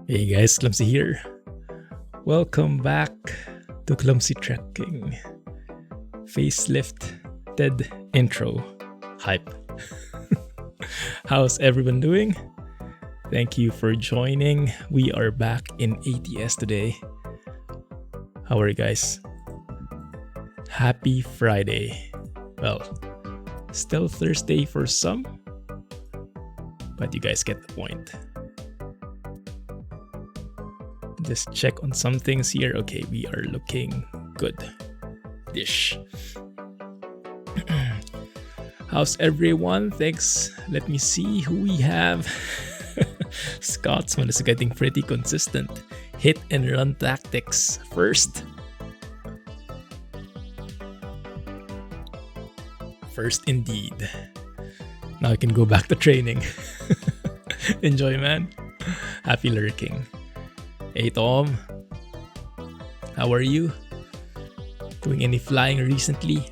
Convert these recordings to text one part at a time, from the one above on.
Hey guys, Clumsy here. Welcome back to Clumsy Trekking. Facelifted intro. Hype. How's everyone doing? Thank you for joining. We are back in ATS today. How are you guys? Happy Friday. Well, still Thursday for some, but you guys get the point. Just check on some things here. Okay, we are looking good. Dish. How's everyone? Thanks. Let me see who we have. Scotsman is getting pretty consistent. Hit and run tactics first. First indeed. Now I can go back to training. Enjoy, man. Happy lurking. Hey Tom, how are you? Doing any flying recently?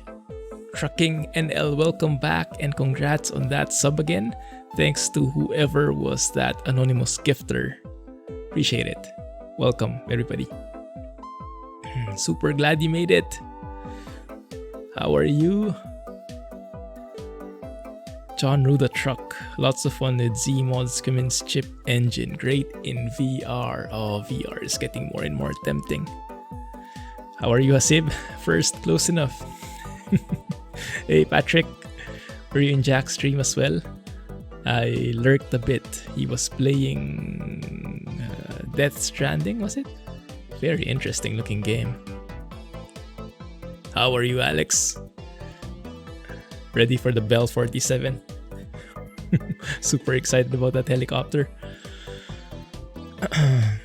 Trucking NL, welcome back and congrats on that sub again. Thanks to whoever was that anonymous gifter. Appreciate it. Welcome everybody. Super glad you made it. How are you? Jon Ruda Truck. Lots of fun with Zeemod's Cummins chip engine. Great in VR. Oh, VR is getting more and more tempting. How are you, Hasib? First, close enough. Hey, Patrick. Were you in Jack's stream as well? I lurked a bit. He was playing Death Stranding, was it? Very interesting looking game. How are you, Alex? Ready for the Bell 47? Super excited about that helicopter.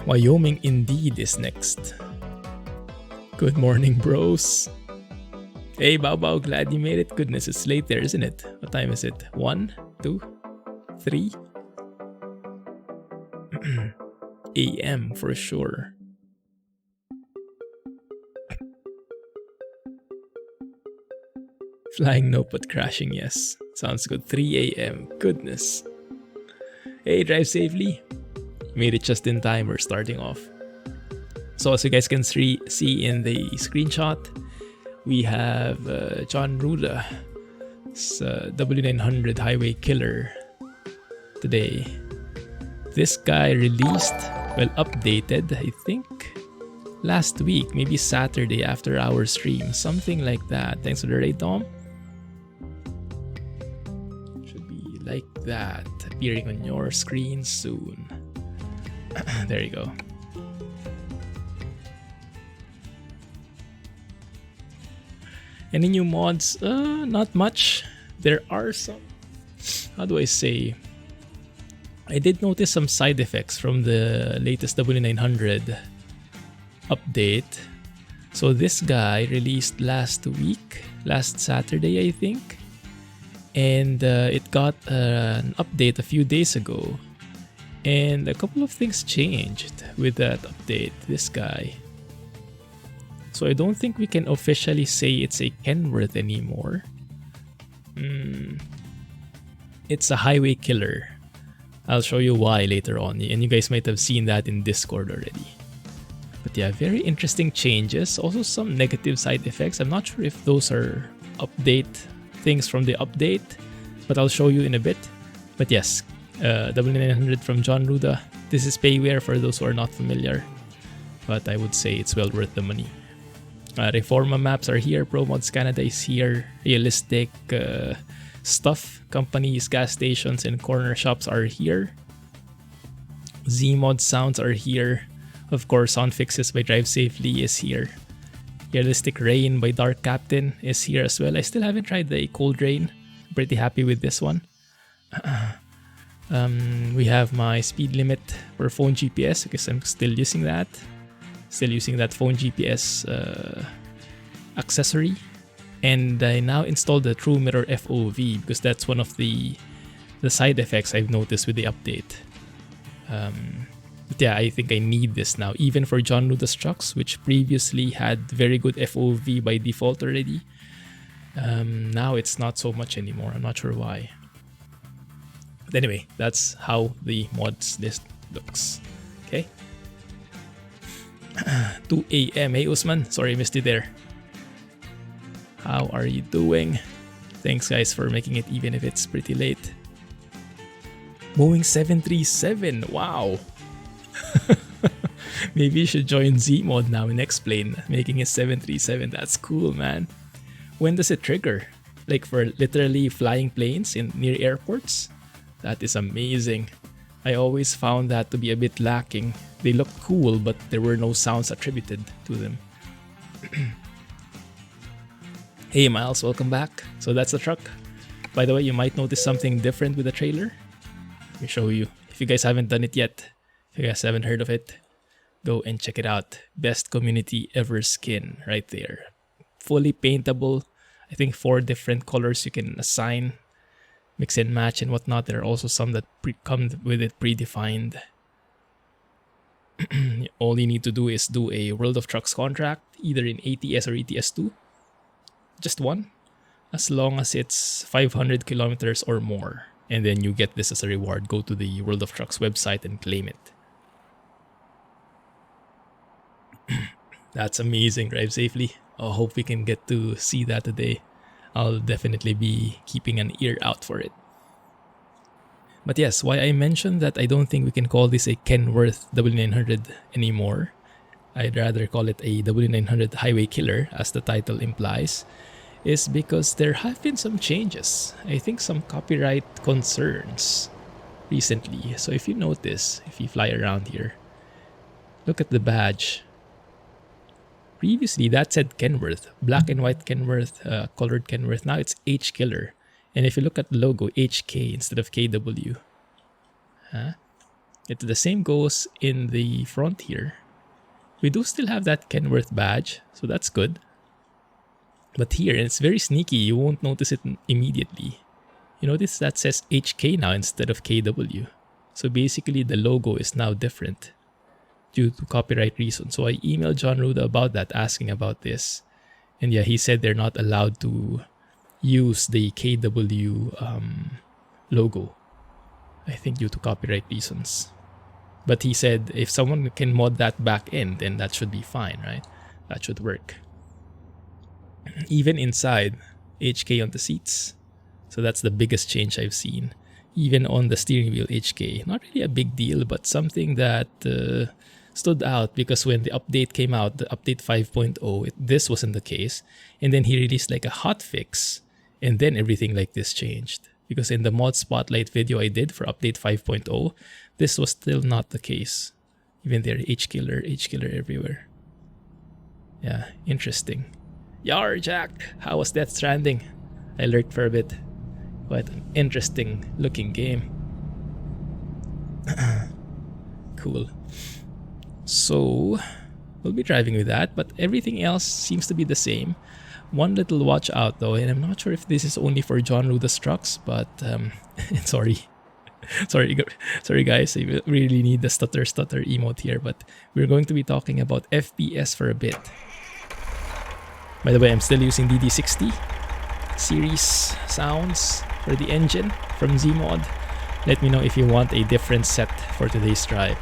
Wyoming indeed is next. Good morning, bros. Hey, Bao, glad you made it. Goodness, it's late there, isn't it? What time is it? 1, 2, 3 a.m. for sure. Flying no, but crashing yes. Sounds good. 3 a.m. Goodness. Hey, drive safely. Made it just in time. We're starting off. So as you guys can see in the screenshot, we have Jon Ruda W900 Highway Killer today. This guy released, well, updated, I think, last week, maybe Saturday after our stream, something like that. Thanks for the raid, Tom. Should be like that, appearing on your screen soon. There you go. Any new mods? Not much. There are some, how do I say? I did notice some side effects from the latest W900 update. So this guy released last week, last Saturday I think, and it got an update a few days ago, and a couple of things changed with that update. This guy, so I don't think we can officially say it's a Kenworth anymore. It's a Highway Killer. I'll show you why later on, and you guys might have seen that in Discord already. But yeah, very interesting changes. Also some negative side effects. I'm not sure if those are update things from the update, but I'll show you in a bit. But yes, W900 from Jon Ruda. This is payware for those who are not familiar, but I would say it's well worth the money. Reforma maps are here. Pro Mods Canada is here. Realistic stuff. Companies, gas stations, and corner shops are here. Zeemod sounds are here. Of course, Sound Fixes by Drive Safely is here. Realistic Rain by Darkcaptain is here as well. I still haven't tried the Cold Rain. I'm pretty happy with this one. We have my speed limit for phone GPS because I'm still using that. Still using that phone GPS accessory. And I now installed the True Mirror FOV because that's one of the side effects I've noticed with the update. But yeah, I think I need this now, even for Jon Ruda's trucks, which previously had very good FOV by default already. Now it's not so much anymore. I'm not sure why. But anyway, that's how the mods list looks. Okay. 2 a.m. Hey Usman, sorry I missed you there. How are you doing? Thanks guys for making it even if it's pretty late. Boeing 737, wow. Maybe you should join Zeemod now and explain making a 737. That's cool, man. When does it trigger? Like for literally flying planes in near airports? That is amazing. I always found that to be a bit lacking. They look cool, but there were no sounds attributed to them. Hey Miles, welcome back. So that's the truck. By the way, you might notice something different with the trailer. Let me show you. If you guys haven't done it yet, if you guys haven't heard of it, go and check it out. Best community ever skin right there. Fully paintable. I think 4 different colors you can assign, mix and match and whatnot. There are also some that come with it predefined. All you need to do is do a World of Trucks contract, either in ATS or ATS2. Just one, as long as it's 500 kilometers or more. And then you get this as a reward. Go to the World of Trucks website and claim it. That's amazing. Drive safely. I hope we can get to see that today. I'll definitely be keeping an ear out for it. But yes, why I mentioned that I don't think we can call this a Kenworth W900 anymore. I'd rather call it a W900 Highway Killer, as the title implies, is because there have been some changes. I think some copyright concerns recently. So if you notice, if you fly around here, look at the badge. Previously, that said Kenworth, black and white Kenworth, colored Kenworth. Now it's H Killer. And if you look at the logo, HK instead of KW. The same goes in the front here. We do still have that Kenworth badge, so that's good. But here, and it's very sneaky, you won't notice it immediately. You notice that says HK now instead of KW. So basically, the logo is now different due to copyright reasons. So I emailed Jon Ruda about that, asking about this. And yeah, he said they're not allowed to use the KW logo, I think due to copyright reasons. But he said if someone can mod that back in, then that should be fine, right? That should work. Even inside, HK on the seats. So that's the biggest change I've seen. Even on the steering wheel, HK. Not really a big deal, but something that stood out, because when the update came out, the update 5.0, this wasn't the case. And then he released like a hotfix, and then everything like this changed. Because in the mod spotlight video I did for update 5.0, this was still not the case. Even there, H Killer everywhere. Yeah, interesting. Yar, Jack! How was Death Stranding? I lurked for a bit. Quite an interesting looking game. Cool. So, we'll be driving with that, but everything else seems to be the same. One little watch out though, and I'm not sure if this is only for Jon Ruda's trucks, but sorry guys, I really need the stutter emote here, but we're going to be talking about FPS for a bit. By the way, I'm still using DD60 series sounds for the engine from Zeemod. Let me know if you want a different set for today's drive.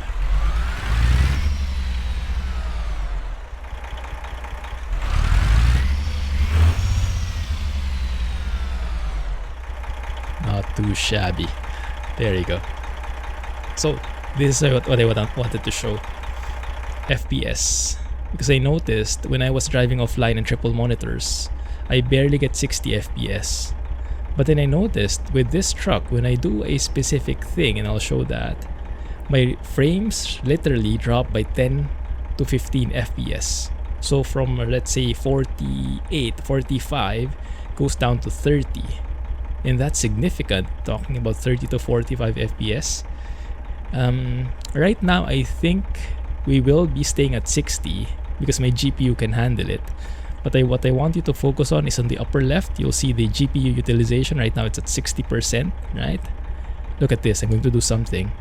Not too shabby. There you go. So this is what I wanted to show. FPS. Because I noticed when I was driving offline in triple monitors, I barely get 60 FPS. But then I noticed with this truck, when I do a specific thing, and I'll show that, my frames literally drop by 10 to 15 FPS. So from, let's say, 48, 45 goes down to 30. And that's significant, talking about 30 to 45 FPS. Right now, I think we will be staying at 60 because my GPU can handle it. But what I want you to focus on is on the upper left. You'll see the GPU utilization. Right now, it's at 60%, right? Look at this. I'm going to do something.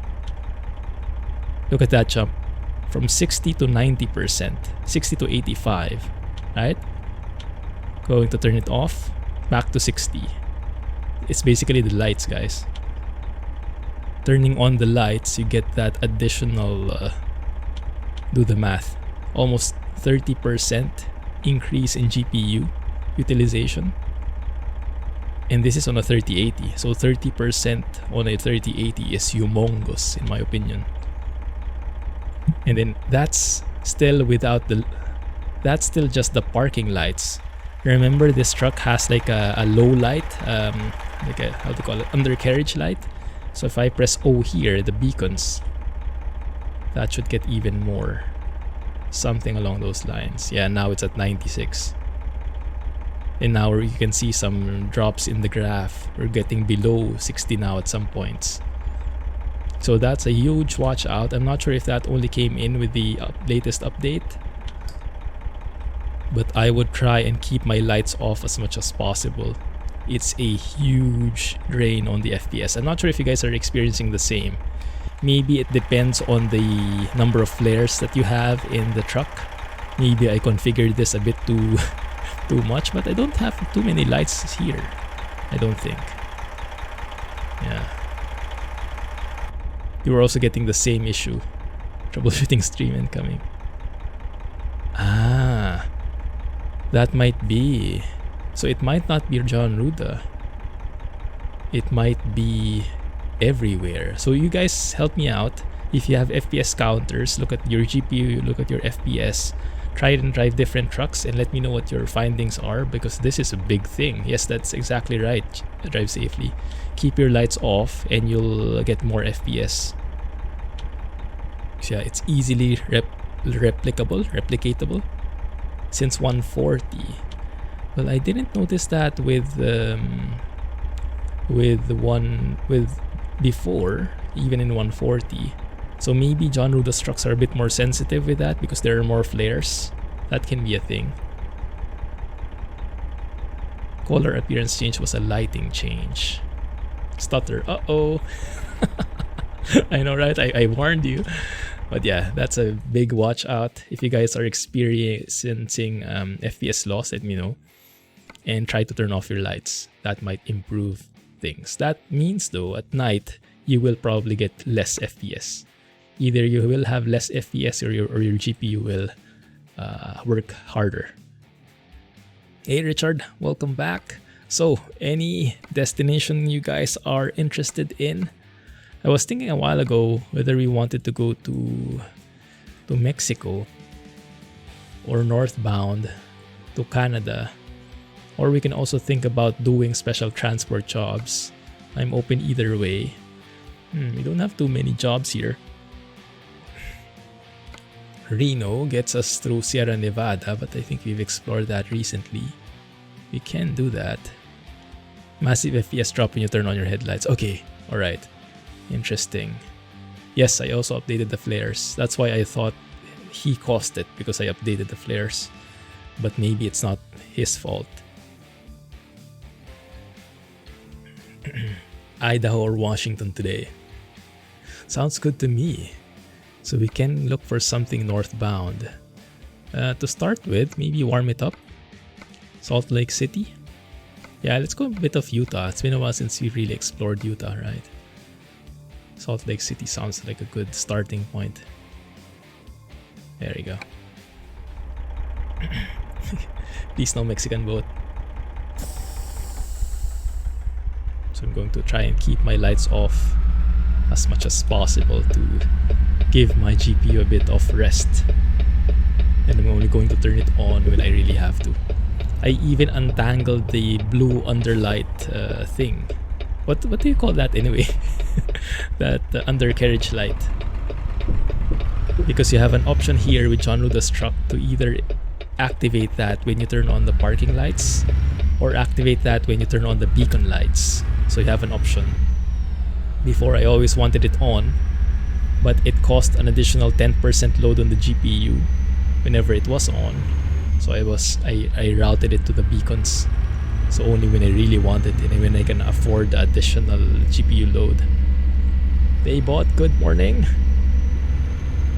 Look at that jump from 60 to 90%, 60 to 85, right? Going to turn it off, back to 60. It's basically the lights, guys. Turning on the lights, you get that additional, do the math, almost 30% increase in GPU utilization. And this is on a 3080, so 30% on a 3080 is humongous in my opinion. And then that's still without the, that's still just the parking lights. Remember, this truck has like a low light, like a, how to call it, undercarriage light. So if I press O here, the beacons, that should get even more. Something along those lines. Yeah, now it's at 96. And now you can see some drops in the graph. We're getting below 60 now at some points. So that's a huge watch out. I'm not sure if that only came in with the latest update. But I would try and keep my lights off as much as possible. It's a huge drain on the FPS. I'm not sure if you guys are experiencing the same. Maybe it depends on the number of flares that you have in the truck. Maybe I configured this a bit too much, but I don't have too many lights here, I don't think. Yeah. You are also getting the same issue. Troubleshooting stream incoming. Ah, that might be. So it might not be Jon Ruda. It might be everywhere. So you guys help me out. If you have FPS counters, look at your GPU, look at your FPS. Try and drive different trucks and let me know what your findings are, because this is a big thing. Yes, that's exactly right. Drive safely. Keep your lights off and you'll get more FPS. So yeah, it's easily replicatable since 140. Well, I didn't notice that with before, even in 140. So maybe Jon Ruda's trucks are a bit more sensitive with that because there are more flares. That can be a thing. Color appearance change was a lighting change. Stutter. Uh-oh. I know, right? I warned you. But yeah, that's a big watch out. If you guys are experiencing FPS loss, let me know. And try to turn off your lights. That might improve things. That means though, at night, you will probably get less FPS. Either you will have less FPS or your GPU will work harder. Hey Richard, welcome back. So, any destination you guys are interested in? I was thinking a while ago whether we wanted to go to Mexico or northbound to Canada, or we can also think about doing special transport jobs. I'm open either way. We don't have too many jobs here. Reno gets us through Sierra Nevada, but I think we've explored that recently. We can do that. Massive FPS drop when you turn on your headlights. Okay, alright. Interesting. Yes, I also updated the flares. That's why I thought he caused it, because I updated the flares. But maybe it's not his fault. Idaho or Washington today. Sounds good to me. So we can look for something northbound. To start with, maybe warm it up. Salt Lake City. Yeah, let's go a bit of Utah. It's been a while since we really explored Utah, right? Salt Lake City sounds like a good starting point. There you go. Please no Mexican boat. So I'm going to try and keep my lights off as much as possible to give my GPU a bit of rest. And I'm only going to turn it on when I really have to. I even untangled the blue underlight thing. What do you call that anyway? That undercarriage light. Because you have an option here with Jon Ruda's truck to either activate that when you turn on the parking lights or activate that when you turn on the beacon lights. So you have an option. Before I always wanted it on, but it cost an additional 10% load on the GPU whenever it was on. So I routed it to the beacons. So only when I really wanted it and when I can afford the additional GPU load. They bought, good morning.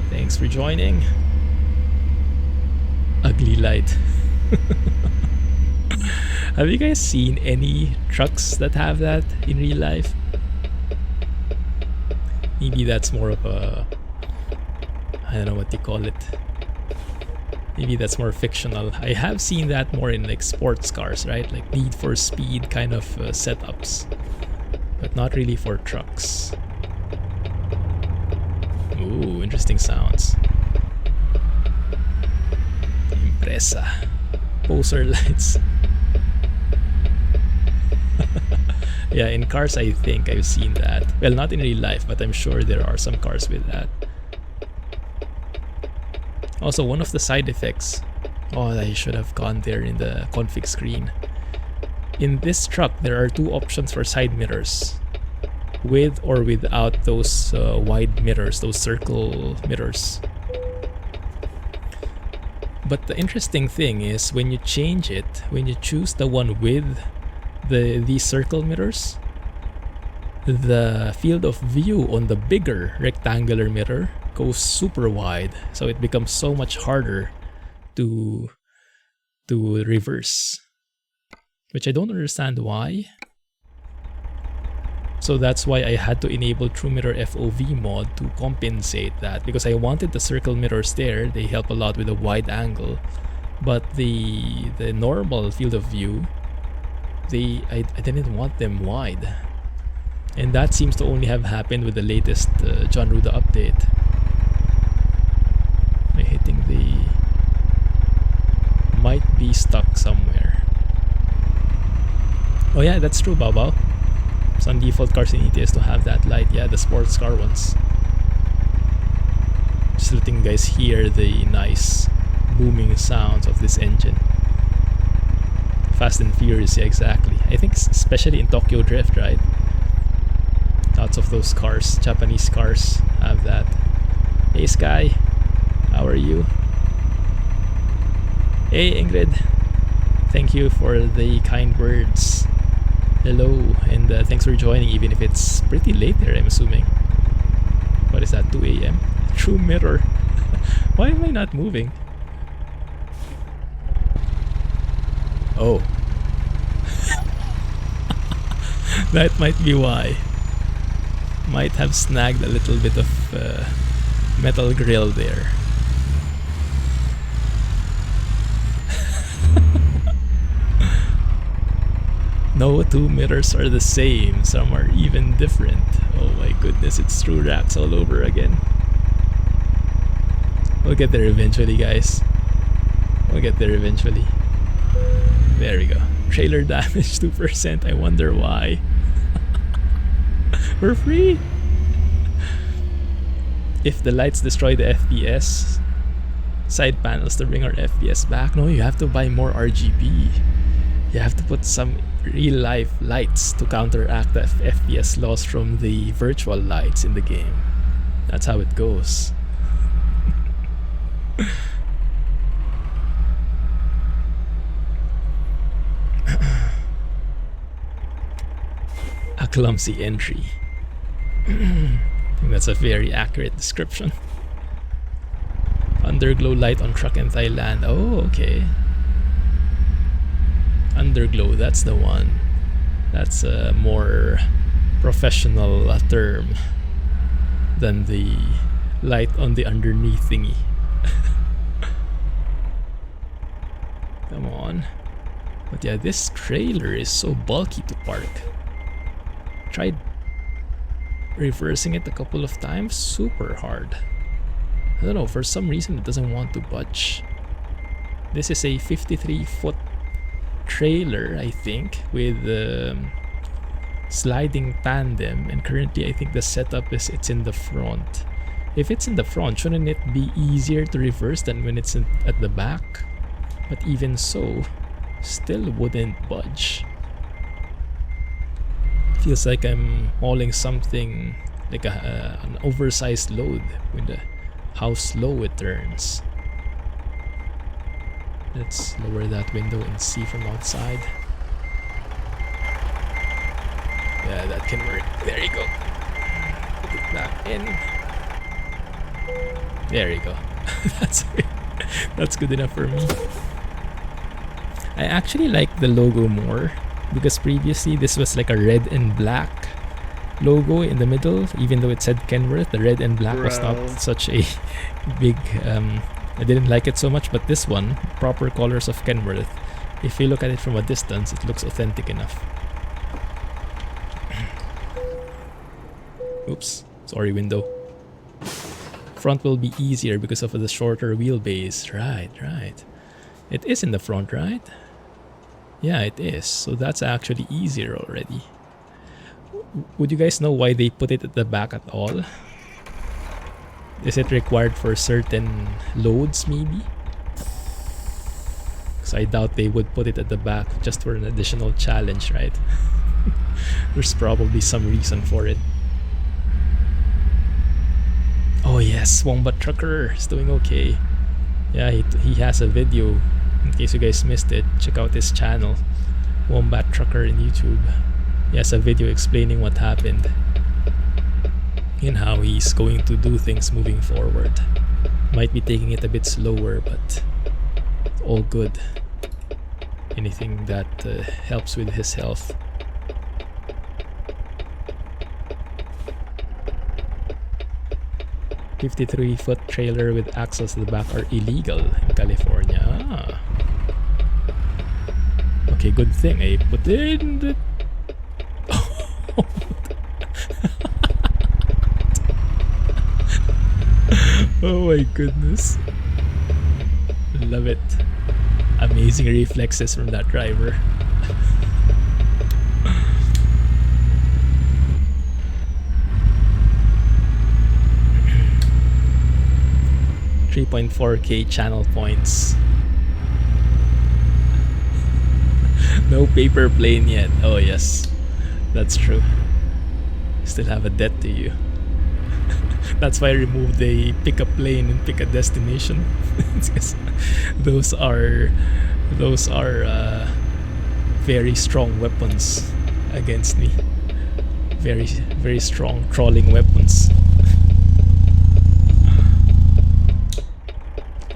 Thanks for joining. Ugly light. Have you guys seen any trucks that have that in real life? Maybe that's more of a, I don't know what you call it. Maybe that's more fictional. I have seen that more in like sports cars, right? Like Need for Speed kind of setups. But not really for trucks. Ooh, interesting sounds. Impresa. Poser lights. Yeah, in cars I think I've seen that. Well, not in real life, but I'm sure there are some cars with that. Also, one of the side effects. Oh, I should have gone there in the config screen. In this truck, there are two options for side mirrors. With or without those wide mirrors, those circle mirrors. But the interesting thing is when you change it, when you choose the one with these circle mirrors, the field of view on the bigger rectangular mirror goes super wide, so it becomes so much harder to reverse, which I don't understand why. So that's why I had to enable TrueMirror FOV mod to compensate that, because I wanted the circle mirrors there. They help a lot with a wide angle, but the normal field of view, I didn't want them wide, and that seems to only have happened with the latest Jon Ruda update. I'm hitting the, might be stuck somewhere. Oh yeah, that's true, Bao. Some default cars in ATS to have that light. Yeah, the sports car ones. Just letting you guys hear the nice booming sounds of this engine. Fast and Furious, yeah, exactly. I think especially in Tokyo Drift, right? Lots of those cars, Japanese cars, have that. Hey Sky, how are you? Hey Ingrid, thank you for the kind words. Hello, and thanks for joining, even if it's pretty late there, I'm assuming. What is that, 2 a.m.? TrueMirror. Why am I not moving? Oh. That might be why. Might have snagged a little bit of metal grill there. No two mirrors are the same, some are even different. Oh my goodness, it's true rats all over again. We'll get there eventually, guys. We'll get there eventually. There we go. Trailer damage 2%, I wonder why. We're free! If the lights destroy the FPS, side panels to bring our FPS back. No, you have to buy more RGB. You have to put some real life lights to counteract the FPS loss from the virtual lights in the game. That's how it goes. A clumsy entry. I think that's a very accurate description. Underglow light on truck in Thailand. Oh, okay. Underglow, that's the one. That's a more professional term than the light on the underneath thingy. Come on. But yeah, this trailer is so bulky to park. Tried reversing it a couple of times, super hard. I don't know, for some reason it doesn't want to budge. This is a 53-foot trailer, I think, with sliding tandem, and currently I think the setup is it's in the front. If it's in the front, shouldn't it be easier to reverse than when it's at the back? But even so, still wouldn't budge. Feels like I'm hauling something like an oversized load with how slow it turns. Let's lower that window and see from outside. Yeah, that can work. There you go. Put it back in. There you go. that's that's good enough for me. I actually like the logo more because previously this was like a red and black logo in the middle, even though it said Kenworth. The red and black was not such a big I didn't like it so much, but this one, proper colors of Kenworth, if you look at it from a distance, it looks authentic enough. Oops, sorry window. Front will be easier because of the shorter wheelbase. Right. It is in the front, right? Yeah, it is. So that's actually easier already. Would you guys know why they put it at the back at all? Is it required for certain loads maybe? Because I doubt they would put it at the back just for an additional challenge, right? There's probably some reason for it. Oh yes, Wombat Trucker is doing okay. Yeah, he has a video. In case you guys missed it, check out his channel, Wombat Trucker in YouTube. He has a video explaining what happened and how he's going to do things moving forward. Might be taking it a bit slower, but all good. Anything that helps with his health. "53-foot trailer with axles at the back are illegal in California." Ah. Okay, good thing I put in the... Oh my goodness. Love it. Amazing reflexes from that driver. 3.4k channel points. No paper plane yet. Oh yes, that's true. Still have a debt to you. That's why I removed the pick a plane and pick a destination. those are very strong weapons against me. Very strong trolling weapons.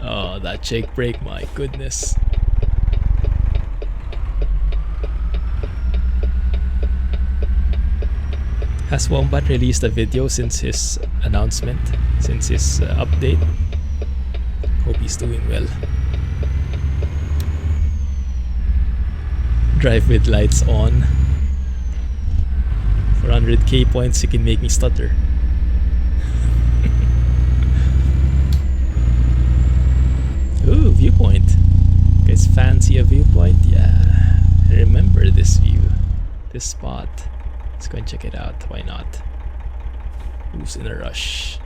Oh, that jake brake, my goodness. Has Wombat released a video since his announcement, since his update? Hope he's doing well. Drive with lights on. For 100k points, you can make me stutter. Ooh, Viewpoint. You guys fancy a Viewpoint? Yeah. I remember this view, this spot. Let's go and check it out. Why not? Who's in a rush?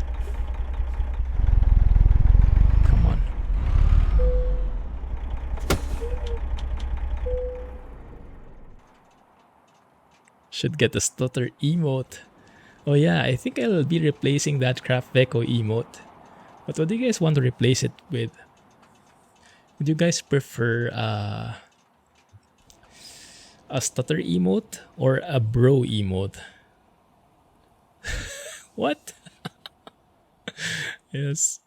Come on. Should get the stutter emote. Oh yeah, I think I'll be replacing that Craft Veco emote. But what do you guys want to replace it with? Would you guys prefer a stutter emote or a bro emote? What? Yes.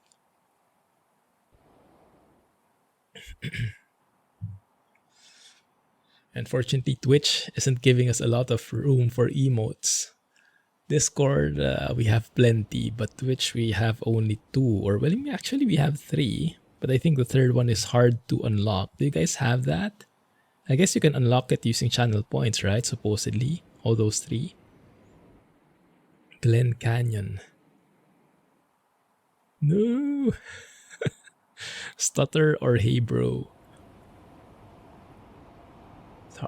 Unfortunately, Twitch isn't giving us a lot of room for emotes. Discord, we have plenty, but Twitch we have only 2, or well, actually we have 3, but I think the third one is hard to unlock. Do you guys have that? I guess you can unlock it using channel points, right? Supposedly, all those 3. Glen Canyon. No. Stutter or hey bro?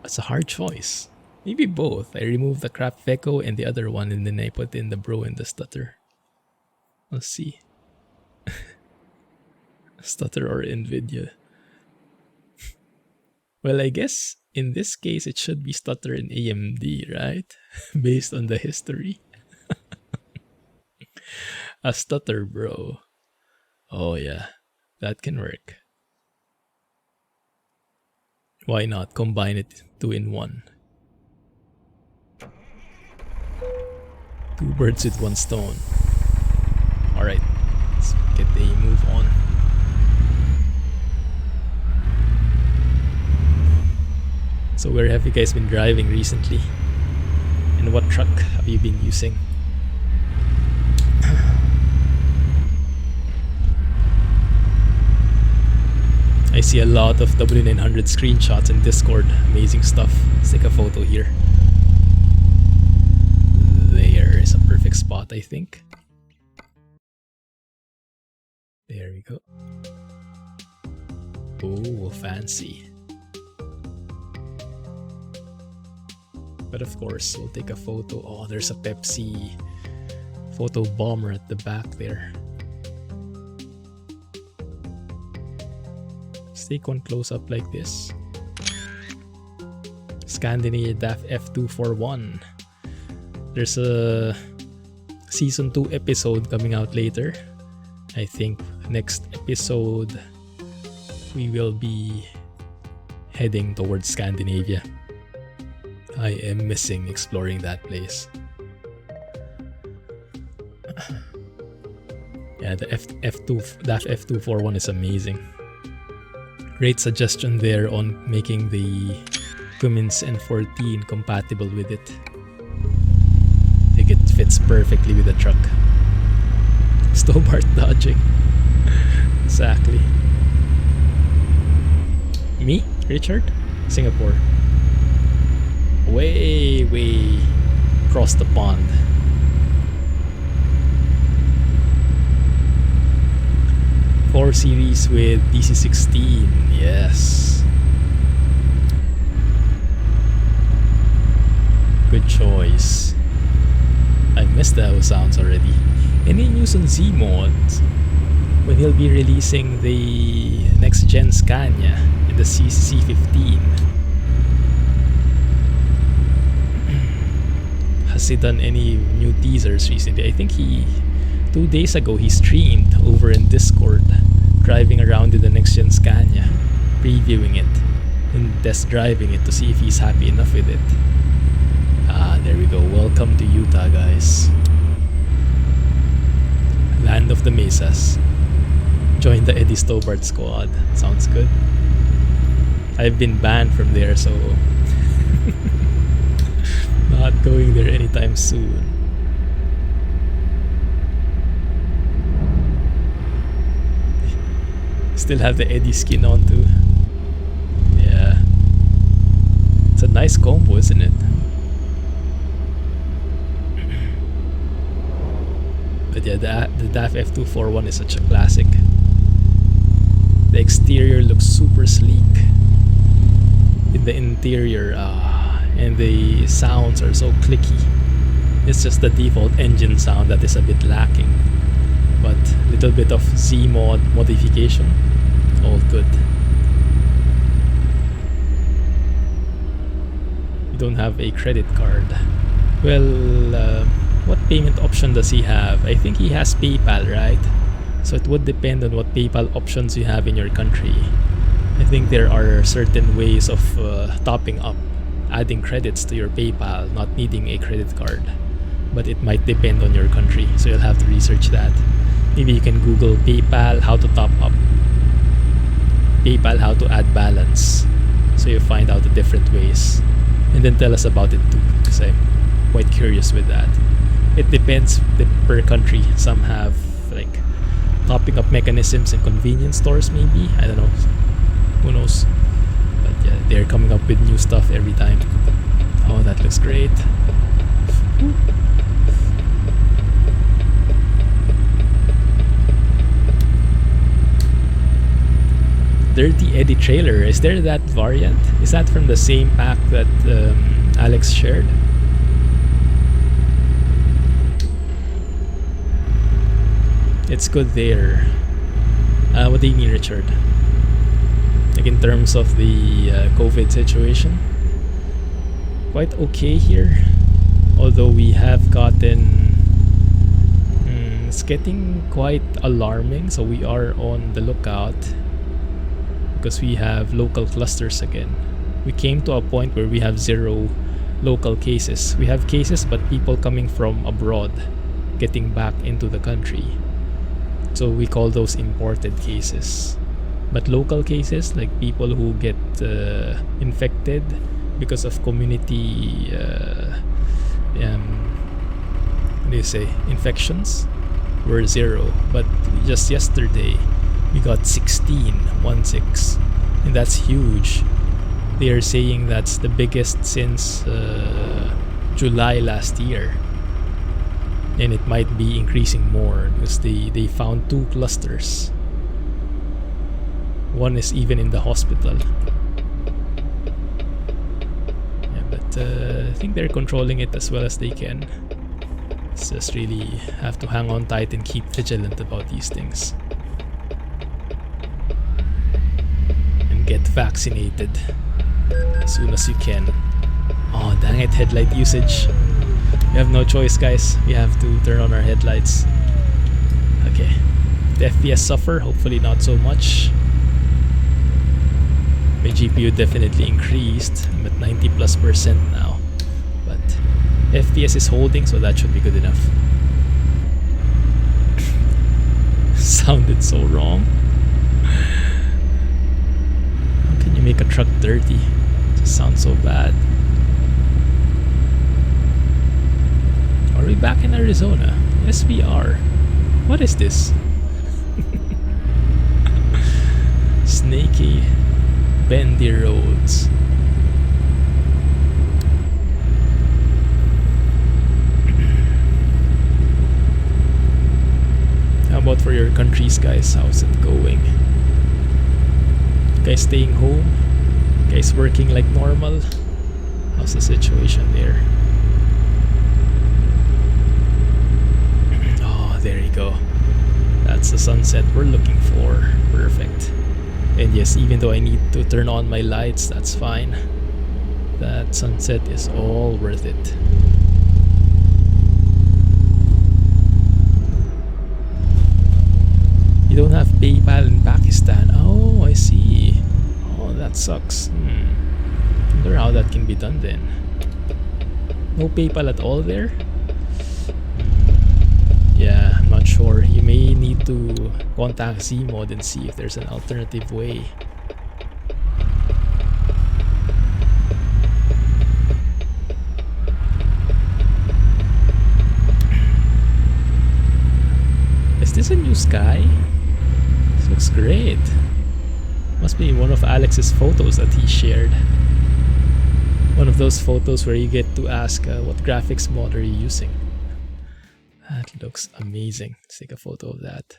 It's a hard choice. Maybe both. I removed the Craft Veco and the other one, and then I put in the bro and the stutter. Let's see. Stutter or Nvidia? Well, I guess in this case it should be stutter and AMD, right? Based on the history. A stutter, bro. Oh yeah, that can work. Why not combine it 2 in 1? 2 birds with 1 stone. Alright, let's it a move on. So where have you guys been driving recently? And what truck have you been using? I see a lot of W900 screenshots in Discord. Amazing stuff. Let's take a photo here. There is a perfect spot, I think. There we go. Oh, fancy. But of course, we'll take a photo. Oh, there's a Pepsi photo bomber at the back there. Let's take one close up like this. Scandinavia DAF F241. There's a season 2 episode coming out later. I think next episode we will be heading towards Scandinavia. I am missing exploring that place. Yeah, the F241 is amazing. Great suggestion there on making the Cummins N14 compatible with it. I think it fits perfectly with the truck. Stobart dodging. Exactly. Me? Richard? Singapore. Way across the pond. Four series with DC16. Yes. Good choice. I missed those sounds already. Any news on Zeemod? When he'll be releasing the next gen Scania in the C15? Has he done any new teasers recently? I think 2 days ago he streamed over in Discord, driving around in the next gen Scania, previewing it and test driving it to see if he's happy enough with it. Ah, there we go. Welcome to Utah, guys. Land of the Mesas. Join the Eddie Stobart squad. Sounds good. I've been banned from there, so not going there anytime soon. Still have the Eddie skin on too. Yeah. It's a nice combo, isn't it? But yeah, the DAF F241 is such a classic. The exterior looks super sleek. In the interior, and the sounds are so clicky. It's just the default engine sound that is a bit lacking. But little bit of Zeemod modification, all good. You don't have a credit card. Well, what payment option does he have? I think he has PayPal, right? So it would depend on what PayPal options you have in your country. I think there are certain ways of topping up, adding credits to your PayPal, not needing a credit card. But it might depend on your country, so you'll have to research that. Maybe you can Google PayPal how to top up, PayPal how to add balance, so you find out the different ways. And then tell us about it too, because I'm quite curious with that. It depends per country. Some have like topping up mechanisms in convenience stores, maybe. I don't know. Who knows? But yeah, they're coming up with new stuff every time. Oh, that looks great. Dirty Eddie trailer. Is there that variant? Is that from the same pack that Alex shared? It's good there. What do you mean, Richard? Like in terms of the COVID situation? Quite okay here. Although we have gotten... it's getting quite alarming, so we are on the lookout. Because we have local clusters again. We came to a point where we have 0 local cases. We have cases, but people coming from abroad getting back into the country. So we call those imported cases. But local cases, like people who get infected because of community what do you say, infections, were 0. But just yesterday we got 16, and that's huge. They are saying that's the biggest since July last year, and it might be increasing more because they found 2 clusters. One is even in the hospital. Yeah, but I think they're controlling it as well as they can. It's just really have to hang on tight and keep vigilant about these things. And get vaccinated as soon as you can. Oh, dang it, headlight usage. We have no choice, guys. We have to turn on our headlights. Okay. The FPS suffer, hopefully not so much. My GPU definitely increased. I'm at 90+% now. But FPS is holding, so that should be good enough. Sounded so wrong. How can you make a truck dirty? It just sounds so bad. Are we back in Arizona? Yes, we are. What is this? Snaky, bendy roads. How about for your countries, guys? How's it going? You guys staying home? You guys working like normal? How's the situation there? There you go. That's the sunset we're looking for. Perfect. And yes, even though I need to turn on my lights, that's fine. That sunset is all worth it. You don't have PayPal in Pakistan. Oh, I see. Oh, that sucks. Wonder how that can be done then. No PayPal at all there? Yeah, I'm not sure. You may need to contact Zeemod and see if there's an alternative way. Is this a new sky? This looks great. Must be one of Alex's photos that he shared. One of those photos where you get to ask what graphics mod are you using. That looks amazing. Let's take a photo of that.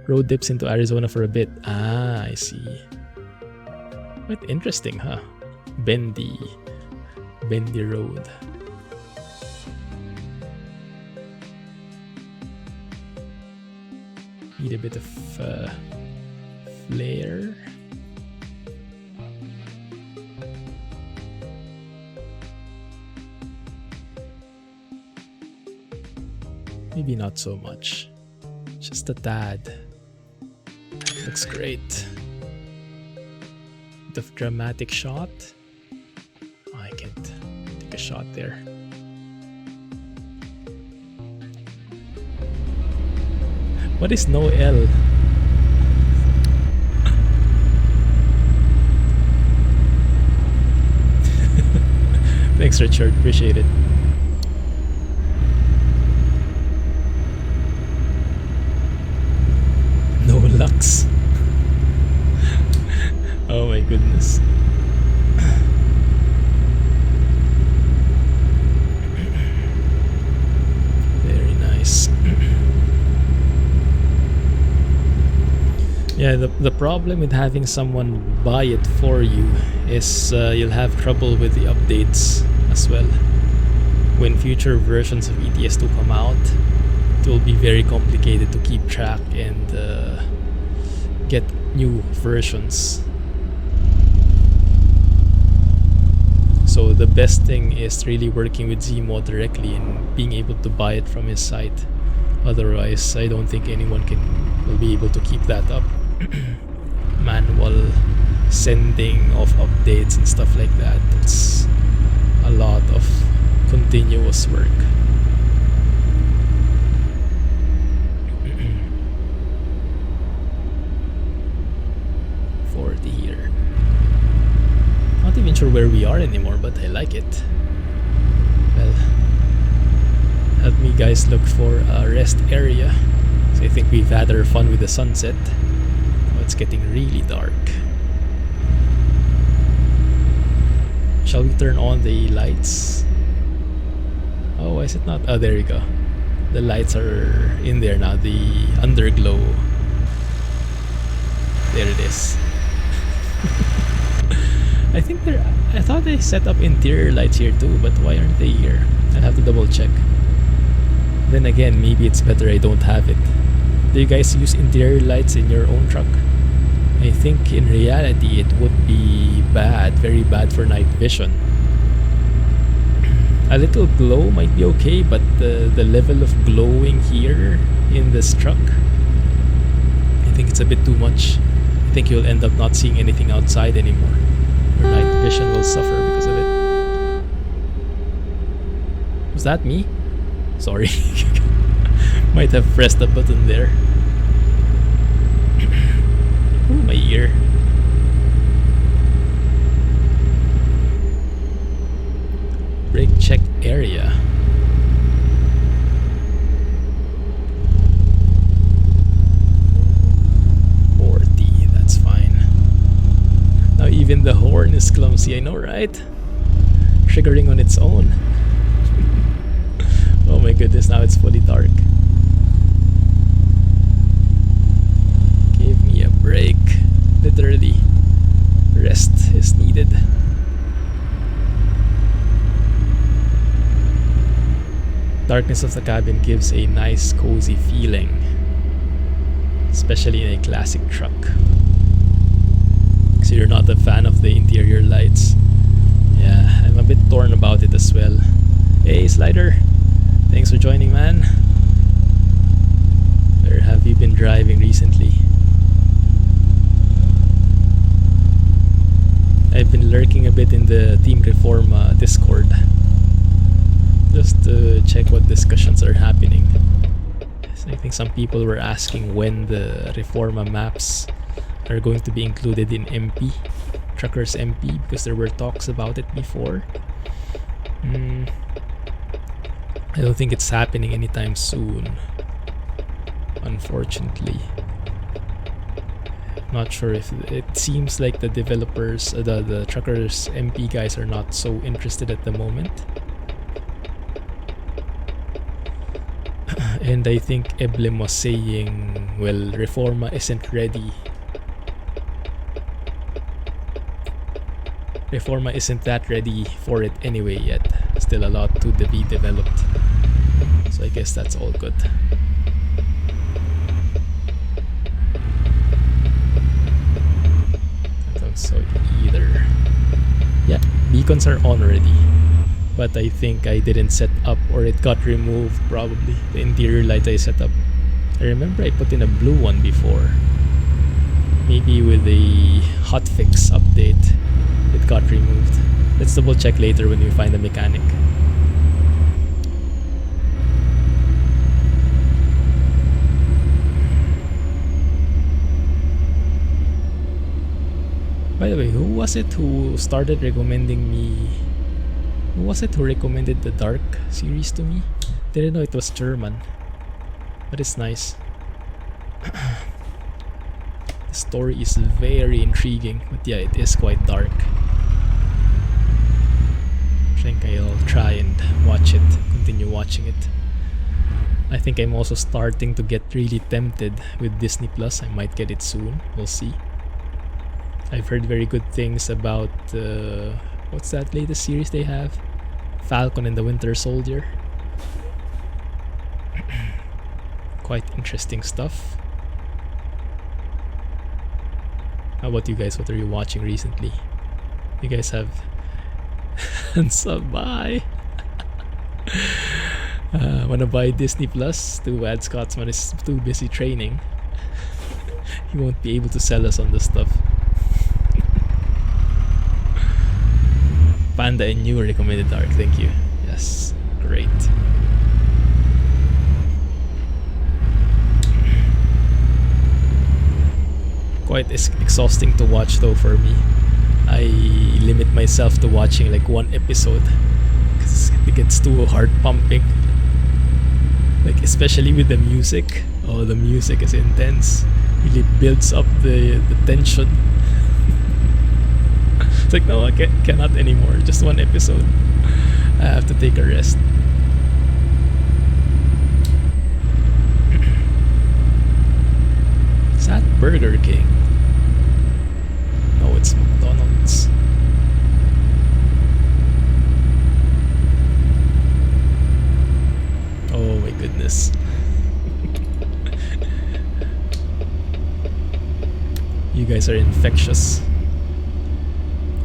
Road dips into Arizona for a bit. Ah, I see. Quite interesting, huh? Bendy road. Need a bit of flare. Maybe not so much. Just a tad. Looks great. Bit of dramatic shot. Oh, I can't take a shot there. What is no L? Thanks, Richard. Appreciate it. No Lux. Oh my goodness. Very nice. Yeah, the problem with having someone buy it for you is you'll have trouble with the updates as well. When future versions of ETS2 come out, it will be very complicated to keep track and get new versions. So the best thing is really working with Zeemod directly and being able to buy it from his site. Otherwise, I don't think anyone will be able to keep that up. Manual sending of updates and stuff like that. It's a lot of continuous work. quite sure where we are anymore, but I like it. Well, help me guys look for a rest area. So I think we've had our fun with the sunset. Oh, it's getting really dark. Shall we turn on the lights? Oh, why is it not? Oh, there you go. The lights are in there now. The underglow. There it is. I think I thought they set up interior lights here too, but why aren't they here? I'll have to double check. Then again, maybe it's better I don't have it. Do you guys use interior lights in your own truck? I think in reality it would be bad, very bad for night vision. A little glow might be okay, but the level of glowing here in this truck, I think it's a bit too much. I think you'll end up not seeing anything outside anymore. Your night vision will suffer because of it. Was that me? Sorry. Might have pressed the button there. Ooh, my ear. Brake check area. That's fine. Now even the horn is clumsy, I know, right? Triggering on its own. Oh my goodness, now it's fully dark. Give me a break. Literally, rest is needed. Darkness of the cabin gives a nice cozy feeling, especially in a classic truck. So you're not a fan of the interior lights. Yeah, I'm a bit torn about it as well. Hey Slider, thanks for joining, man. Where have you been driving recently? I've been lurking a bit in the Team Reforma Discord, just to check what discussions are happening. So I think some people were asking when the Reforma maps are going to be included in MP, Truckers MP, because there were talks about it before. I don't think it's happening anytime soon, unfortunately. Not sure if it seems like the developers, the Truckers MP guys are not so interested at the moment. And I think Eblem was saying, well, Reforma isn't ready. Reforma isn't that ready for it anyway yet. Still a lot to be developed. So I guess that's all good. I don't so either. Yeah, beacons are on already. But I think I didn't set up, or it got removed probably. The interior light I set up. I remember I put in a blue one before. Maybe with the hotfix update, it got removed. Let's double check later when we find the mechanic. By the way, who was it who started recommending me? Who was it who recommended the Dark series to me? Didn't know it was German, but it's nice. The story is very intriguing, but yeah, it is quite dark. I think I'll try and watch it, continue watching it. I think I'm also starting to get really tempted with Disney Plus. I might get it soon, we'll see. I've heard very good things about what's that latest series they have? Falcon and the Winter Soldier. Quite interesting stuff. How about you guys? What are you watching recently? You guys have bye. Wanna buy Disney Plus? Too bad Scotsman is too busy training. He won't be able to sell us on this stuff. Panda and you recommended Dark, thank you. Yes, great. Quite exhausting to watch though for me. I limit myself to watching like one episode because it gets too heart pumping. Like especially with the music. Oh, the music is intense. Really builds up the tension. It's like, no, I cannot anymore. Just one episode. I have to take a rest. Is that Burger King? No, it's McDonald's. Oh my goodness. You guys are infectious.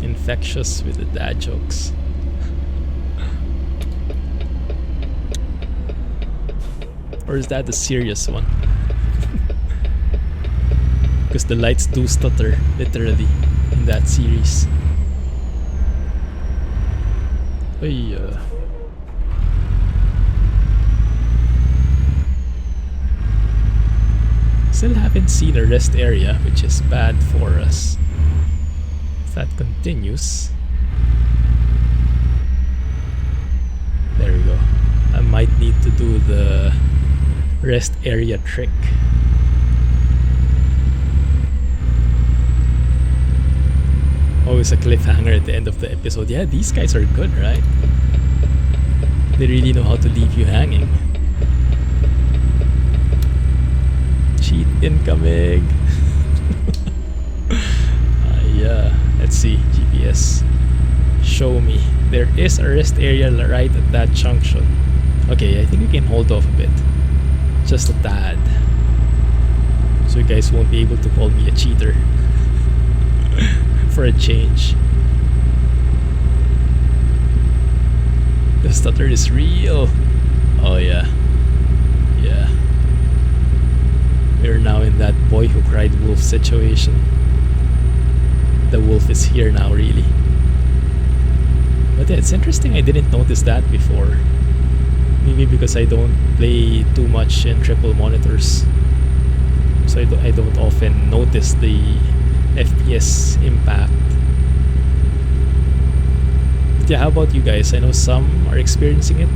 Infectious with the dad jokes. Or is that the serious one? Because the lights do stutter, literally, in that series. Hey, still haven't seen a rest area, which is bad for us. If that continues, there we go. I might need to do the rest area trick. Always a cliffhanger at the end of the episode. Yeah, these guys are good, right? They really know how to leave you hanging. Cheat incoming. Yeah, let's see. GPS. Show me. There is a rest area right at that junction. Okay, I think we can hold off a bit. Just a tad. So you guys won't be able to call me a cheater. For a change. The stutter is real. Oh yeah. Yeah. We're now in that boy who cried wolf situation. The wolf is here now, really. But yeah, it's interesting I didn't notice that before. Maybe because I don't play too much in triple monitors. So I don't often notice the FPS impact. But yeah, how about you guys? I know some are experiencing it,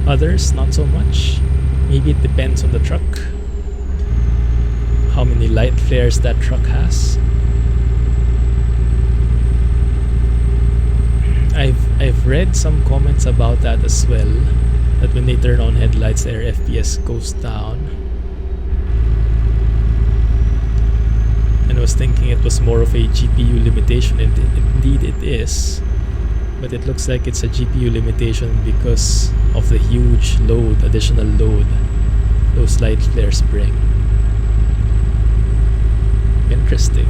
others not so much. Maybe it depends on the truck. How many light flares that truck has. I've read some comments about that as well, that when they turn on headlights their FPS goes down. And I was thinking it was more of a GPU limitation, and indeed it is. But it looks like it's a GPU limitation because of the huge load, additional load those light flares bring. Interesting.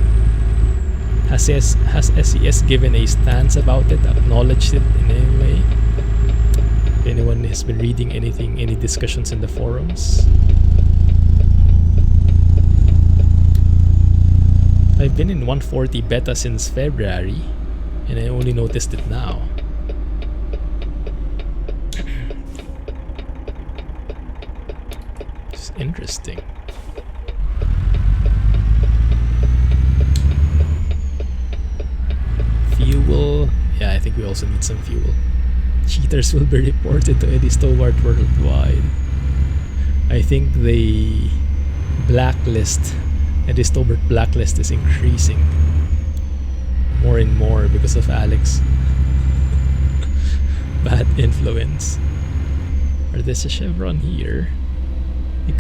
Has SCS given a stance about it, acknowledged it in any way? If anyone has been reading anything, any discussions in the forums? I've been in 140 beta since February, and I only noticed it now. It's interesting. Fuel. Yeah, I think we also need some fuel. Cheaters will be reported to Eddie Stowart worldwide. I think the blacklist, Eddie Stowart blacklist, is increasing more and more because of Alex. Bad influence. Or there's a chevron here. You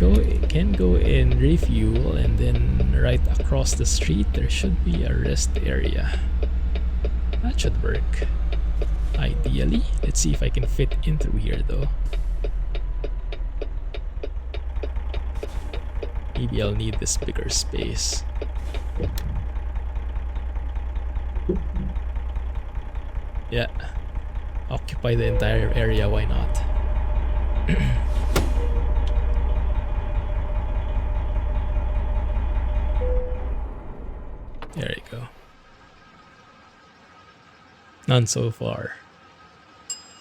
can go in refuel, and then right across the street there should be a rest area. That should work. Ideally. Let's see if I can fit in through here though. Maybe I'll need this bigger space. Yeah. Occupy the entire area, why not? There you go. None so far.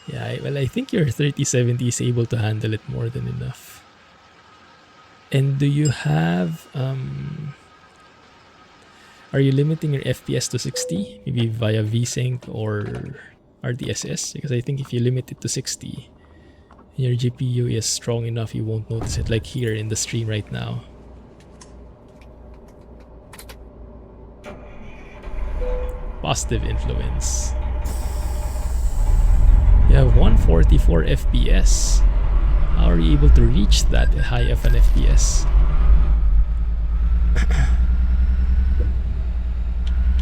Yeah, well, I think your 3070 is able to handle it more than enough. And do you have Are you limiting your FPS to 60? Maybe via VSync or RDSS? Because I think if you limit it to 60, and your GPU is strong enough, you won't notice it, like here in the stream right now. Positive influence. You have 144 FPS. How are you able to reach that high of an FPS?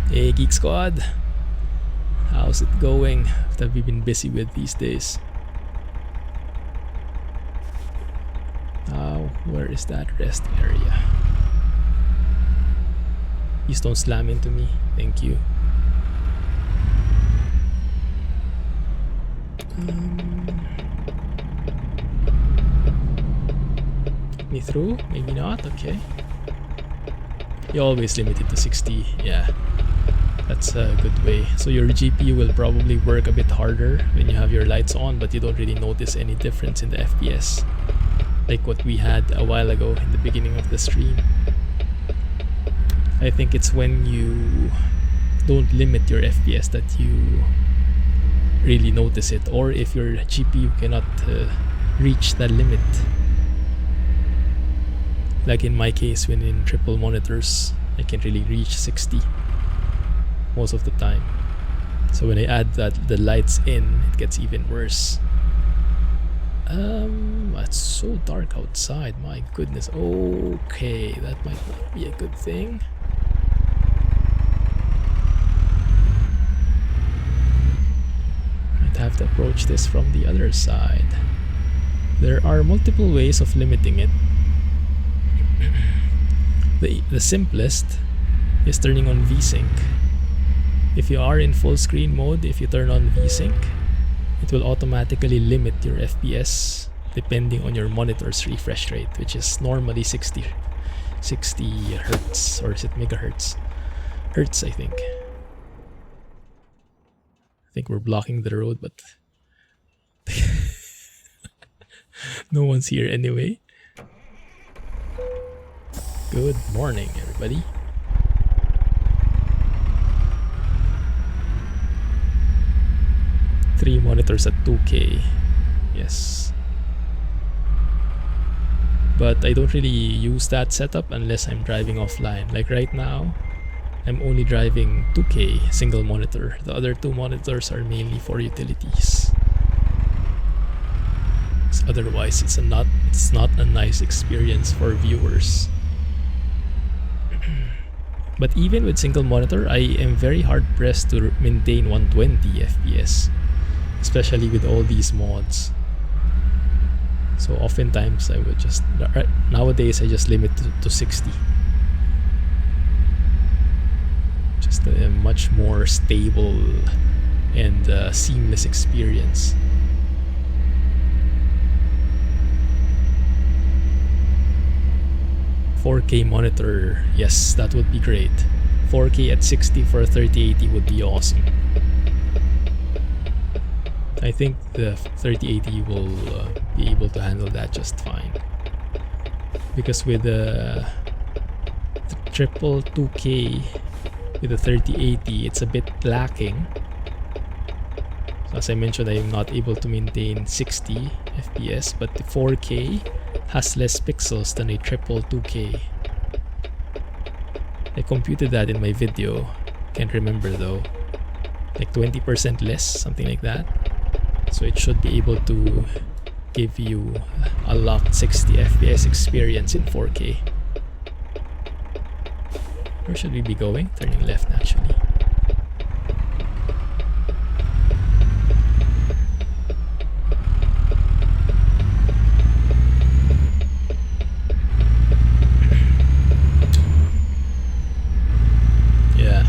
Hey Geek Squad, how's it going? What have you been busy with these days? Where is that rest area? Please don't slam into me, thank you. Me through? Maybe not, okay. You always limit it to 60, yeah. That's a good way. So your GPU will probably work a bit harder when you have your lights on, but you don't really notice any difference in the FPS. Like what we had a while ago in the beginning of the stream. I think it's when you don't limit your FPS that you really notice it, or if your GPU cannot reach that limit. Like in my case, when in triple monitors, I can really reach 60 most of the time. So when I add the lights in, it gets even worse. It's so dark outside, my goodness. Okay, that might not be a good thing. Might have to approach this from the other side. There are multiple ways of limiting it. The simplest is turning on VSync. If you are in full screen mode, if you turn on VSync, it will automatically limit your FPS depending on your monitor's refresh rate, which is normally 60 hertz, or is it megahertz? Hertz, I think. I think we're blocking the road, but no one's here anyway. Good morning, everybody. Three monitors at 2K. Yes. But I don't really use that setup unless I'm driving offline. Like right now, I'm only driving 2K single monitor. The other two monitors are mainly for utilities. Otherwise, it's not a nice experience for viewers. But even with single monitor, I am very hard pressed to maintain 120 FPS, especially with all these mods. So oftentimes I would just, nowadays I just limit to 60. Just a much more stable and seamless experience. $4K monitor, yes, that would be great. 4K at 60 for 3080 would be awesome. I think the 3080 will be able to handle that just fine. Because with the triple 2K with the 3080, it's a bit lacking. So as I mentioned, I am not able to maintain 60 FPS, but the 4K has less pixels than a triple 2K. I computed that in my video, can't remember though. Like 20% less, something like that. So it should be able to give you a locked 60 FPS experience in 4K. Where should we be going? Turning left naturally. Yeah.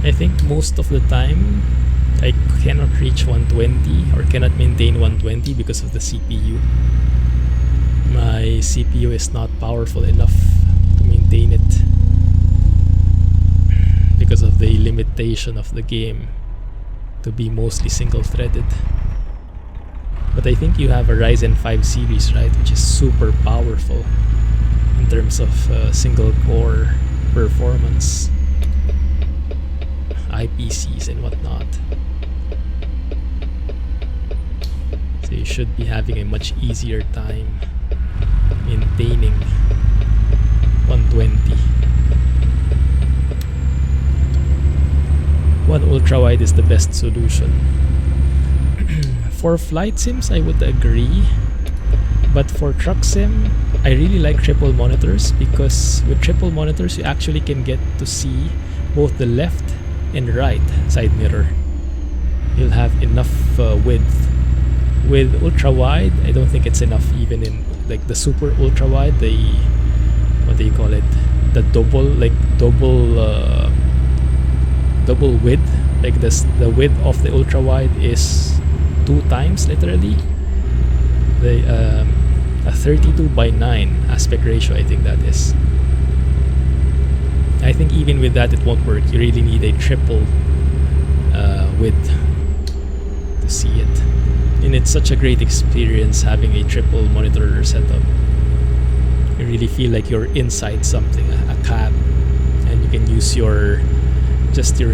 I think most of the time I cannot reach 120 or cannot maintain 120 because of the CPU. My CPU is not powerful enough to maintain it because of the limitation of the game to be mostly single-threaded. But I think you have a Ryzen 5 series, right, which is super powerful in terms of single core performance, IPCs and whatnot. So you should be having a much easier time maintaining 120. One ultra wide is the best solution. For flight sims, I would agree, but for truck sim, I really like triple monitors, because with triple monitors you actually can get to see both the left and right side mirror. You'll have enough width. With ultra wide, I don't think it's enough, even in like the super ultra wide, the what do you call it, the double width, like this, the width of the ultra wide is 2 times literally the a 32:9 aspect ratio, I think that is. I think even with that it won't work. You really need a triple width to see it, and it's such a great experience having a triple monitor setup. You really feel like you're inside something, a cab, and you can use your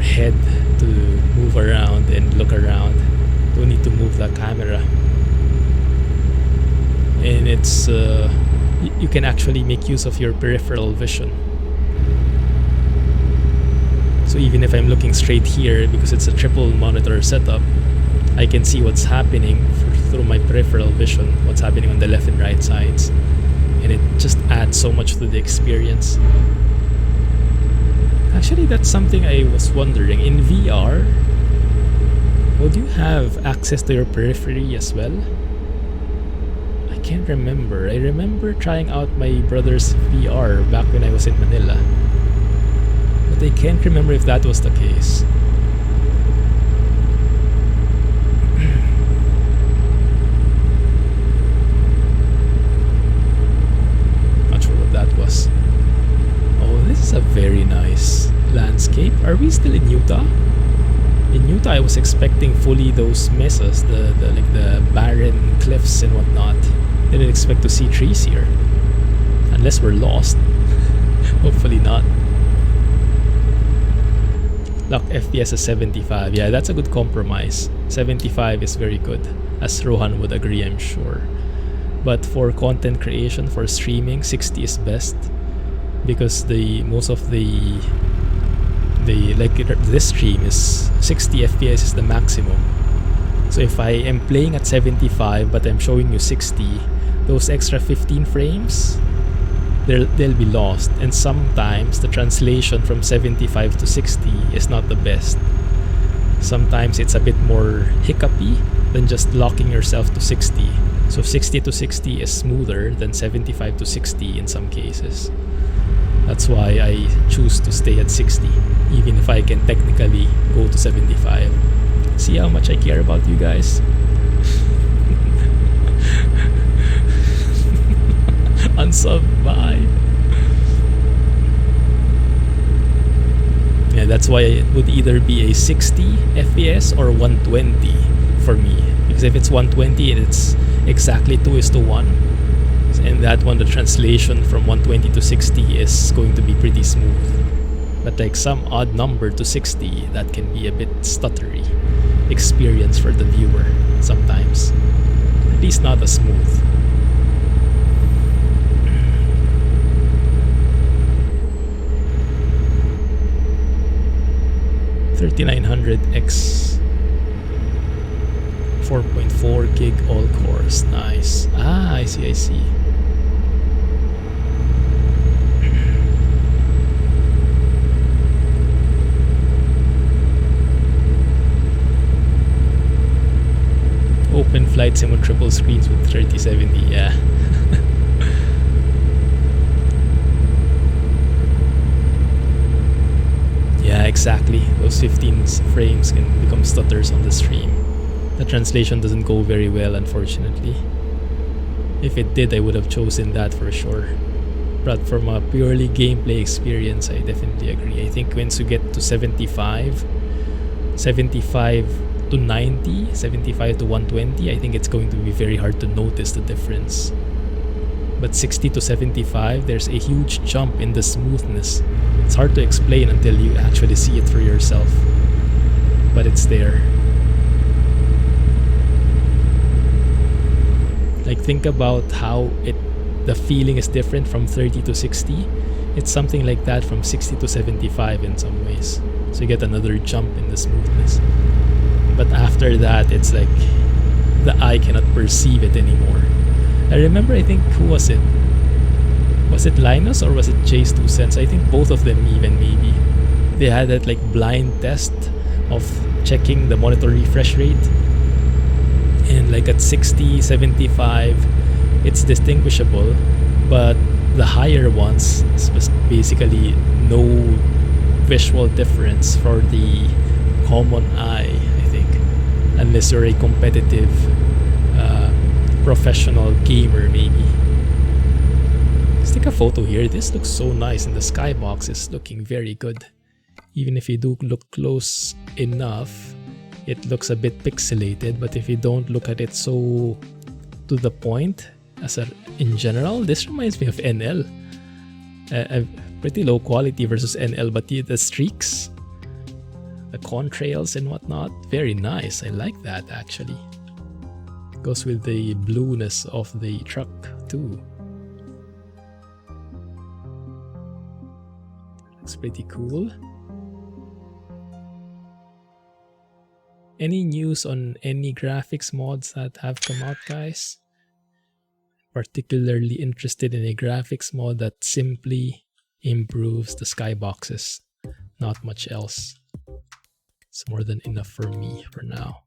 head to move around and look around. Don't need to move the camera, and it's you can actually make use of your peripheral vision. So even if I'm looking straight here, because it's a triple monitor setup, I can see what's happening through my peripheral vision, what's happening on the left and right sides, and it just adds so much to the experience. Actually, that's something I was wondering. In VR, would you have access to your periphery as well? I can't remember. I remember trying out my brother's VR back when I was in Manila, but I can't remember if that was the case. Not sure what that was. Oh, this is a very nice landscape. Are we still in Utah? In Utah, I was expecting fully those mesas, the barren cliffs and whatnot. Didn't expect to see trees here, unless we're lost. Hopefully not. Lock FPS is 75. Yeah, that's a good compromise. 75 is very good, as Rohan would agree, I'm sure. But for content creation, for streaming, 60 is best, because most of the this stream is 60 FPS is the maximum. So if I am playing at 75 but I'm showing you 60, those extra 15 frames, they'll be lost, and sometimes the translation from 75 to 60 is not the best. Sometimes it's a bit more hiccupy than just locking yourself to 60. So 60 to 60 is smoother than 75 to 60 in some cases. That's why I choose to stay at 60, even if I can technically go to 75. See how much I care about you guys? Unsub, bye. Yeah, that's why it would either be a 60 FPS or 120 for me. Because if it's 120, it's exactly 2:1. And that one, the translation from 120 to 60 is going to be pretty smooth. But like some odd number to 60, that can be a bit stuttery experience for the viewer sometimes. At least not as smooth. $3900X 4.4 gig all cores. Nice. Ah, I see. Open flight sim on triple screens with 3070, yeah. Yeah, exactly. Those 15 frames can become stutters on the stream. The translation doesn't go very well, unfortunately. If it did, I would have chosen that for sure. But from a purely gameplay experience, I definitely agree. I think once you get to 75 to 90, 75 to 120, I think it's going to be very hard to notice the difference But 60 to 75, there's a huge jump in the smoothness. It's hard to explain until you actually see it for yourself, but it's there. Like, think about how the feeling is different from 30 to 60. It's something like that from 60 to 75 in some ways. So you get another jump in the smoothness. But after that, it's like the eye cannot perceive it anymore. I remember, I think, who was it? Was it Linus or was it Jay's 2 cents? I think both of them even, maybe. They had that like blind test of checking the monitor refresh rate. And like at 60, 75, it's distinguishable. But the higher ones, basically no visual difference for the common eye, I think. Unless you're a competitive professional gamer, maybe. Let's take a photo here. This looks so nice, and the skybox is looking very good. Even if you do look close enough, it looks a bit pixelated, but if you don't look at it so to the point, in general, this reminds me of NL. Pretty low quality versus NL, but the streaks, the contrails and whatnot, very nice. I like that actually. Goes with the blueness of the truck too. Looks pretty cool. Any news on any graphics mods that have come out, guys? Particularly interested in a graphics mod that simply improves the skyboxes. Not much else. It's more than enough for me for now.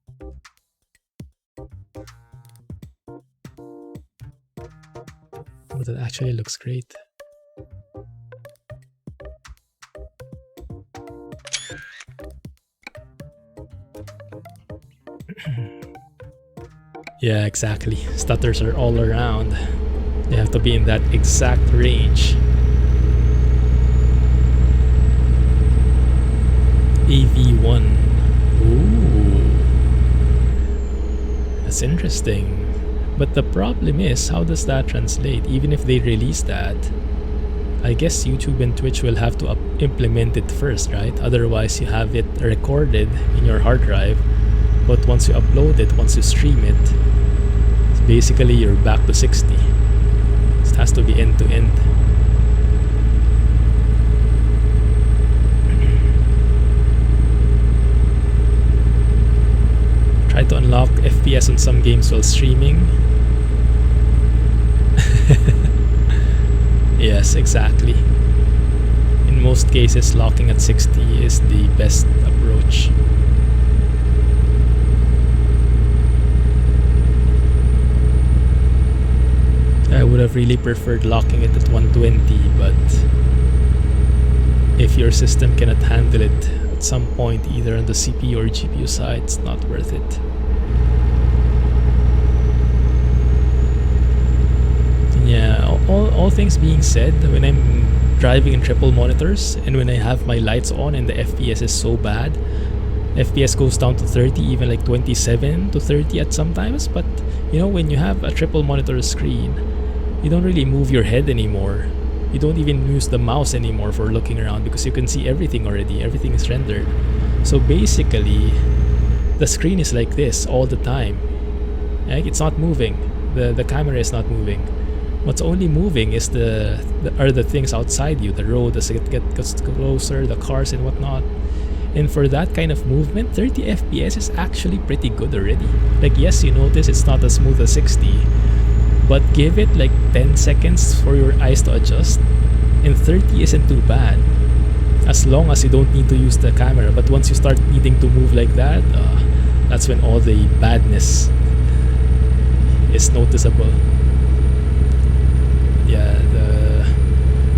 Oh, that actually looks great. Yeah, exactly. Stutters are all around. They have to be in that exact range. AV1. Ooh. That's interesting. But the problem is, how does that translate? Even if they release that, I guess YouTube and Twitch will have to implement it first, right? Otherwise, you have it recorded in your hard drive, but once you upload it, once you stream it, basically you're back to 60. It has to be end to end. Try to unlock FPS on some games while streaming. Yes, exactly. In most cases, locking at 60 is the best approach. I would have really preferred locking it at 120, but if your system cannot handle it at some point, either on the CPU or GPU side, it's not worth it. Yeah, all things being said, when I'm driving in triple monitors and when I have my lights on and the FPS is so bad, FPS goes down to 30, even like 27 to 30 at some times, but you know, when you have a triple monitor screen, you don't really move your head anymore. You don't even use the mouse anymore for looking around because you can see everything already. Everything is rendered. So basically, the screen is like this all the time. Like, it's not moving. The camera is not moving. What's only moving is the things outside you, the road as it gets closer, the cars and whatnot. And for that kind of movement, 30 FPS is actually pretty good already. Like, yes, you notice it's not as smooth as 60, but give it like 10 seconds for your eyes to adjust, and 30 isn't too bad, as long as you don't need to use the camera. But once you start needing to move like that, that's when all the badness is noticeable. Yeah,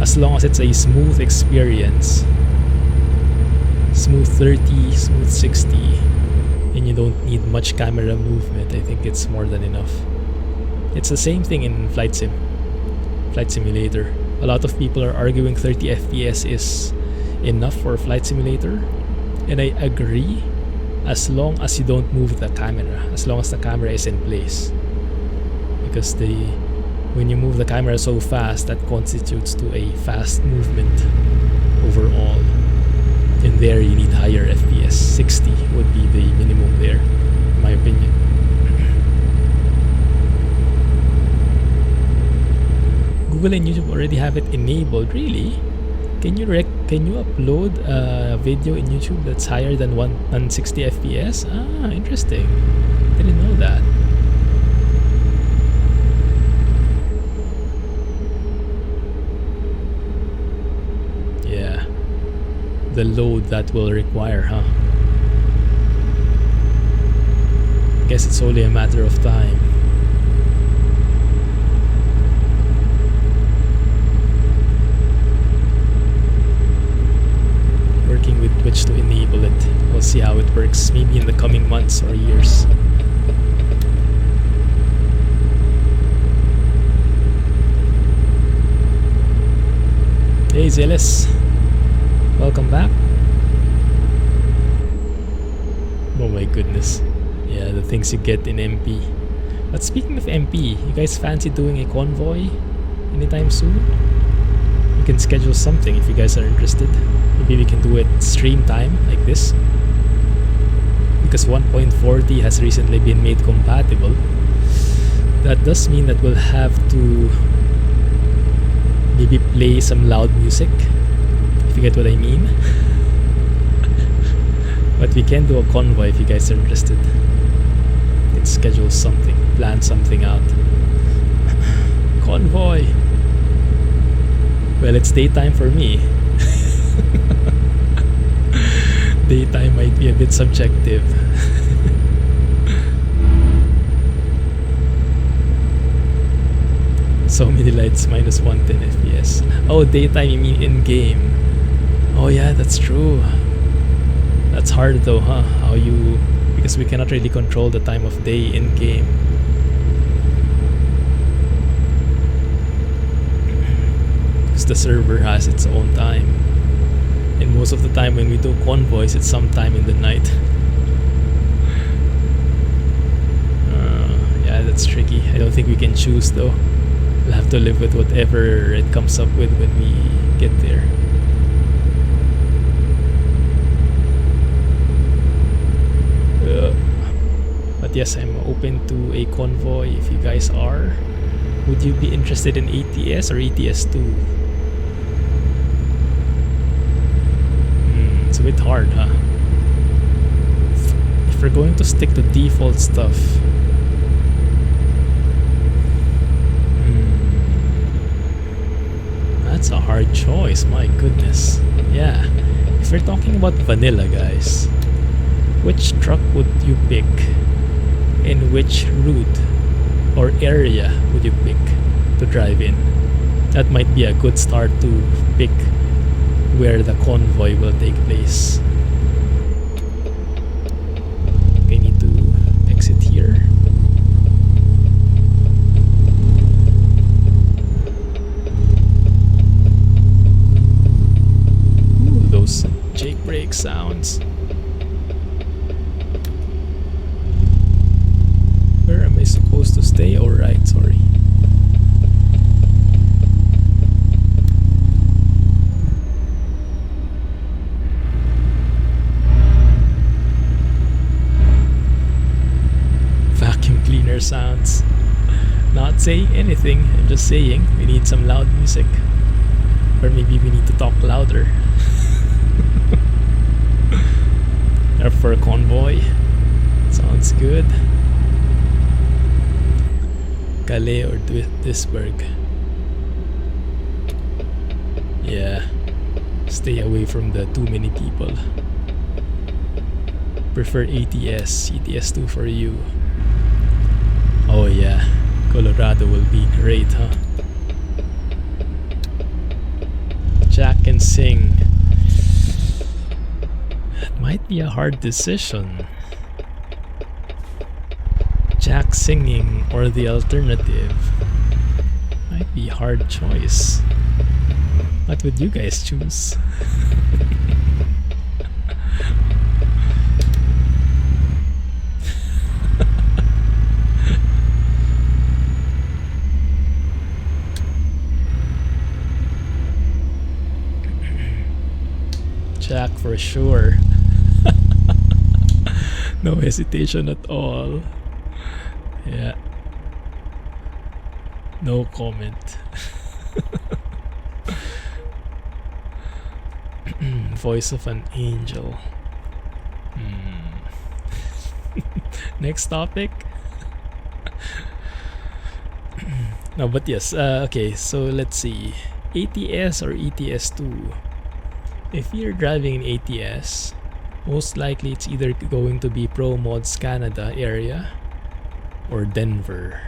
as long as it's a smooth experience, smooth 30, smooth 60, and you don't need much camera movement, I think it's more than enough. It's the same thing in Flight Simulator. A lot of people are arguing 30 FPS is enough for Flight Simulator, and I agree, as long as you don't move the camera, as long as the camera is in place. Because when you move the camera so fast, that constitutes to a fast movement overall. In there, you need higher FPS. 60 would be the minimum there, in my opinion. Google and YouTube already have it enabled. Really? Can you upload a video in YouTube that's higher than 160 FPS? Ah, interesting. Didn't know that. Yeah. The load that will require, huh? Guess it's only a matter of time. Working with which to enable it. We'll see how it works, maybe in the coming months or years. Hey Zealous, welcome back. Oh my goodness. Yeah, the things you get in MP. But speaking of MP, you guys fancy doing a convoy anytime soon? We can schedule something if you guys are interested. Maybe we can do it stream time like this. Because 1.40 has recently been made compatible. That does mean that we'll have to maybe play some loud music, if you get what I mean. But we can do a convoy if you guys are interested. We can schedule something, plan something out. Convoy! Well, it's daytime for me. Daytime might be a bit subjective. So many lights, minus 110 FPS. Oh, daytime, you mean in-game. Oh yeah, that's true. That's hard though, huh? How you... because we cannot really control the time of day in-game. Because the server has its own time. And most of the time when we do convoys, it's sometime in the night. Yeah, that's tricky. I don't think we can choose though. We'll have to live with whatever it comes up with when we get there. But yes, I'm open to a convoy if you guys are. Would you be interested in ATS or ATS2? It's a bit hard, huh? If we're going to stick to default stuff, that's a hard choice, my goodness. Yeah, if we're talking about vanilla, guys, which truck would you pick? In which route or area would you pick to drive in? That might be a good start to pick where the convoy will take place. I need to exit here. Ooh, those Jake brake sounds. Where am I supposed to stay? Oh, right, sorry. Vacuum cleaner sounds. Not saying anything, I'm just saying we need some loud music. Or maybe we need to talk louder. Or for a convoy. Sounds good. Calais or Duisburg. Yeah, stay away from the too many people. Prefer ATS, ATS2 for you. Oh yeah, Colorado will be great, huh? Jack can sing. That might be a hard decision. Jack singing or the alternative might be a hard choice. What would you guys choose? jack for sure. No hesitation at all. Yeah. No comment. Voice of an angel. Next topic. No, but yes. Okay, so let's see. ATS or ETS2. If you're driving in ATS, most likely it's either going to be Pro Mods Canada area or Denver.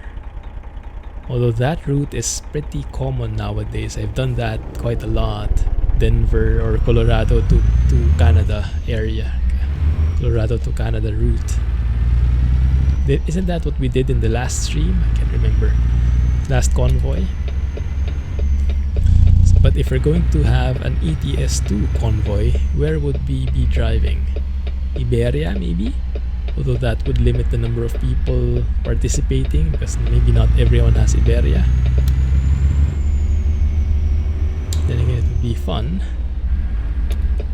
Although that route is pretty common nowadays. I've done that quite a lot. Denver or Colorado to Canada area. Colorado to Canada route. Isn't that what we did in the last stream? I can't remember. Last convoy. But if we're going to have an ETS2 convoy, where would we be driving? Iberia maybe? Although that would limit the number of people participating because maybe not everyone has Iberia. Then again, it would be fun.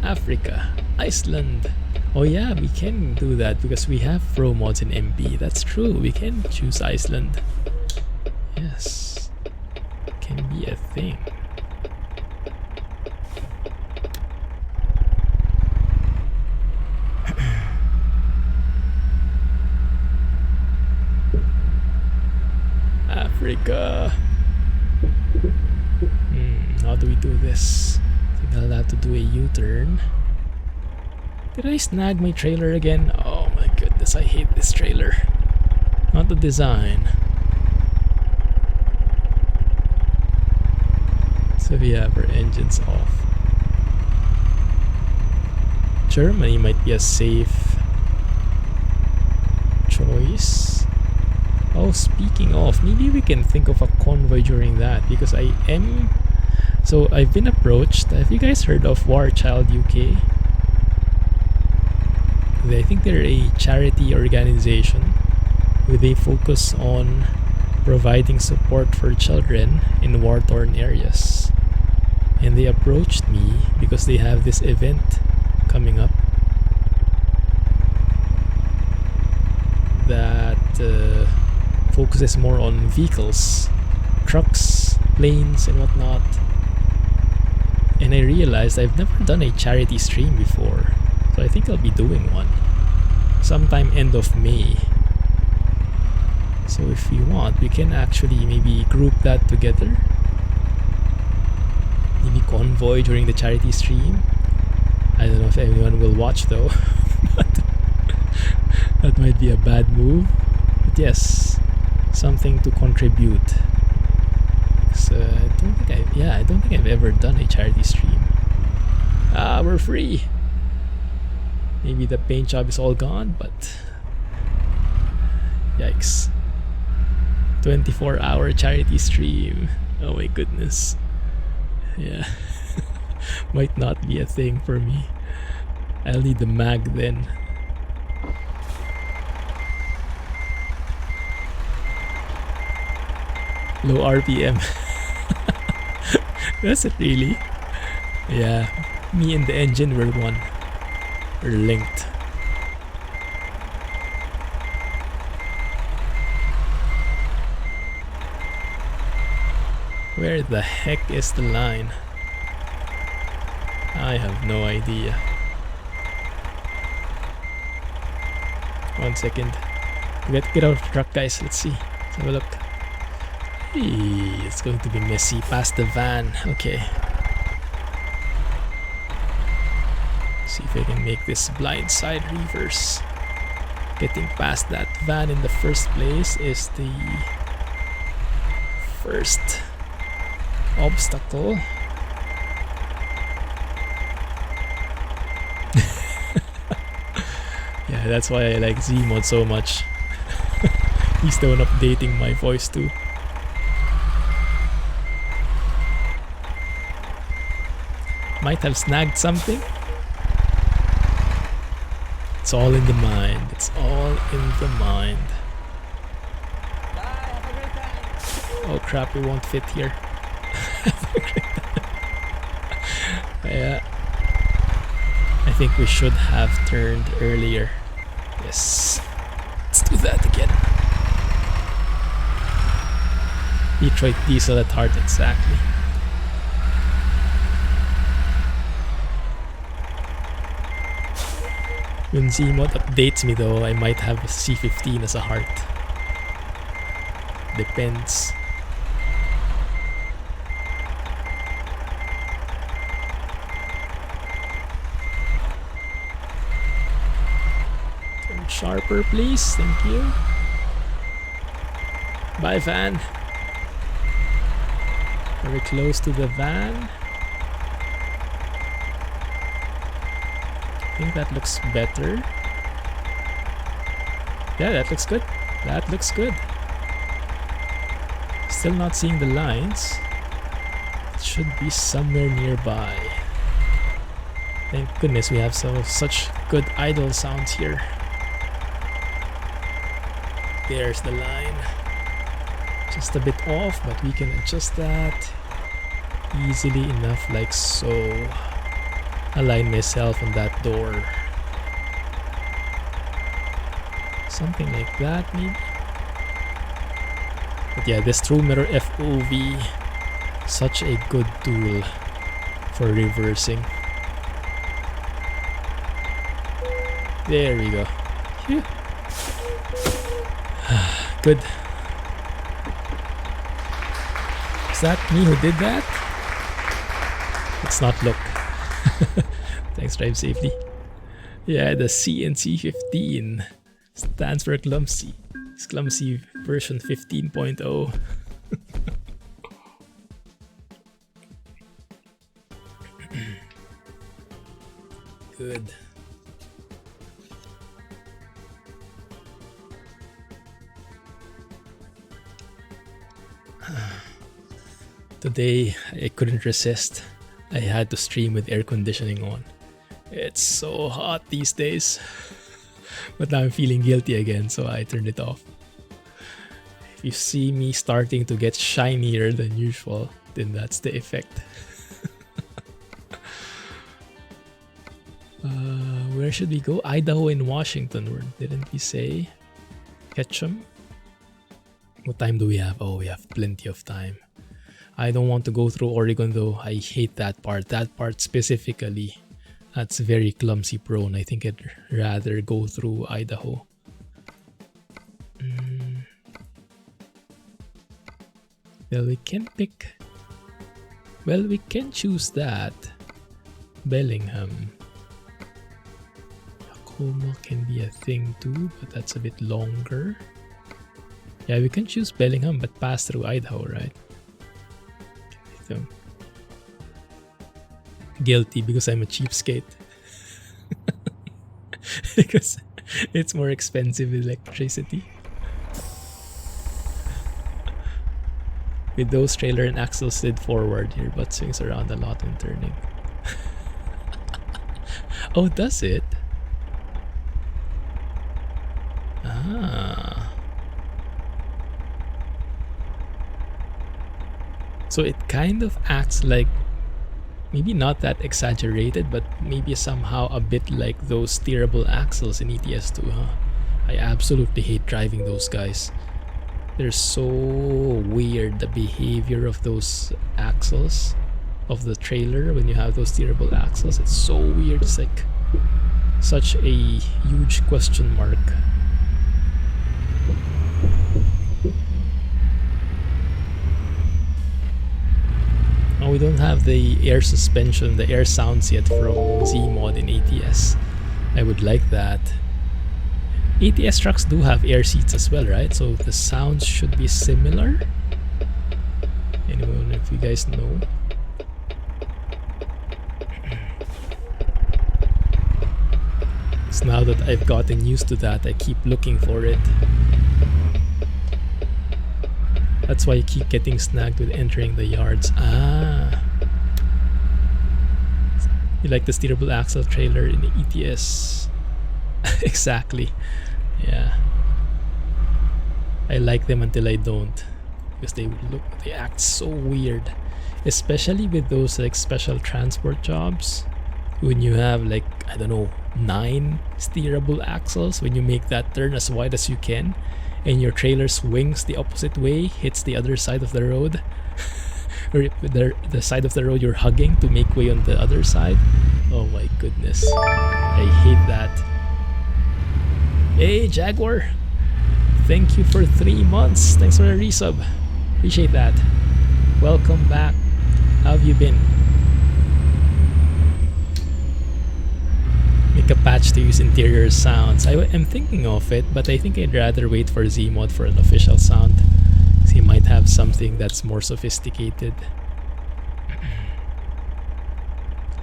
Africa, Iceland. Oh yeah, we can do that because we have pro mods in MP. That's true, we can choose Iceland. Yes, can be a thing. Africa. How do we do this? I think I'll have to do a U-turn. Did I snag my trailer again? Oh my goodness, I hate this trailer. Not the design. So we have our engines off. Germany might be a safe choice. Oh, speaking of, maybe we can think of a convoy during that because so I've been approached. Have you guys heard of War Child UK? I think they're a charity organization where they focus on providing support for children in war-torn areas. And they approached me because they have this event coming up that focuses more on vehicles, trucks, planes and whatnot. And I realized I've never done a charity stream before, so I think I'll be doing one sometime end of May. So if you want, we can actually maybe group that together. Maybe convoy during the charity stream. I don't know if anyone will watch though. But that might be a bad move. But yes, something to contribute. So I don't think I've ever done a charity stream. We're free. Maybe the paint job is all gone, but yikes. 24-hour charity stream. Oh my goodness. Yeah. Might not be a thing for me. I'll need the mag then. Low RPM. That's it really. Yeah. Me and the engine were one. We're linked. Where the heck is the line? I have no idea. 1 second. Get out of the truck, guys. Let's see. Let's have a look. Hey, it's going to be messy. Past the van. Okay. See if I can make this blind side reverse. Getting past that van in the first place is the first obstacle. Yeah, that's why I like Zeemod so much. He's the one updating my voice too. Might have snagged something. It's all in the mind. It's all in the mind. Bye, have a great time. Oh crap, it won't fit here. Yeah. think we should have turned earlier. Yes. Let's do that again. Detroit diesel at heart, exactly. When Zeemod updates me though, I might have a C15 as a heart. Depends. Turn sharper please, thank you. Bye van. Very close to the van. I think that looks better. Yeah, that looks good. That looks good. Still not seeing the lines. It should be somewhere nearby. Thank goodness we have such good idle sounds here. There's the line. Just a bit off, but we can adjust that easily enough, like so. Align myself on that door. Something like that, maybe. But yeah, this True Mirror FOV, such a good tool for reversing. There we go. Phew. Good. Is that me who did that? Let's not look. Thanks, drive safely. Yeah, the CNC 15 stands for Clumsy. It's Clumsy version 15.0. Good. Today I couldn't resist. I had to stream with air conditioning on. It's so hot these days. But now I'm feeling guilty again, so I turned it off. If you see me starting to get shinier than usual, then that's the effect. Where should we go? Idaho and Washington, didn't we say? Ketchum? What time do we have? Oh, we have plenty of time. I don't want to go through Oregon though. I hate that part. That part specifically. That's very clumsy prone. I think I'd rather go through Idaho. Well, we can pick... Well, we can choose that. Bellingham. Tacoma can be a thing too, but that's a bit longer. Yeah, we can choose Bellingham but pass through Idaho, right? So, guilty because I'm a cheapskate. Because it's more expensive electricity. With those trailer and axle slid forward, your butt swings around a lot when turning. Oh, does it? Ah. So it kind of acts like, maybe not that exaggerated, but maybe somehow a bit like those steerable axles in ETS2, huh? I absolutely hate driving those guys. They're so weird, the behavior of those axles, of the trailer when you have those steerable axles. It's so weird, it's like such a huge question mark. Oh, we don't have the air suspension, the air sounds yet from Zeemod in ATS. I would like that. ATS trucks do have air seats as well, right? So the sounds should be similar. Anyone, if you guys know. So now that I've gotten used to that, I keep looking for it. That's why I keep getting snagged with entering the yards. Ah. You like the steerable axle trailer in the ETS. Exactly. Yeah. I like them until I don't. Because they act so weird. Especially with those like special transport jobs. when you have like, I don't know, 9 steerable axles, when you make that turn as wide as you can and your trailer swings the opposite way, hits the other side of the road, or the side of the road you're hugging to make way on the other side. Oh my goodness, I hate that. Hey Jaguar, thank you for 3 months. Thanks for the resub, appreciate that. Welcome back. How have you been? Make a patch to use interior sounds. I'm thinking of it, but I think I'd rather wait for Zeemod for an official sound, because he might have something that's more sophisticated.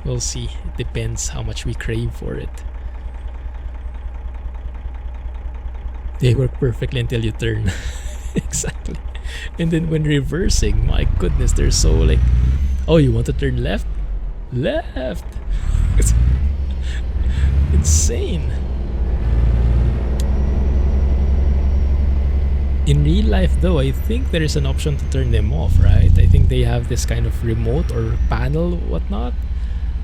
We'll see. It depends how much we crave for it. They work perfectly until you turn. Exactly. And then when reversing, my goodness, they're so like, oh, you want to turn left? Left! It's insane. In real life though, I think there is an option to turn them off, right? I think they have this kind of remote or panel, whatnot,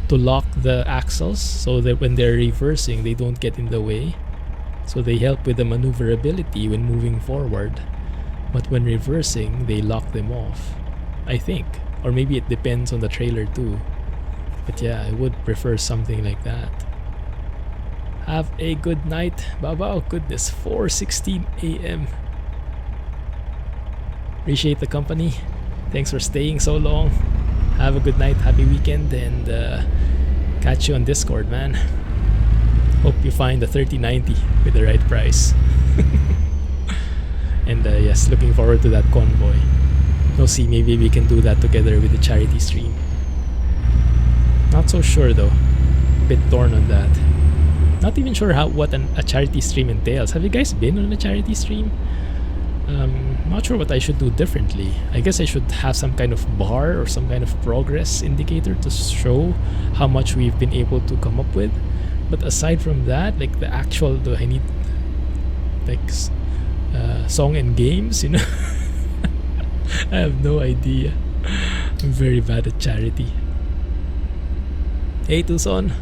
to lock the axles so that when they're reversing, they don't get in the way. So they help with the maneuverability when moving forward. But when reversing, they lock them off, I think. Or maybe it depends on the trailer too. But yeah, I would prefer something like that. Have a good night. Wow, goodness, 4:16 a.m. Appreciate the company. Thanks for staying so long. Have a good night, happy weekend, and catch you on Discord, man. Hope you find the 3090 with the right price. And yes, looking forward to that convoy. We'll see, maybe we can do that together with the charity stream. Not so sure though. Bit torn on that. Not even sure what a charity stream entails. Have you guys been on a charity stream? Not sure what I should do differently. I guess I should have some kind of bar or some kind of progress indicator to show how much we've been able to come up with. But aside from that, like the actual, do I need like song and games, you know? I have no idea. I'm very bad at charity. Hey Tucson,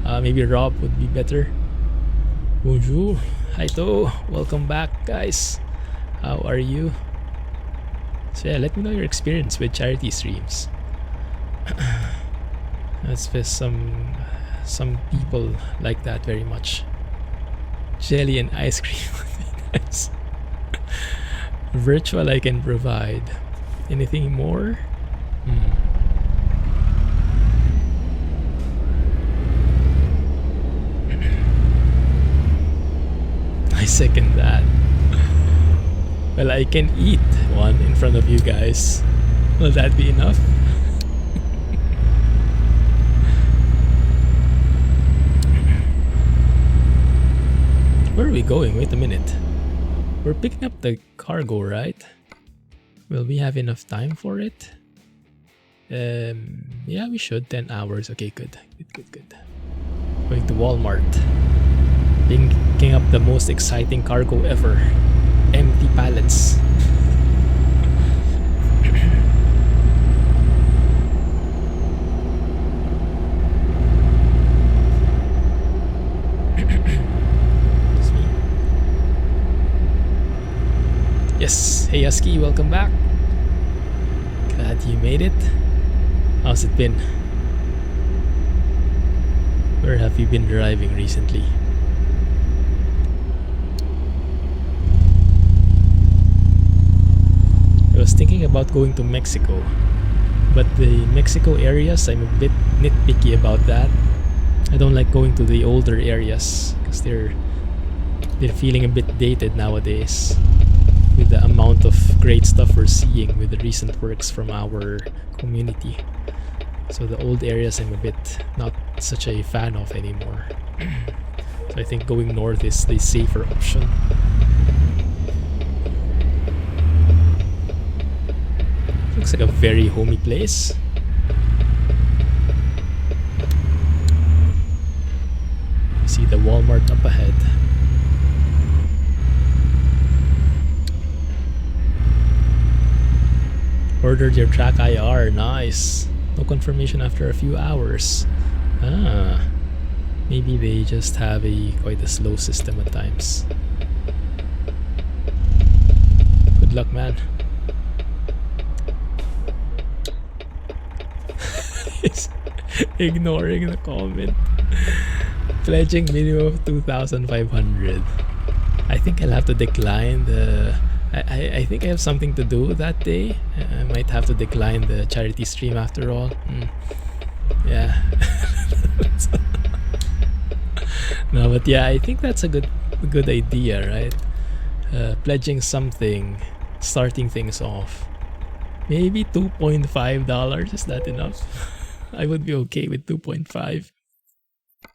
maybe Rob would be better. Bonjour, hi to, welcome back guys. How are you? So yeah, let me know your experience with charity streams. That's just some people like that very much. Jelly and ice cream would be nice. Virtual I can provide. Anything more? I second that. Well, I can eat one in front of you guys. Will that be enough? Where are we going? Wait a minute. We're picking up the cargo, right? Will we have enough time for it? Yeah, we should. 10 hours. Okay, good. Good. Going to Walmart. Picking up the most exciting cargo ever. Empty pallets. Yes, hey Husky, welcome back. Glad you made it. How's it been? Where have you been driving recently? I was thinking about going to Mexico, but the Mexico areas, I'm a bit nitpicky about that. I don't like going to the older areas because they're feeling a bit dated nowadays with the amount of great stuff we're seeing with the recent works from our community. So the old areas I'm a bit not such a fan of anymore. So I think going north is the safer option. Looks like a very homey place. See the Walmart up ahead. Ordered your track IR, nice. No confirmation after a few hours. Ah. Maybe they just have quite a slow system at times. Good luck, man. He's ignoring the comment. Pledging minimum of 2,500. I think I'll have to decline the... I think I have something to do that day. I might have to decline the charity stream after all. Yeah. No, but yeah, I think that's a good idea, right? Pledging something, starting things off. Maybe $2.5, is that enough? I would be okay with 2.5.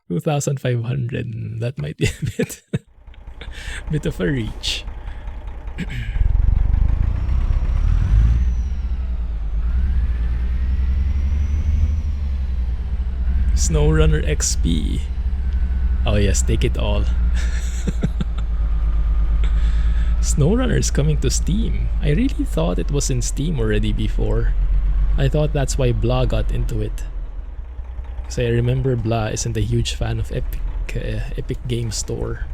2,500, that might be a bit of a reach. SnowRunner XP. Oh yes, take it all. SnowRunner is coming to Steam. I really thought it was in Steam already before. I thought that's why Blah got into it. Because I remember Blah isn't a huge fan of Epic Game Store.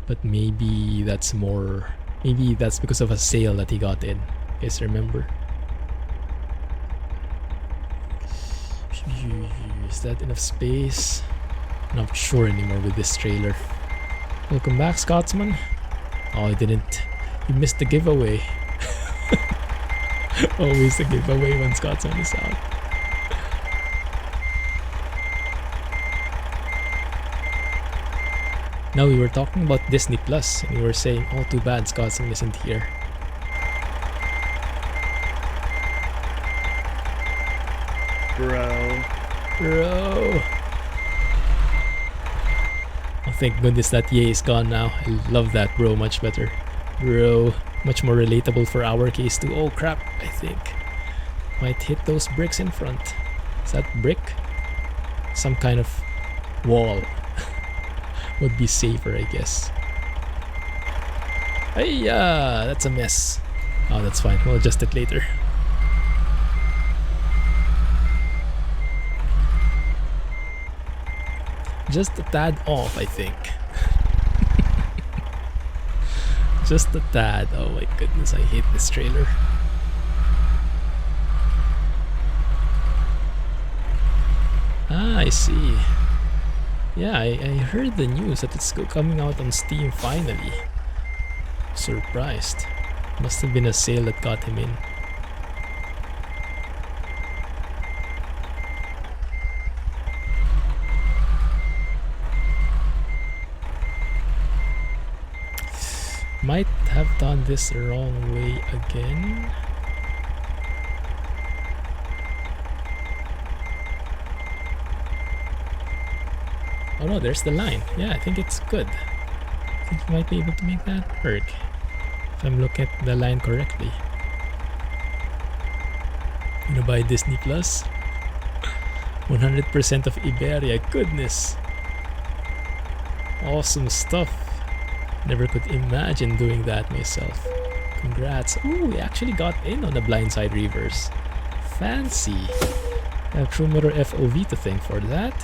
But maybe that's more... Maybe that's because of a sale that he got in. You guys remember? Is that enough space? Not sure anymore with this trailer. Welcome back, Scotsman. Oh, I didn't. You missed the giveaway. Always the giveaway when Scotsman is out. Now we were talking about Disney Plus, and we were saying, oh, too bad Scotsman isn't here. Bro. Oh, thank goodness that yay is gone now. I love that, bro, much better. Bro, much more relatable for our case too. Oh crap, I think. Might hit those bricks in front. Is that brick? Some kind of wall. Would be safer, I guess. Hey, that's a mess. Oh, that's fine. We'll adjust it later. Just a tad off, I think. Just a tad. Oh my goodness, I hate this trailer. Ah, I see. Yeah, I heard the news that it's coming out on Steam finally. Surprised. Must have been a sale that got him in. Might have done this the wrong way again. Oh no, there's the line. Yeah, I think it's good. I think you might be able to make that work. If I'm looking at the line correctly. You know, buy Disney Plus? 100% of Iberia, goodness! Awesome stuff. Never could imagine doing that myself. Congrats. Ooh, we actually got in on the blindside reverse. Fancy. I have True Motor FOV to thank for that.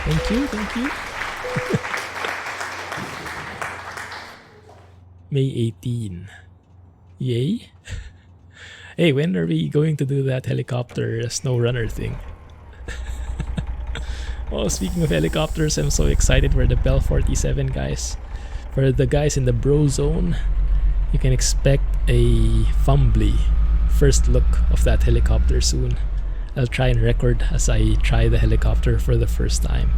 Thank you, thank you. May 18. Yay. Hey, when are we going to do that helicopter SnowRunner thing? Oh, speaking of helicopters, I'm so excited for the Bell 47 guys. For the guys in the bro zone, you can expect a fumbly first look of that helicopter soon. I'll try and record as I try the helicopter for the first time.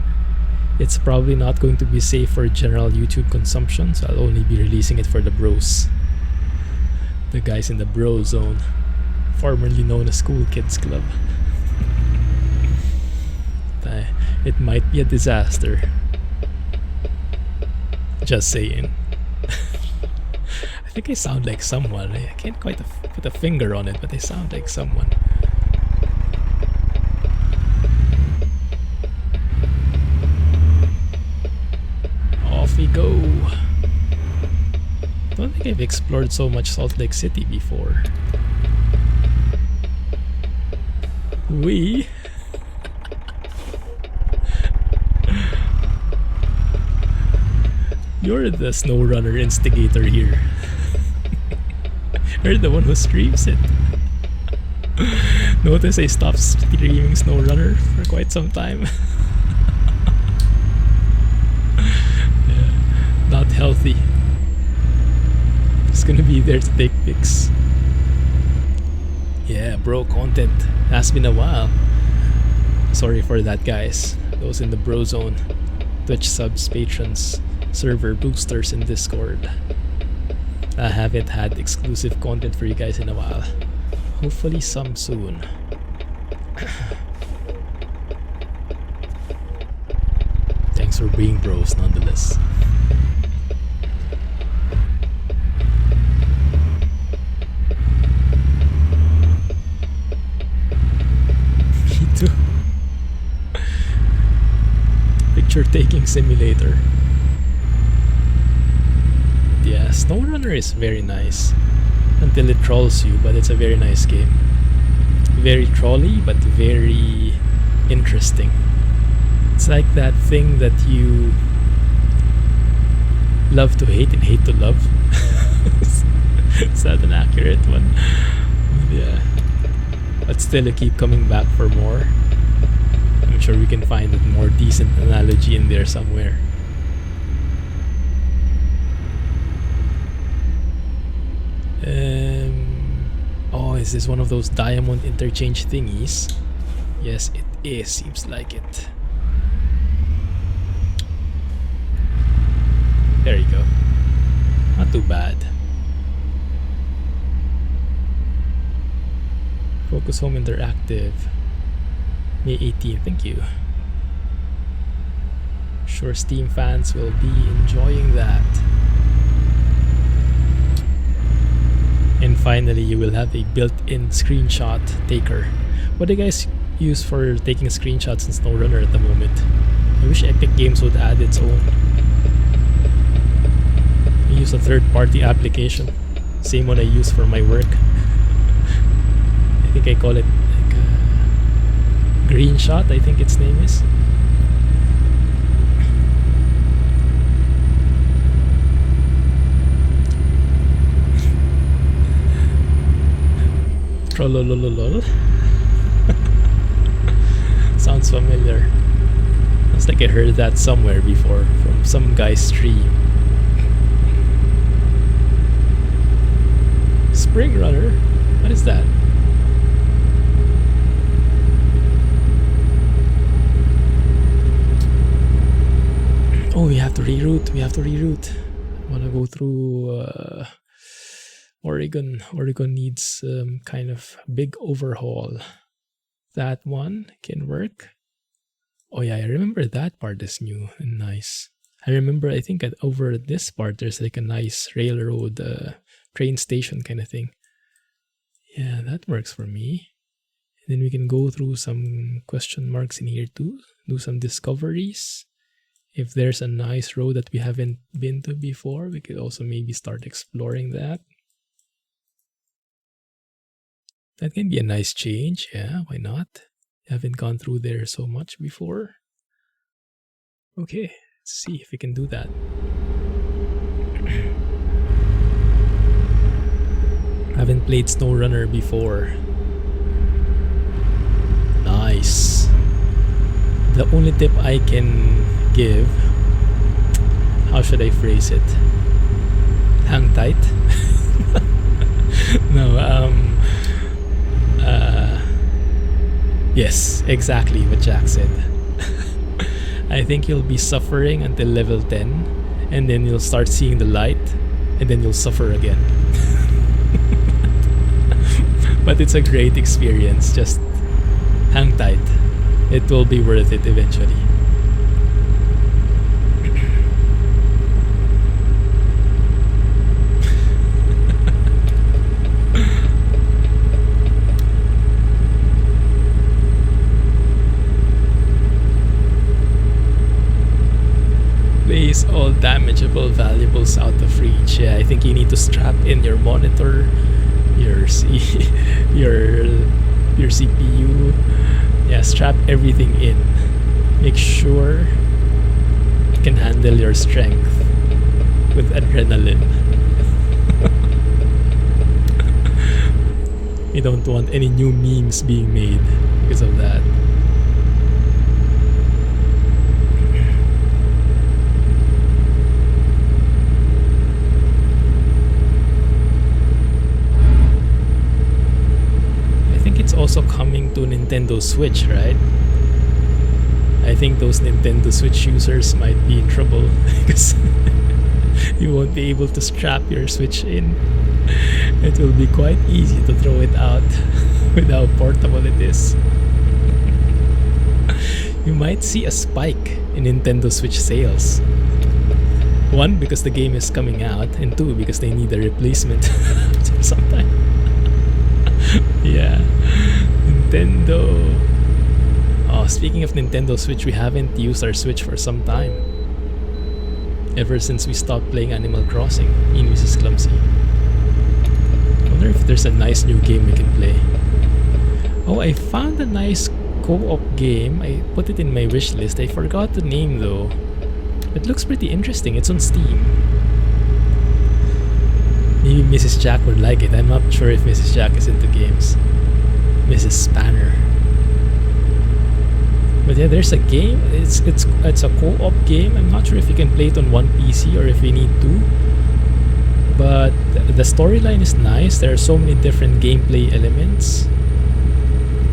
It's probably not going to be safe for general YouTube consumption, so I'll only be releasing it for the bros. The guys in the bro zone, formerly known as Cool Kids Club. It might be a disaster. Just saying. I think I sound like someone. I can't quite put a finger on it, but I sound like someone. Off we go. Don't think I've explored so much Salt Lake City before. You're the SnowRunner instigator here. You're the one who streams it. Notice I stopped streaming SnowRunner for quite some time. Yeah, not healthy. Just gonna be there to take pics. Yeah, bro, content. Has been a while. Sorry for that, guys. Those in the bro zone. Twitch subs, patrons, server boosters in Discord. I haven't had exclusive content for you guys in a while. Hopefully some soon. Thanks for being bros nonetheless. Me too. Picture taking simulator. Yeah, SnowRunner is very nice. Until it trolls you, but it's a very nice game. Very trolly, but very interesting. It's like that thing that you love to hate and hate to love. Is that an accurate one? Yeah. But still, you keep coming back for more. I'm sure we can find a more decent analogy in there somewhere. Oh, is this one of those diamond interchange thingies? Yes, it is. Seems like it. There you go. Not too bad. Focus Home Interactive. May 18th, thank you. Sure Steam fans will be enjoying that. And finally, you will have a built-in screenshot taker. What do you guys use for taking screenshots in SnowRunner at the moment? I wish Epic Games would add its own. I use a third-party application. Same one I use for my work. I think I call it like Greenshot, I think its name is. Trollolololol. Sounds familiar. Sounds like I heard that somewhere before from some guy's stream. Spring Runner? What is that? Oh, we have to reroute. We have to reroute. I wanna go through Oregon. Oregon needs kind of big overhaul. That one can work. Oh yeah, I remember that part is new and nice. I remember, I think over this part there's like a nice railroad train station kind of thing. Yeah, that works for me. And then we can go through some question marks in here too. Do some discoveries. If there's a nice road that we haven't been to before, we could also maybe start exploring that. That can be a nice change, yeah, why not? Haven't gone through there so much before. Okay, let's see if we can do that. Haven't played SnowRunner before. Nice. The only tip I can give, how should I phrase it? Hang tight? No, yes, exactly what Jack said. I think you'll be suffering until level 10, and then you'll start seeing the light, and then you'll suffer again. But it's a great experience, just hang tight. It will be worth it eventually. Place all damageable valuables out of reach. Yeah, I think you need to strap in your monitor, your CPU. Yeah, strap everything in. Make sure it can handle your strength. with adrenaline. We don't want any new memes being made because of that. I think it's also coming to Nintendo Switch, right? I think those Nintendo Switch users might be in trouble because you won't be able to strap your Switch in. It will be quite easy to throw it out with how portable it is. You might see a spike in Nintendo Switch sales. One, because the game is coming out, and two, because they need a replacement after some time. Yeah, Nintendo. Oh, speaking of Nintendo Switch, we haven't used our Switch for some time. Ever since we stopped playing Animal Crossing in Mrs. Clumsy. I wonder if there's a nice new game we can play. Oh, I found a nice co-op game. I put it in my wish list. I forgot the name though. It looks pretty interesting. It's on Steam. Maybe Mrs. Jack would like it. I'm not sure if Mrs. Jack is into games. Mrs. Spanner. But yeah, there's a game. It's a co-op game. I'm not sure if you can play it on one PC or if you need two. But the storyline is nice. There are so many different gameplay elements.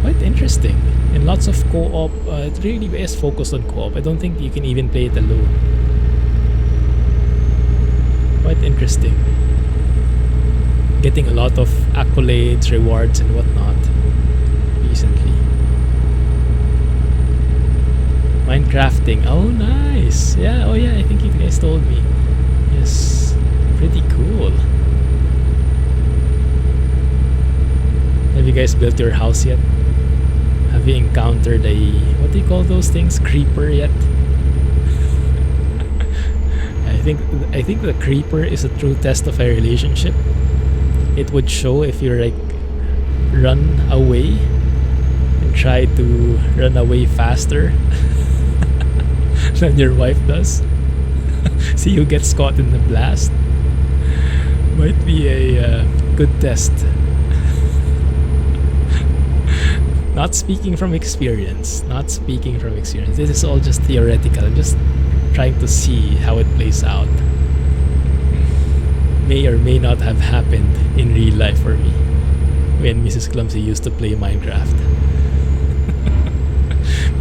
Quite interesting. And lots of co-op. It really is focused on co-op. I don't think you can even play it alone. Quite interesting. Getting a lot of accolades, rewards, and whatnot recently. Minecrafting. Oh, nice. Yeah, oh yeah, I think you guys told me. Yes. Pretty cool. Have you guys built your house yet? Have you encountered a, what do you call those things? Creeper yet? I think the creeper is a true test of a relationship. It would show if you like run away and try to run away faster than your wife does. See who gets caught in the blast. Might be a good test. Not speaking from experience. Not speaking from experience. This is all just theoretical. I'm just trying to see how it plays out. May or may not have happened in real life for me when Mrs. Clumsy used to play Minecraft.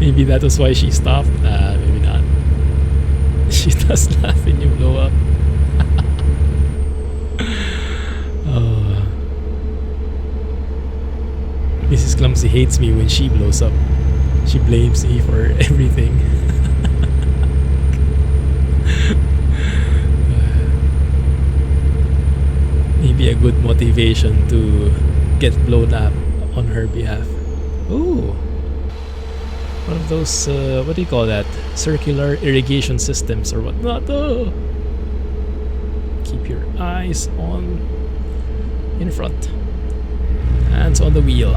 Maybe that was why she stopped. Maybe not. She does laugh when you blow up. Oh. Mrs. Clumsy hates me when she blows up. She blames me for everything. Maybe a good motivation to get blown up on her behalf. Ooh. One of those, what do you call that? Circular irrigation systems or whatnot. Oh. Keep your eyes on in front. Hands on the wheel.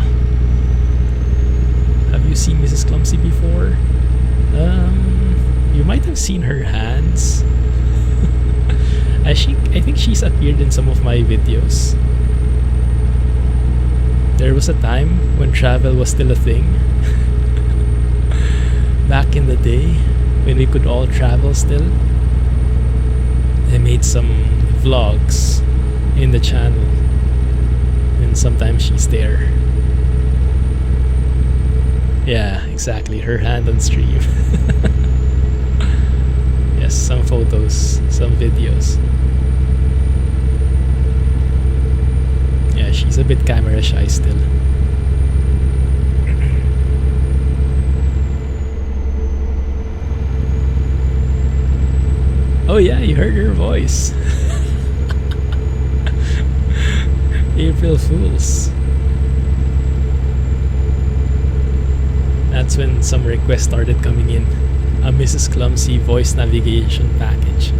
Have you seen Mrs. Clumsy before? You might have seen her hands. I think she's appeared in some of my videos. There was a time when travel was still a thing. Back in the day, when we could all travel still. I made some vlogs in the channel. And sometimes she's there. Yeah, exactly. Her hand on stream. Yes, some photos, some videos. Yeah, she's a bit camera shy still. Oh yeah, you heard her voice. April Fools. That's when some requests started coming in. A Mrs. Clumsy voice navigation package.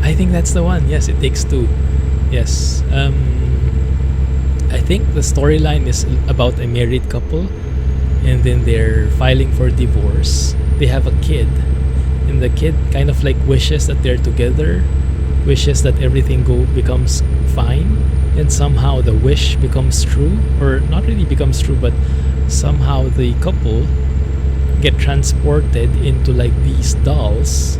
I think that's the one. Yes, it takes two. Yes. I think the storyline is about a married couple, and then they're filing for divorce. They have a kid, and the kid kind of like wishes that they're together, wishes that everything becomes fine, and somehow the wish becomes true, or not really becomes true, but somehow the couple get transported into like these dolls,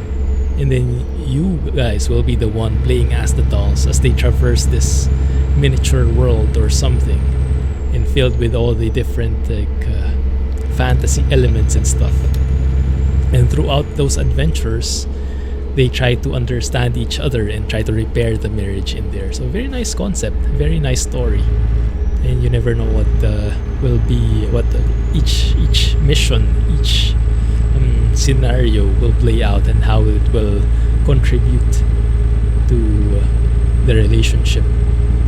and then you guys will be the one playing as the dolls as they traverse this miniature world or something, and filled with all the different like fantasy elements and stuff. And throughout those adventures, they try to understand each other and try to repair the marriage in there. So very nice concept, very nice story, and you never know what will be, what each mission, each scenario will play out, and how it will contribute to the relationship.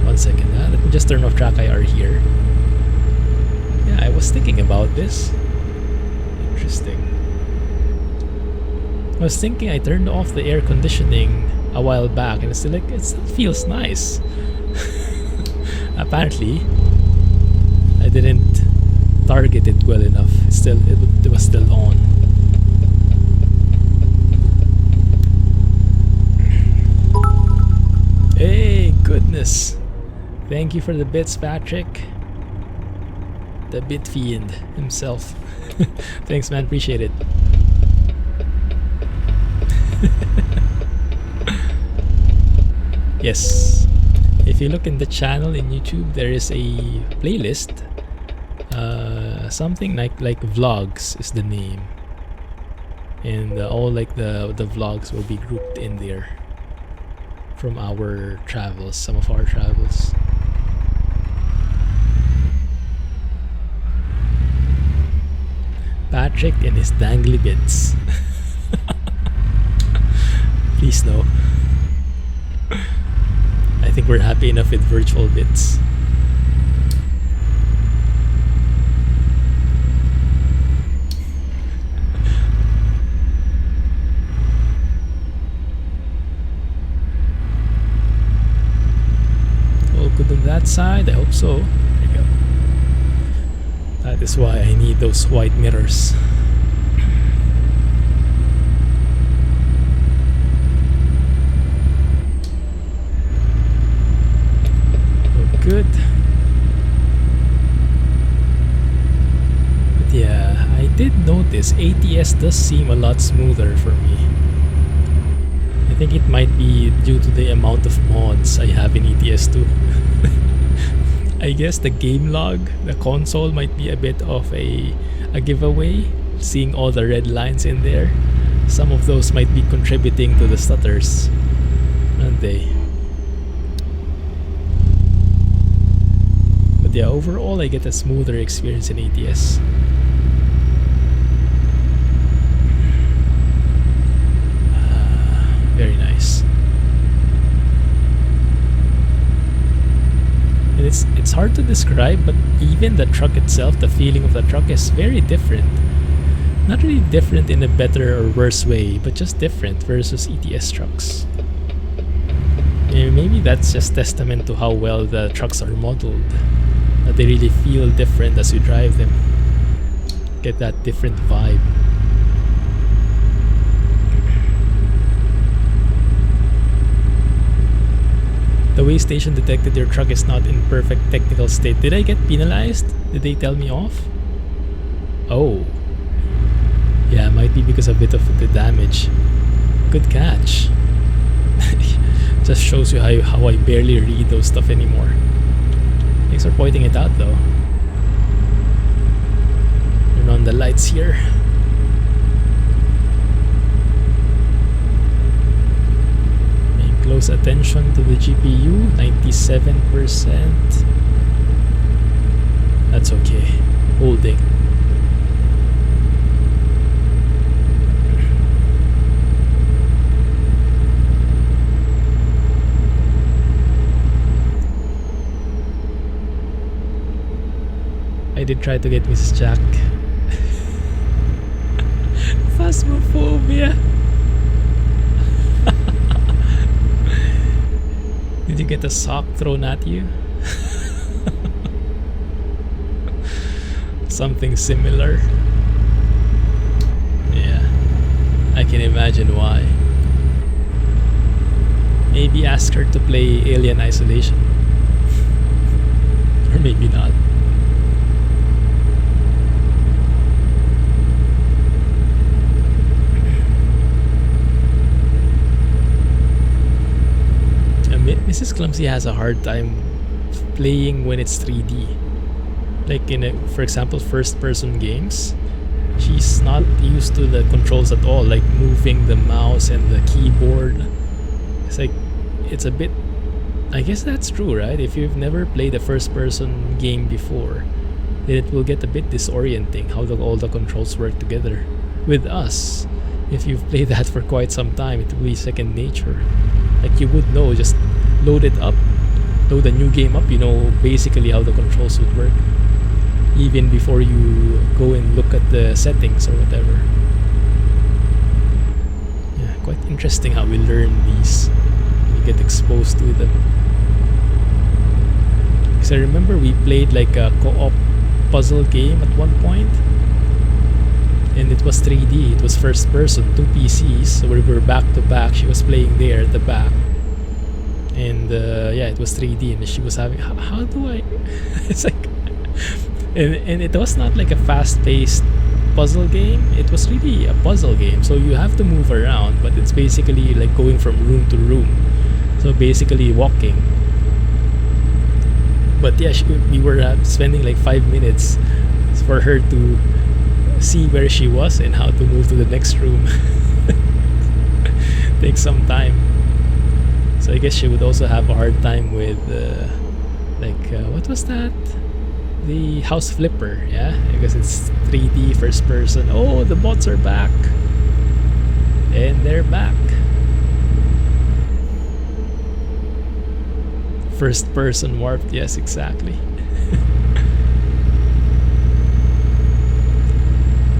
One second, let me just turn off track IR here. Yeah, I was thinking about this. Interesting. I was thinking I turned off the air conditioning a while back, and it's still like, it still feels nice. Apparently, I didn't target it well enough. It was still on. Hey, goodness! Thank you for the bits, Patrick. The bit fiend himself. Thanks, man. Appreciate it. Yes, if you look in the channel in YouTube, there is a playlist. Something like vlogs is the name, and all like the vlogs will be grouped in there from our travels, some of our travels. Patrick and his dangly bits. Please no. I think we're happy enough with virtual bits. All good on that side? I hope so. There you go. That is why I need those white mirrors. Good. But yeah, I did notice ATS does seem a lot smoother for me. I think it might be due to the amount of mods I have in ATS too. I guess the game log, the console might be a bit of a giveaway, seeing all the red lines in there. Some of those might be contributing to the stutters, aren't they? Yeah, overall I get a smoother experience in ATS. Very nice. And it's hard to describe, but even the truck itself, the feeling of the truck is very different. Not really different in a better or worse way, but just different versus ETS trucks. And maybe that's just testament to how well the trucks are modeled. That they really feel different as you drive them. Get that different vibe. The way station detected your truck is not in perfect technical state. Did I get penalized? Did they tell me off? Oh. Yeah, might be because of a bit of the damage. Good catch. Just shows you how I barely read those stuff anymore. Thanks for pointing it out though. Turn on the lights here. Paying close attention to the GPU, 97%. That's okay. Holding. I did try to get Mrs. Jack. Phasmophobia. Did you get a sock thrown at you? something similar. Yeah, I can imagine why. Maybe ask her to play Alien Isolation. Or maybe not. Mrs. Clumsy has a hard time playing when it's 3D. Like for example, first-person games, she's not used to the controls at all, like moving the mouse and the keyboard. It's like, it's a bit, I guess that's true, right? If you've never played a first-person game before, then it will get a bit disorienting how all the controls work together. With us, if you've played that for quite some time, it will be second nature. Like, you would know, just load it up, load the new game up, you know basically how the controls would work, even before you go and look at the settings or whatever. Yeah, quite interesting how we learn these, we get exposed to them. Because I remember we played like a co-op puzzle game at one point, and it was 3D, it was first person, 2 PCs, so we were back to back. She was playing there at the back, and yeah, it was 3D, and she was having, how do I it's like, and it was not like a fast-paced puzzle game, it was really a puzzle game, so you have to move around, but it's basically like going from room to room, so basically walking. But yeah, we were spending like 5 minutes for her to see where she was and how to move to the next room. Takes some time. So I guess she would also have a hard time with what was that? The house flipper, yeah? Because it's 3D first person. Oh, the bots are back. And they're back. First person warped, yes, exactly.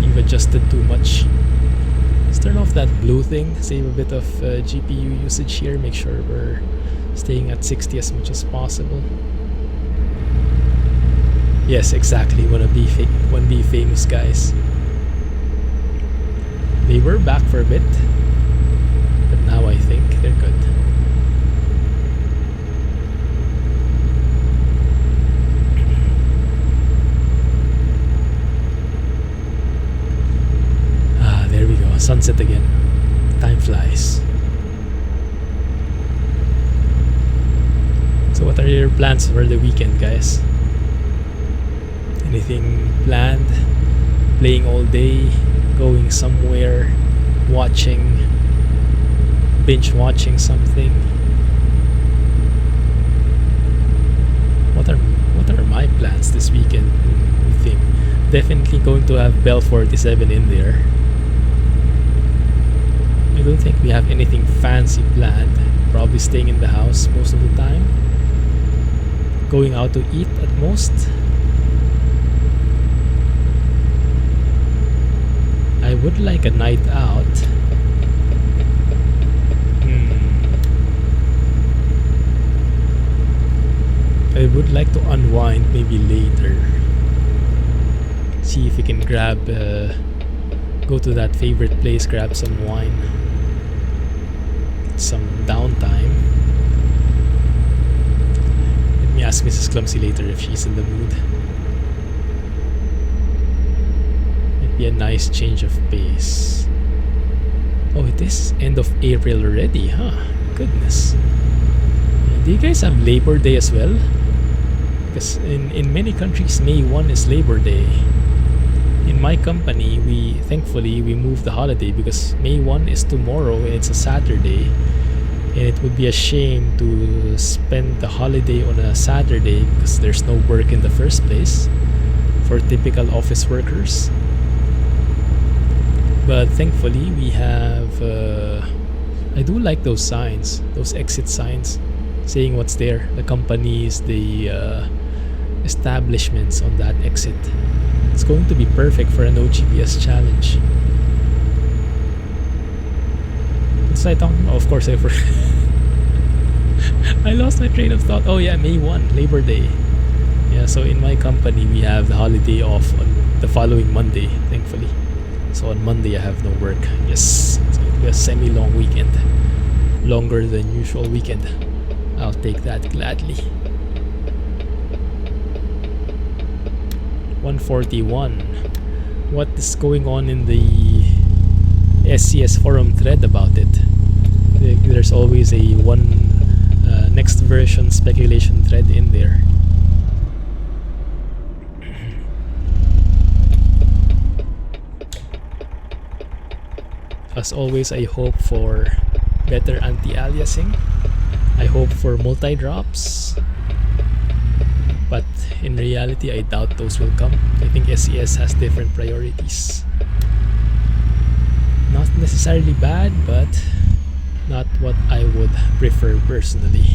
You've adjusted too much. Let's turn off that blue thing, save a bit of GPU usage here, make sure we're staying at 60 as much as possible. Yes, exactly, wanna be famous guys. They were back for a bit, but now I think they're good. There we go, sunset again. Time flies. So what are your plans for the weekend, guys? Anything planned? Playing all day? Going somewhere? Watching? Binge watching something? What are my plans this weekend? I think definitely going to have Bell 47 in there. I don't think we have anything fancy planned. Probably staying in the house most of the time. Going out to eat at most. I would like a night out. I would like to unwind maybe later. See if we can grab, go to that favorite place, grab some wine. Some downtime. Let me ask Mrs. Clumsy later if she's in the mood. It'd be a nice change of pace. Oh, it is end of April already, huh? Goodness. Do you guys have Labor Day as well? Because in many countries, May 1 is Labor Day. In my company, thankfully we moved the holiday because May 1 is tomorrow and it's a Saturday, and it would be a shame to spend the holiday on a Saturday because there's no work in the first place for typical office workers. But thankfully we have I do like those signs, those exit signs saying what's there, the companies, the establishments on that exit. It's going to be perfect for an OGBS challenge. What's I talking about? Of course I forgot. I lost my train of thought. Oh yeah, May 1, Labor Day. Yeah, so in my company we have the holiday off on the following Monday, thankfully. So on Monday I have no work. Yes, it's going to be a semi-long weekend. Longer than usual weekend. I'll take that gladly. 141. What is going on in the SCS forum thread about it? There's always a next version speculation thread in there. As always, I hope for better anti-aliasing. I hope for multi-drops. But in reality, I doubt those will come. I think SCS has different priorities. Not necessarily bad, but not what I would prefer personally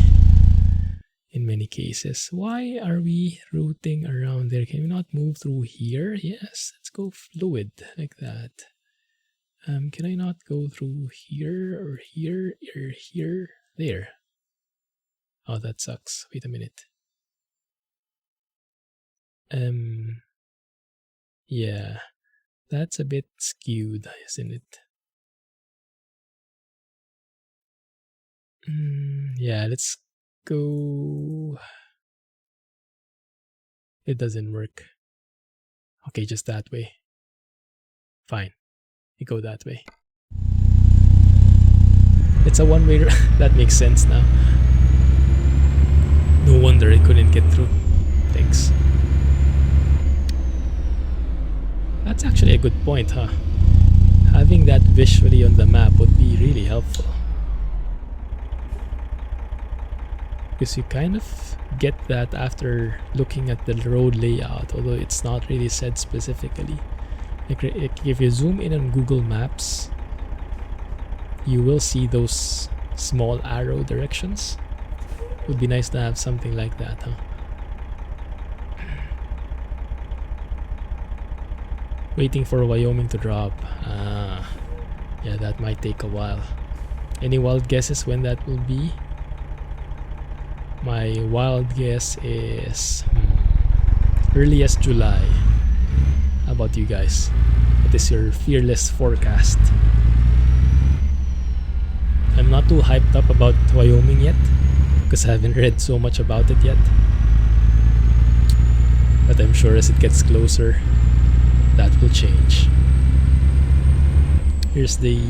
in many cases. Why are we routing around there? Can we not move through here? Yes, let's go fluid like that. Can I not go through here or here or here? There. Oh, that sucks. Wait a minute. Yeah, that's a bit skewed, isn't it? Yeah, let's go. It doesn't work. Okay, just that way. Fine. You go that way. It's a one-way. That makes sense now. No wonder it couldn't get through. Thanks. That's actually a good point, huh? Having that visually on the map would be really helpful. Because you kind of get that after looking at the road layout, although it's not really said specifically. Like if you zoom in on Google Maps, you will see those small arrow directions. It would be nice to have something like that, huh? Waiting for Wyoming to drop. Yeah, that might take a while. Any wild guesses when that will be? My wild guess is earliest July. How about you guys? What is your fearless forecast? I'm not too hyped up about Wyoming yet because I haven't read so much about it yet. But I'm sure as it gets closer, that will change. Here's the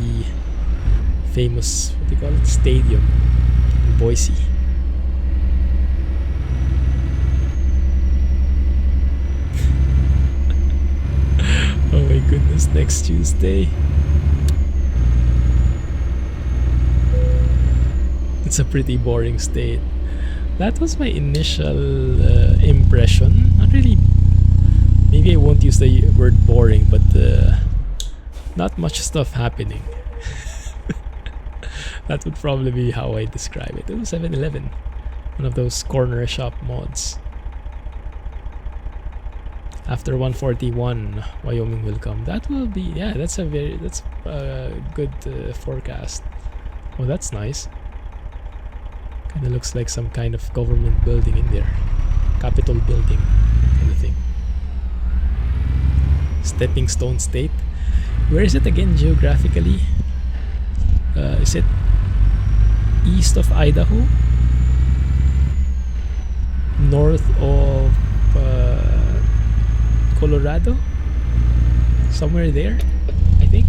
famous, what do you call it, stadium in Boise. Oh my goodness, next Tuesday. It's a pretty boring state. That was my initial impression. Not really. Maybe I won't use the word boring, but not much stuff happening. That would probably be how I describe it. It was 7-Eleven, one of those corner shop mods. After 141, Wyoming will come. That will be, yeah, that's a good forecast. Oh, that's nice. Kind of looks like some kind of government building in there. Capitol building kind of thing. Stepping Stone State. Where is it again geographically? Is it east of Idaho? North of Colorado? Somewhere there, I think.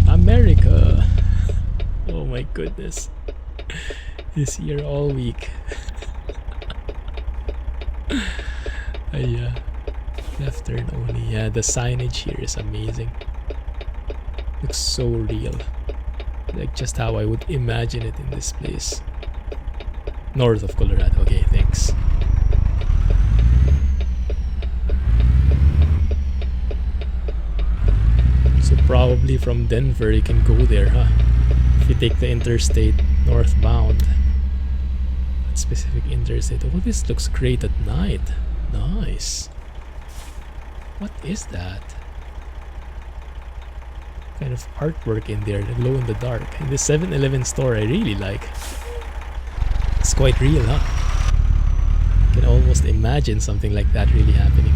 America. Oh my goodness. This here all week. Yeah. Left turn only. Yeah, the signage here is amazing. Looks so real. Like just how I would imagine it in this place. North of Colorado. Okay, thanks. So probably from Denver you can go there, huh? If you take the interstate northbound. That specific interstate. Oh, this looks great at night. Nice. What is that? Kind of artwork in there, the glow in the dark. In the 7-Eleven store I really like. It's quite real, huh? You can almost imagine something like that really happening.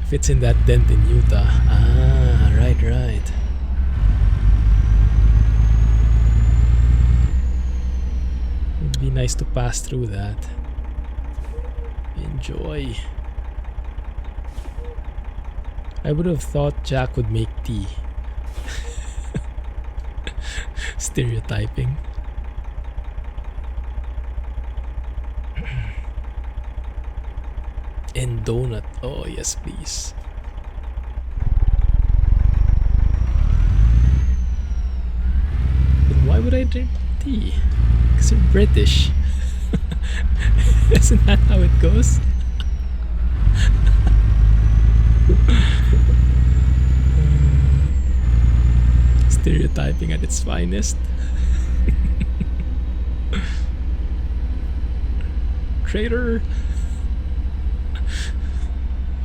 Fits in that dent in Utah. Ah, right. It'd be nice to pass through that. Enjoy. I would have thought Jack would make tea. Stereotyping. And donut. Oh yes, please. But why would I drink tea? Because you're British. Isn't that how it goes? Stereotyping at its finest. Traitor.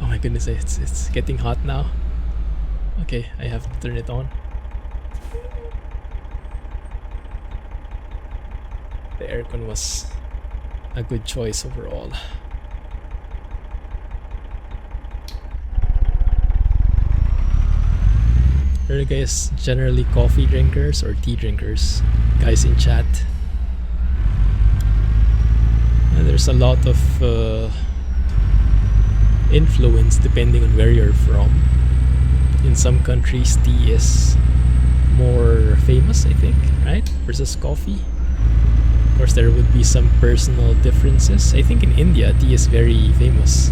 Oh my goodness, it's getting hot now. Okay, I have to turn it on. The aircon was a good choice overall. Are you guys generally coffee drinkers or tea drinkers? Guys in chat. And there's a lot of influence depending on where you're from. In some countries, tea is more famous, I think, right? Versus coffee. Of course, there would be some personal differences. I think in India, tea is very famous.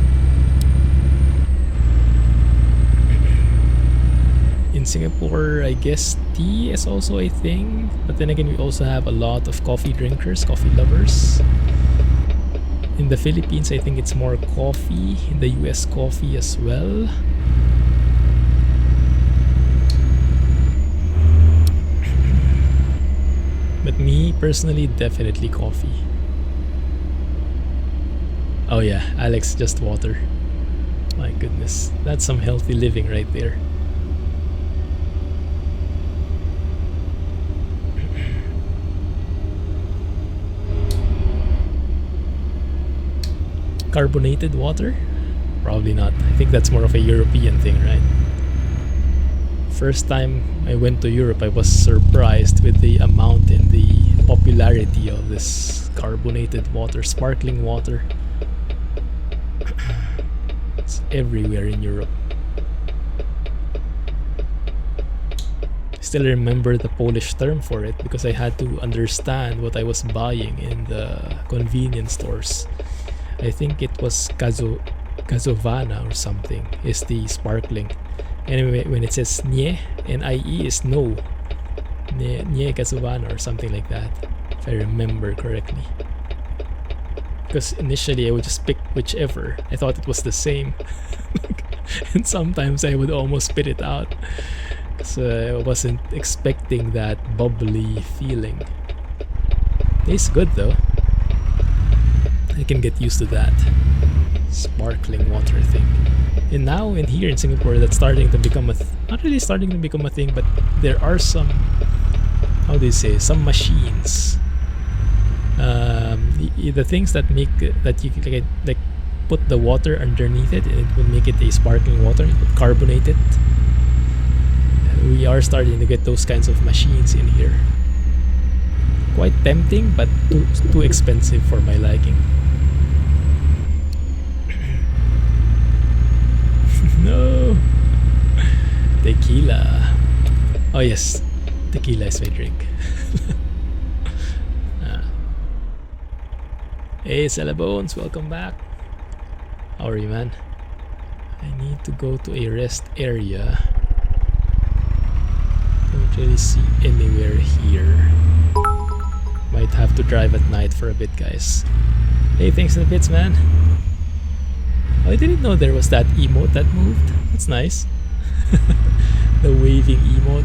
In Singapore, I guess tea is also a thing. But then again, we also have a lot of coffee drinkers, coffee lovers. In the Philippines, I think it's more coffee. In the US, coffee as well. But me, personally, definitely coffee. Oh yeah, Alex, just water. My goodness, that's some healthy living right there. Carbonated water? Probably not. I think that's more of a European thing, right? First time I went to Europe, I was surprised with the amount and the popularity of this carbonated water, sparkling water. It's everywhere in Europe. I still remember the Polish term for it because I had to understand what I was buying in the convenience stores. I think it was Gazovana or something is the sparkling. Anyway, when it says nie, N-I-E is no. Nie Gazovana or something like that, if I remember correctly. Because initially I would just pick whichever. I thought it was the same. And sometimes I would almost spit it out. Because I wasn't expecting that bubbly feeling. Tastes good though. I can get used to that sparkling water thing. And now in here in Singapore, that's starting to become a not really starting to become a thing, but there are some, how do you say, some machines, the things that make that you can like put the water underneath it and it will make it a sparkling water. It would carbonate it. We are starting to get those kinds of machines in here. Quite tempting, but too expensive for my liking. No! Tequila. Oh yes, tequila is my drink. Hey Celabones, welcome back. How are you, man? I need to go to a rest area. Don't really see anywhere here. Might have to drive at night for a bit, guys. Hey, thanks for the bits, man. Oh, I didn't know there was that emote that moved. That's nice. The waving emote.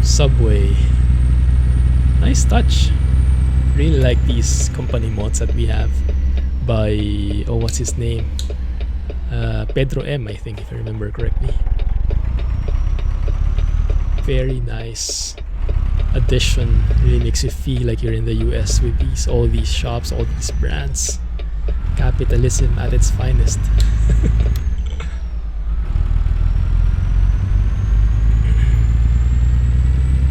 Subway. Nice touch. Really like these company mods that we have by, oh, what's his name? Pedro M, I think, if I remember correctly. Very nice addition. Really makes you feel like you're in the US with all these shops, all these brands. Capitalism at its finest.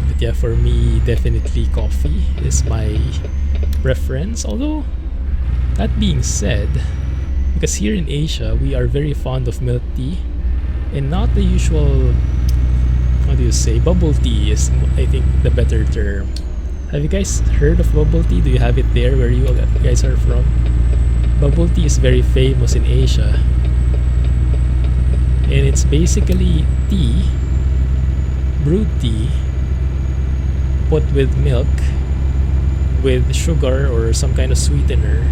But yeah, for me, definitely coffee is my preference. Although, that being said, because here in Asia, we are very fond of milk tea and not the usual, how do you say, bubble tea is, I think, the better term. Have you guys heard of bubble tea? Do you have it there where you guys are from? Bubble tea is very famous in Asia. And it's basically tea, brewed tea, put with milk, with sugar or some kind of sweetener,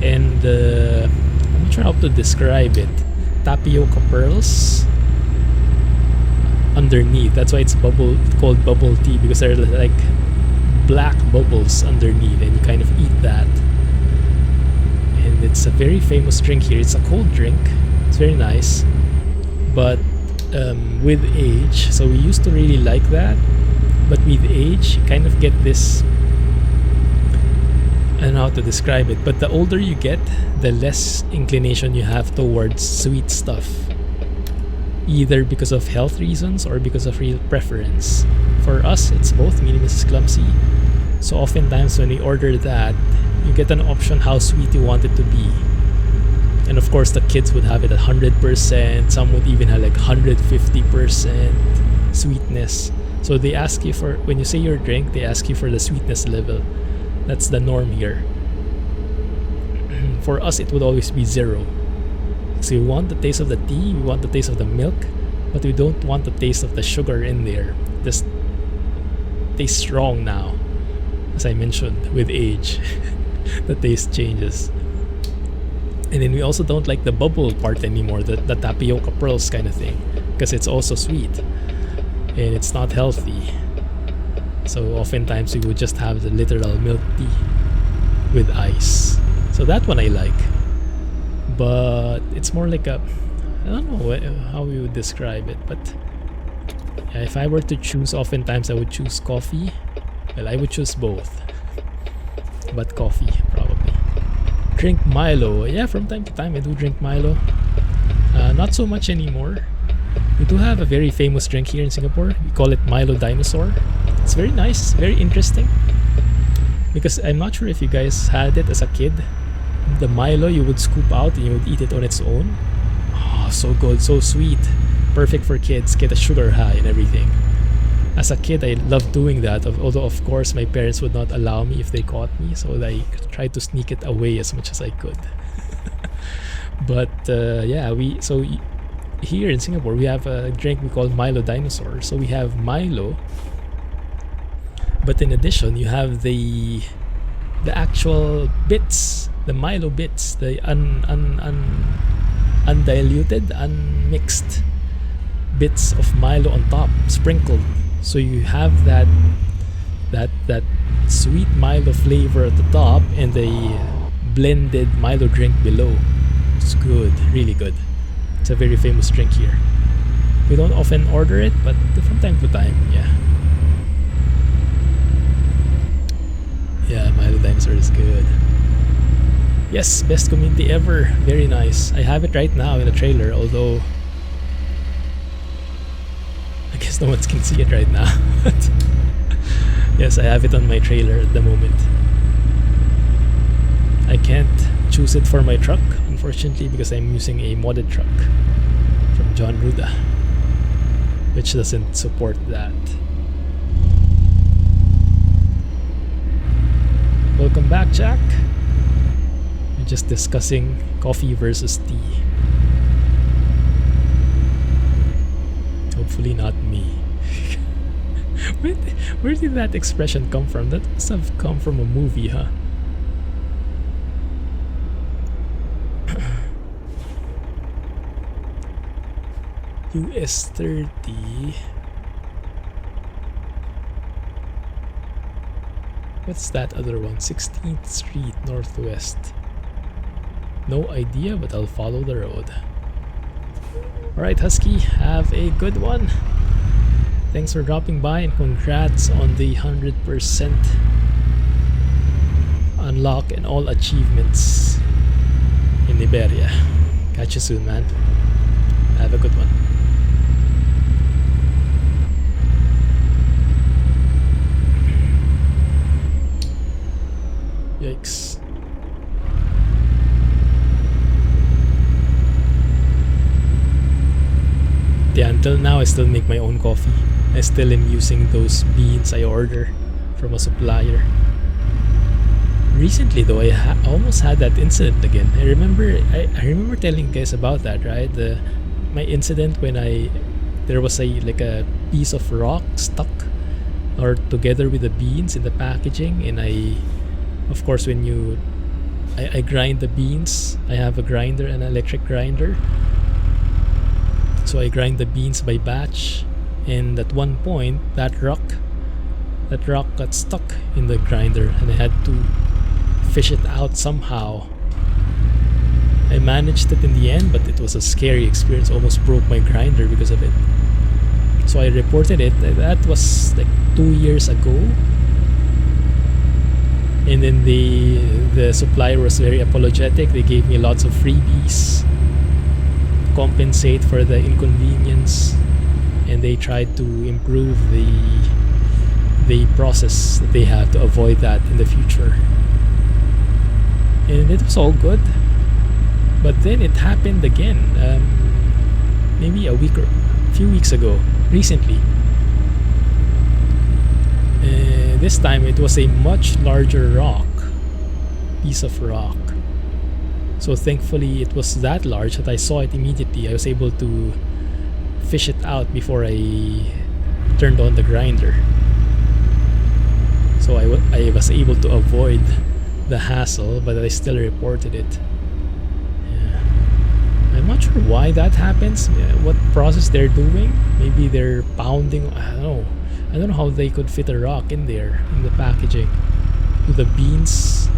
and I'm not sure how to describe it. Tapioca pearls underneath. That's why it's called bubble tea, because there are like black bubbles underneath, and you kind of eat that. And it's a very famous drink here. It's a cold drink. It's very nice, but with age, so we used to really like that, but with age, you kind of get this. I don't know how to describe it, but the older you get, the less inclination you have towards sweet stuff, either because of health reasons or because of real preference. For us, it's both, me and Mrs. Clumsy. So oftentimes when we order that, you get an option how sweet you want it to be. And of course, the kids would have it at 100%. Some would even have like 150% sweetness. So they ask you for, when you say your drink, they ask you for the sweetness level. That's the norm here. For us, it would always be 0. So we want the taste of the tea, we want the taste of the milk, but we don't want the taste of the sugar in there. Just tastes strong now. As I mentioned, with age, the taste changes. And then we also don't like the bubble part anymore, the tapioca pearls kind of thing, because it's also sweet and it's not healthy. So oftentimes we would just have the literal milk tea with ice. So that one I like, but it's more like a, I don't know how we would describe it, but yeah, if I were to choose, oftentimes I would choose coffee. Well, I would choose both, but coffee probably. Drink Milo. Yeah, from time to time I do drink Milo. Not so much anymore. We do have a very famous drink here in Singapore. We call it Milo Dinosaur. It's very nice, very interesting. Because I'm not sure if you guys had it as a kid. The Milo you would scoop out and you would eat it on its own. Oh, so good, so sweet. Perfect for kids, get a sugar high and everything. As a kid, I loved doing that, although of course my parents would not allow me if they caught me, so I tried to sneak it away as much as I could. But yeah, here in Singapore we have a drink we call Milo Dinosaur. So we have Milo, but in addition you have the actual bits, the Milo bits, the undiluted, unmixed bits of Milo on top, sprinkled. So you have that sweet Milo flavor at the top and the blended Milo drink below. It's good, really good. It's a very famous drink here. We don't often order it, but from time to time, yeah. Yeah, Milo Dinosaur is good. Yes, best community ever. Very nice. I have it right now in the trailer, although I guess no one can see it right now. But yes, I have it on my trailer at the moment. I can't choose it for my truck, unfortunately, because I'm using a modded truck from Jon Ruda, which doesn't support that. Welcome back, Jack. We're just discussing coffee versus tea. Hopefully not me. Where did that expression come from? That must have come from a movie, huh? US 30. What's that other one? 16th Street Northwest. No idea, but I'll follow the road. Alright, Husky, have a good one. Thanks for dropping by and congrats on the 100% unlock and all achievements in Iberia. Catch you soon, man. Have a good one. Yikes. Yeah, until now I still make my own coffee. I still am using those beans I order from a supplier. Recently though, I almost had that incident again. I remember telling you guys about that, right? My incident when there was a piece of rock stuck or together with the beans in the packaging, and of course when I grind the beans, I have a grinder, an electric grinder. So I grind the beans by batch, and at one point that rock got stuck in the grinder and I had to fish it out somehow. I managed it in the end, but it was a scary experience. Almost broke my grinder because of it. So I reported it. That was like 2 years ago. And then the supplier was very apologetic. They gave me lots of freebies to compensate for the inconvenience, and they tried to improve the process that they have to avoid that in the future. And it was all good. But then it happened again, maybe a few weeks ago, recently. This time it was a much larger piece of rock. So thankfully it was that large that I saw it immediately. I was able to fish it out before I turned on the grinder. So I was able to avoid the hassle, but I still reported it. I'm not sure why that happens, what process they're doing. Maybe they're pounding, I don't know how they could fit a rock in there, in the packaging. Do the beans,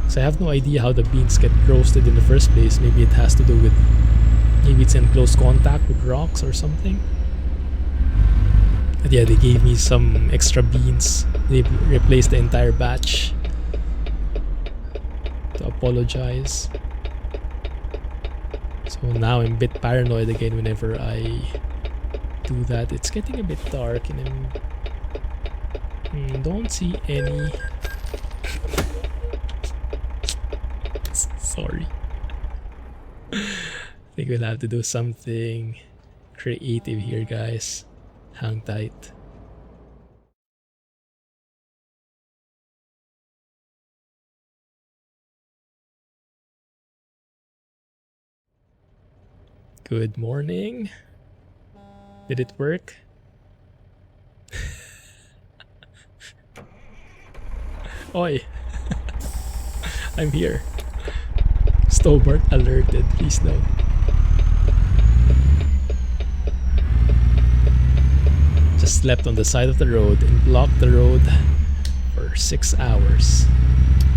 so I have no idea how the beans get roasted in the first place. Maybe it has to do with, maybe it's in close contact with rocks or something. But yeah, they gave me some extra beans. They replaced the entire batch to apologize. So now I'm a bit paranoid again whenever I do that. It's getting a bit dark and I don't see any. Sorry. I think we'll have to do something creative here, guys. Hang tight. Good morning. Did it work? Oi! I'm here. Stobart alerted, please no. Just slept on the side of the road and blocked the road for 6 hours.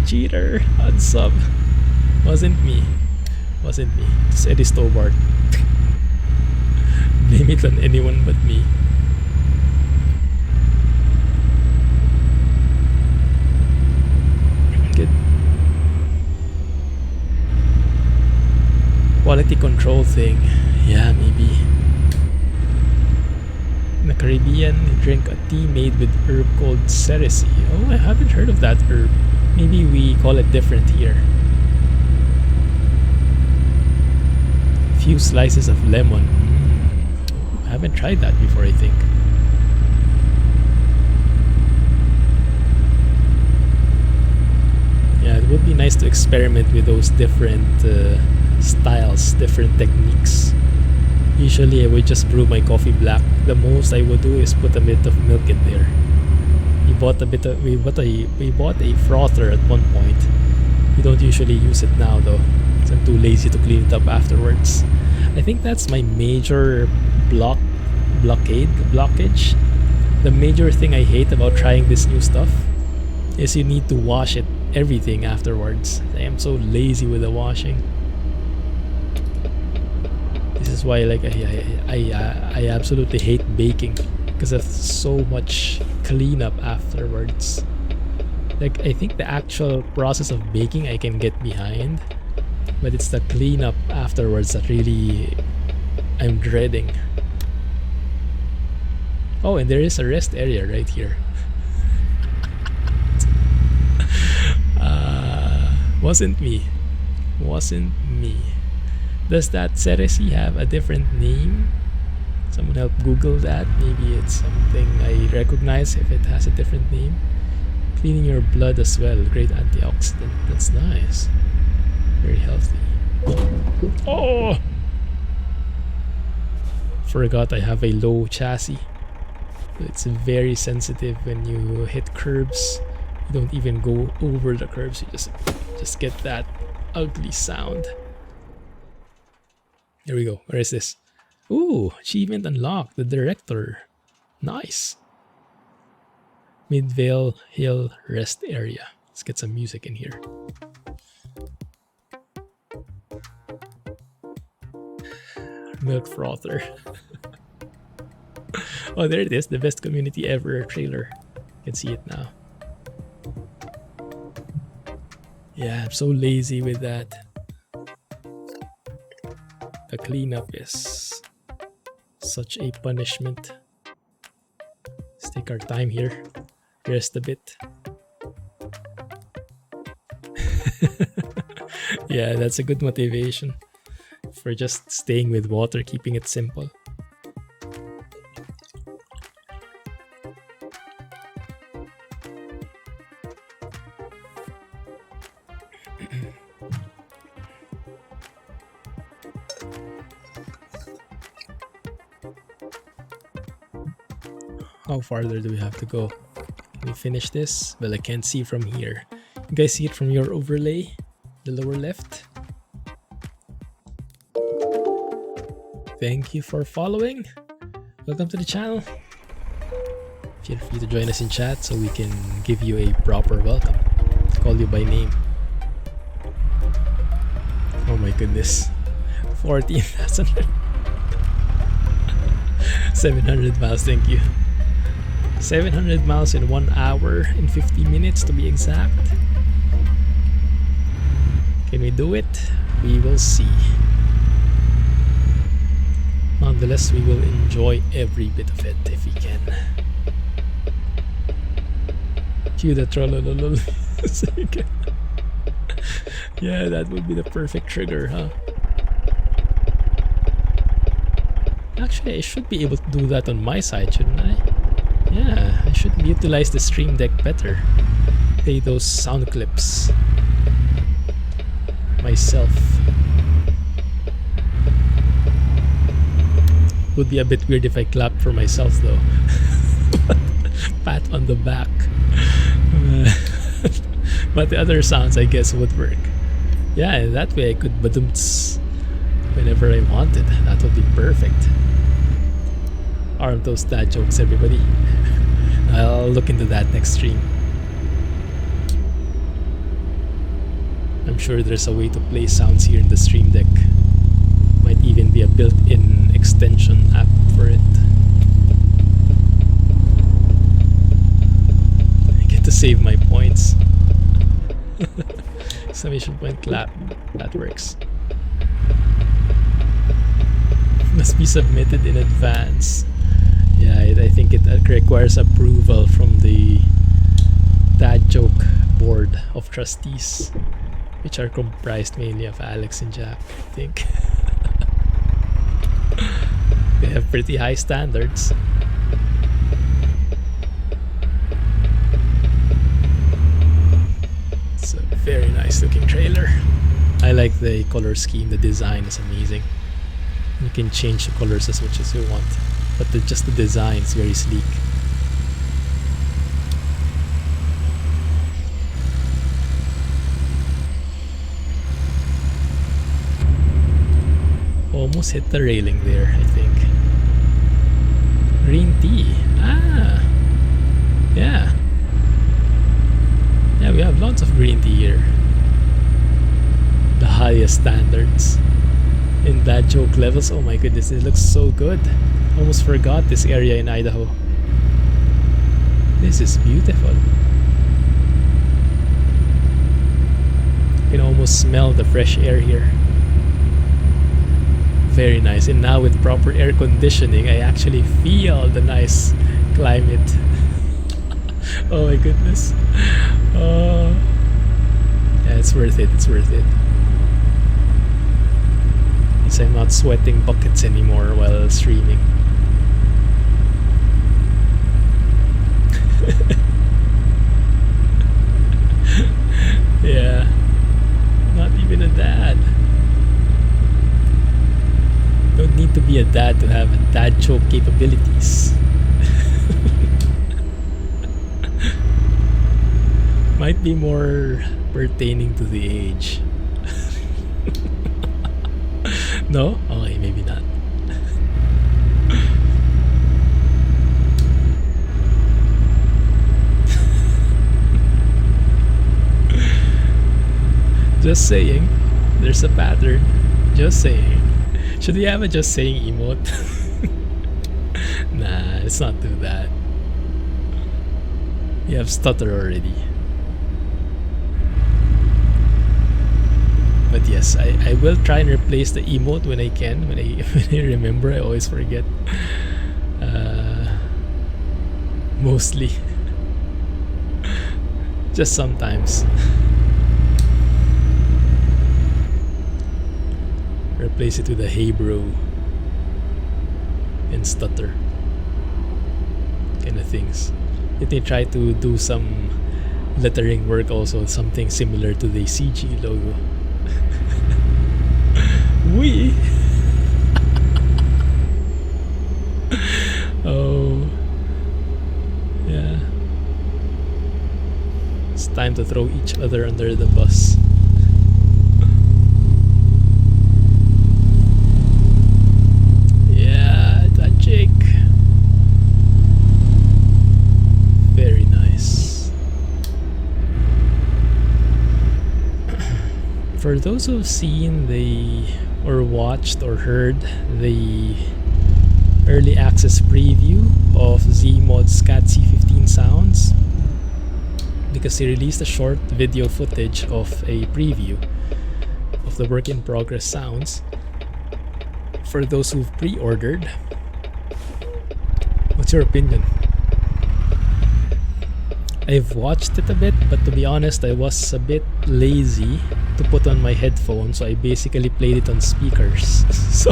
Cheater! Unsub. Wasn't me. It's Eddie Stobart. Blame it on anyone but me. Good. Quality control thing. Yeah, maybe. In the Caribbean, they drink a tea made with herb called cerisi. Oh, I haven't heard of that herb. Maybe we call it different here. Few slices of lemon. I haven't tried that before, I think. Yeah, it would be nice to experiment with those different styles, different techniques. Usually I would just brew my coffee black. The most I would do is put a bit of milk in there. We bought a frother at one point. We don't usually use it now though, because I'm too lazy to clean it up afterwards. I think that's my major blockage. The major thing I hate about trying this new stuff is you need to wash everything afterwards. I am so lazy with the washing. This is why I absolutely hate baking. because of so much cleanup afterwards. Like, I think the actual process of baking I can get behind, but it's the cleanup afterwards that really I'm dreading. Oh, and there is a rest area right here. Wasn't me. Does that Ceresi have a different name? Someone help Google that. Maybe it's something I recognize if it has a different name. Cleaning your blood as well. Great antioxidant. That's nice. Very healthy. Oh! Forgot I have a low chassis. It's very sensitive when you hit curbs. You don't even go over the curbs. You just get that ugly sound. Here we go. Where is this? Ooh, achievement unlocked. The director. Nice. Midvale Hill Rest Area. Let's get some music in here. Milk frother. Oh, there it is. The best community ever trailer. You can see it now. Yeah, I'm so lazy with that. The cleanup is such a punishment. Let's take our time here. Rest a bit. Yeah, that's a good motivation for just staying with water, keeping it simple. How farther do we have to go? Can we finish this? Well, I can't see from here. You guys see it from your overlay? The lower left? Thank you for following. Welcome to the channel. Feel free to join us in chat so we can give you a proper welcome. Call you by name. Oh my goodness. 14,000. 700 miles, thank you. 700 miles in 1 hour and 50 minutes to be exact. Can we do it? We will see. Nonetheless, we will enjoy every bit of it if we can. Cue the trollololol. Yeah, that would be the perfect trigger, huh? Actually, I should be able to do that on my side, shouldn't I? Yeah, I should utilize the Stream Deck better. Play those sound clips myself. Would be a bit weird if I clapped for myself though. Pat on the back. But the other sounds I guess would work. Yeah, that way I could badumts whenever I wanted. That would be perfect. Aren't those dad jokes, everybody? I'll look into that next stream. I'm sure there's a way to play sounds here in the Stream Deck. Might even be a built-in extension app for it. I get to save my points. Exclamation point clap. That works. Must be submitted in advance. Yeah, I think it requires approval from the Dad Joke Board of Trustees, which are comprised mainly of Alex and Jack, I think. They have pretty high standards. It's a very nice looking trailer. I like the color scheme, the design is amazing. You can change the colors as much as you want, but just the design is very sleek. Almost hit the railing there, I think. Green tea. Ah, yeah. Yeah, we have lots of green tea here. The highest standards. In Dad Joke levels, oh my goodness, it looks so good. Almost forgot this area in Idaho. This is beautiful. You can almost smell the fresh air here. Very nice. And now with proper air conditioning, I actually feel the nice climate. Oh my goodness. Oh, yeah, it's worth it. It's worth it. Because I'm not sweating buckets anymore while streaming. Yeah. Not even a dad. Don't need to be a dad to have dad joke capabilities. Might be more pertaining to the age. No? Okay, maybe not. Just saying. There's a pattern. Just saying. Should we have a just saying emote? Nah, let's not do that. You have stutter already. But yes, I will try and replace the emote when I can. When I remember, I always forget. Mostly. Just sometimes. Replace it with a hey bro and stutter kind of things. Let me try to do some lettering work also, something similar to the CG logo. We. Oh yeah, it's time to throw each other under the bus. Yeah, that Jake. Very nice. For those who've seen or watched or heard the early access preview of Zeemod's Cat C15 sounds, because he released a short video footage of a preview of the work in progress sounds. For those who've pre-ordered, what's your opinion? I've watched it a bit, but to be honest, I was a bit lazy to put on my headphones, so I basically played it on speakers. So,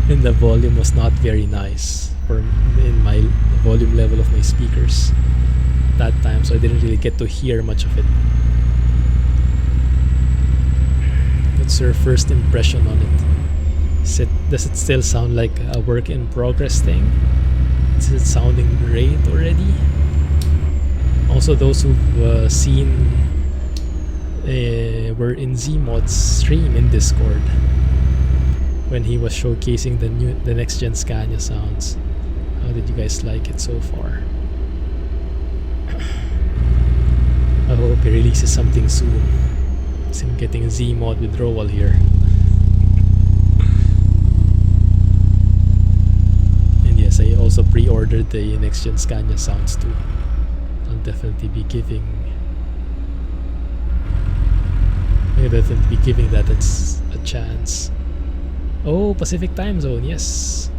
and the volume was not very nice in my volume level of my speakers that time, so I didn't really get to hear much of it. What's your first impression on it? Does it still sound like a work in progress thing? Is it sounding great already? Also, those who've seen were in Zeemod's stream in Discord when he was showcasing the next gen Scania sounds. How did you guys like it so far? I hope he releases something soon. It's him getting a Zeemod withdrawal here. And yes, I also pre-ordered the next gen Scania sounds too. I'll definitely be giving that a chance. Oh, Pacific time zone, yes.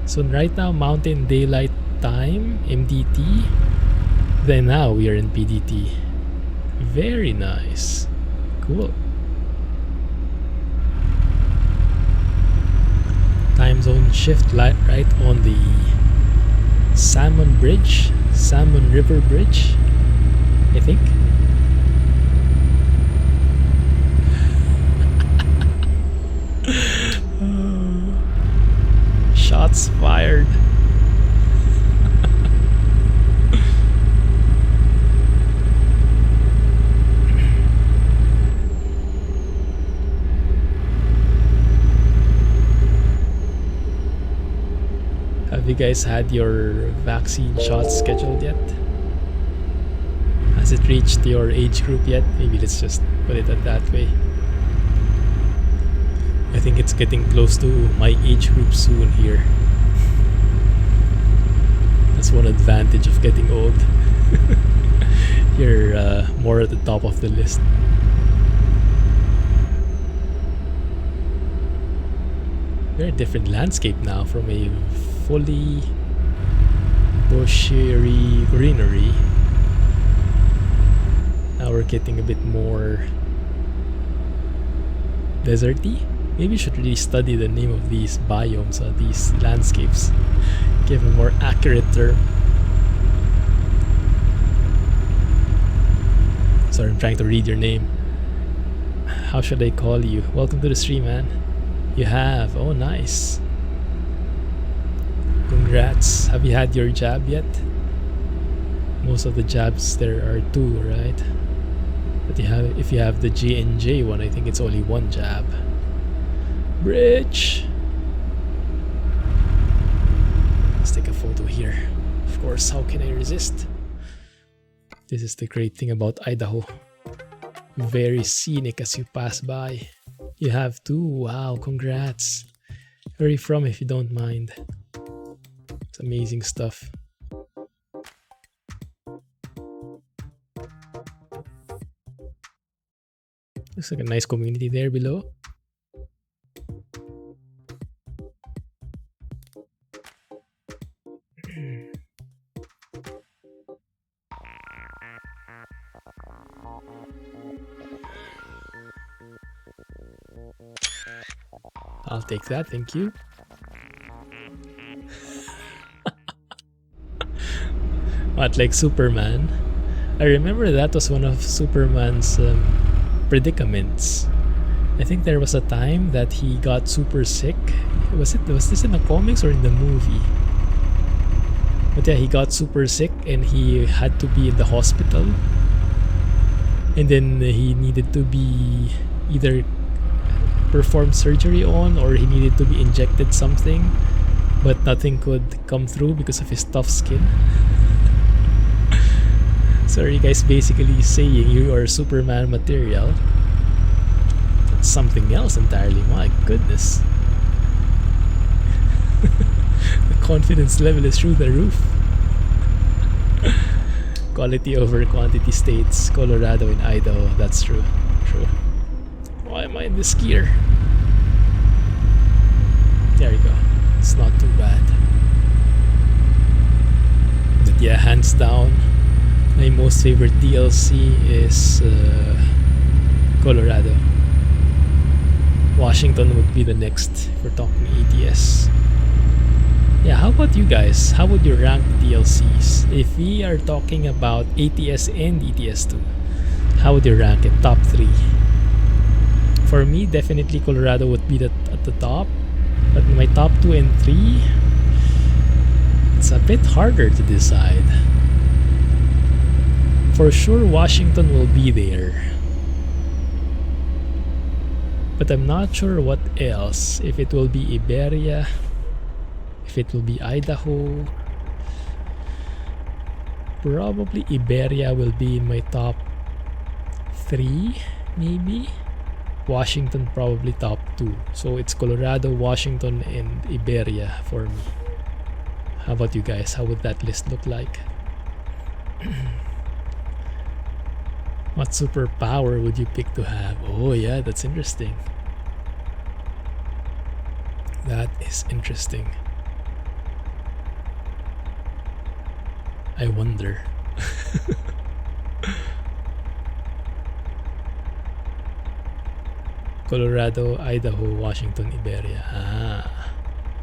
So right now, Mountain Daylight Time, MDT. Then now we are in PDT. Very nice. Cool. Time zone shift right on the Salmon River Bridge, I think. Shots fired. Have you guys had your vaccine shots scheduled yet? Has it reached your age group yet? Maybe let's just put it that way. I think it's getting close to my age group soon here. That's one advantage of getting old. You're more at the top of the list. Very different landscape now from a fully bushy greenery. Now we're getting a bit more deserty. Maybe you should really study the name of these biomes or these landscapes. Give a more accurate term. Sorry, I'm trying to read your name. How should I call you? Welcome to the stream, man. You have. Oh, nice. Congrats. Have you had your jab yet? Most of the jabs there are 2, right? But if you have the J&J one, I think it's only 1 jab. Bridge. Let's take a photo here. Of course, how can I resist? This is the great thing about Idaho. Very scenic as you pass by. You have 2. Wow, congrats. Where are you from, if you don't mind? It's amazing stuff. Looks like a nice community there below. I'll take that, thank you. What, like Superman? I remember that was one of Superman's predicaments. I think there was a time that he got super sick. Was this in the comics or in the movie? But yeah, he got super sick and he had to be in the hospital. And then he needed to be either performed surgery on, or he needed to be injected something, but nothing could come through because of his tough skin. So are you guys basically saying you are Superman material? That's something else entirely. My goodness. The confidence level is through the roof. Quality over quantity states, Colorado and Idaho. That's true. True. Why am I in this gear? There you go. It's not too bad. But yeah, hands down, my most favorite DLC is Colorado. Washington would be the next if we're talking ATS. Yeah, how about you guys? How would you rank DLCs? If we are talking about ATS and ETS2, how would you rank it? Top 3? For me, definitely Colorado would be at the top. But my top 2 and 3, it's a bit harder to decide. For sure, Washington will be there. But I'm not sure what else. If it will be Iberia, if it will be Idaho. Probably Iberia will be in my top 3, maybe. Washington probably top 2. So it's Colorado, Washington, and Iberia for me. How about you guys? How would that list look like? What superpower would you pick to have? Oh yeah, that's interesting. That is interesting. I wonder. Colorado, Idaho, Washington, Iberia. Ah,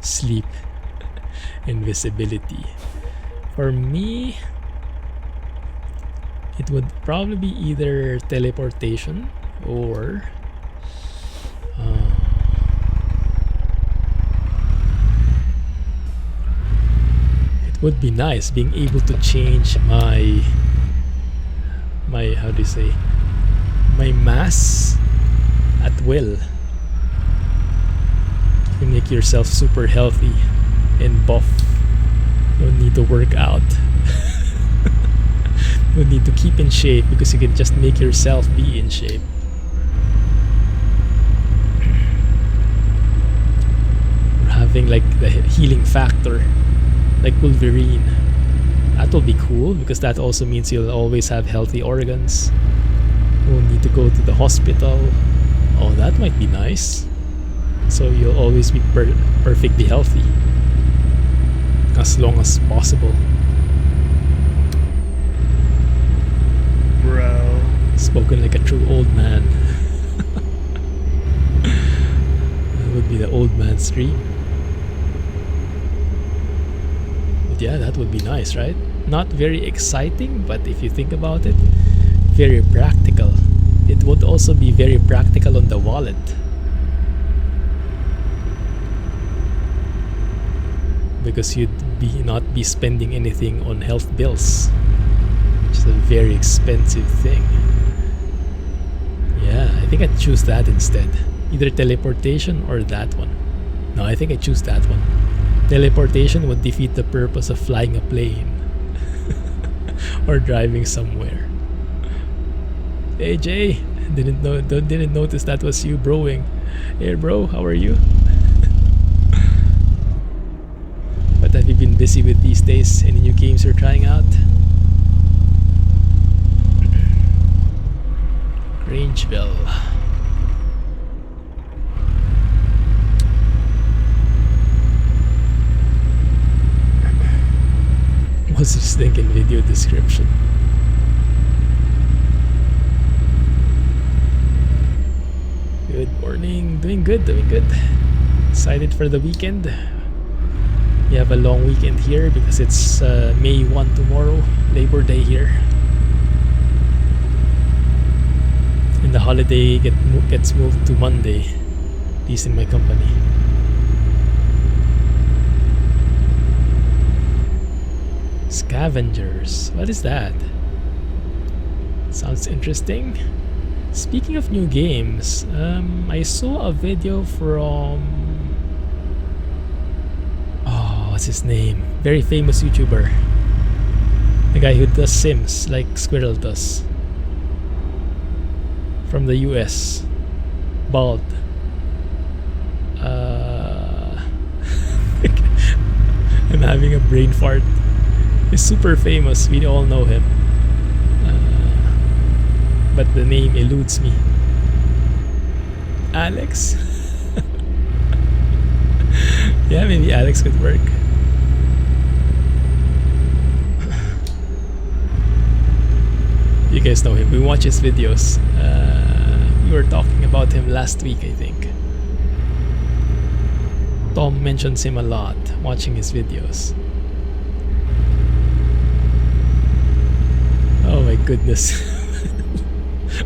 sleep, invisibility. For me, it would probably be either teleportation or it would be nice being able to change my how do you say, my mass at will. You can make yourself super healthy and buff. You don't need to work out. You don't need to keep in shape because you can just make yourself be in shape. Or having like the healing factor, like Wolverine. That will be cool because that also means you'll always have healthy organs. You won't need to go to the hospital. Oh, that might be nice. So you'll always be perfectly healthy. As long as possible. Bro. Spoken like a true old man. That would be the old man's dream. But yeah, that would be nice, right? Not very exciting, but if you think about it, very practical. It would also be very practical on the wallet. Because you'd not be spending anything on health bills, which is a very expensive thing. Yeah, I think I'd choose that instead. Either teleportation or that one. No, I think I choose that one. Teleportation would defeat the purpose of flying a plane or driving somewhere. Hey Jay, didn't notice that was you broing. Hey bro, how are you? What have you been busy with these days? Any new games you're trying out? Grangeville. What's this thinking video description? Good morning. Doing good, doing good. Excited for the weekend. We have a long weekend here because it's May 1 tomorrow, Labor Day here. And the holiday gets moved to Monday, at least in my company. Scavengers, what is that? Sounds interesting. Speaking of new games, I saw a video from... what's his name? Very famous YouTuber. The guy who does Sims like Squirrel does. From the US. Bald. I'm having a brain fart. He's super famous. We all know him. But the name eludes me. Alex? Yeah, maybe Alex could work. You guys know him. We watch his videos. We were talking about him last week, I think. Tom mentions him a lot, watching his videos. Oh my goodness.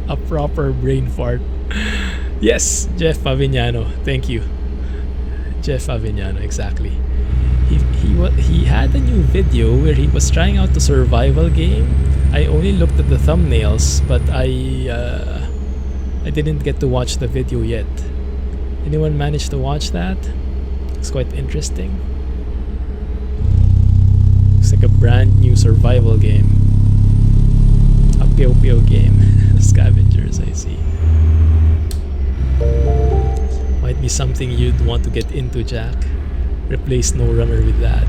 A proper brain fart. Yes, Jeff Avignano. Thank you. Jeff Avignano, exactly. He had a new video where he was trying out the survival game. I only looked at the thumbnails, but I didn't get to watch the video yet. Anyone managed to watch that? It's quite interesting. It's like a brand new survival game. A Pio game. Scavengers, I see. Might be something you'd want to get into, Jack. Replace No Runner with that.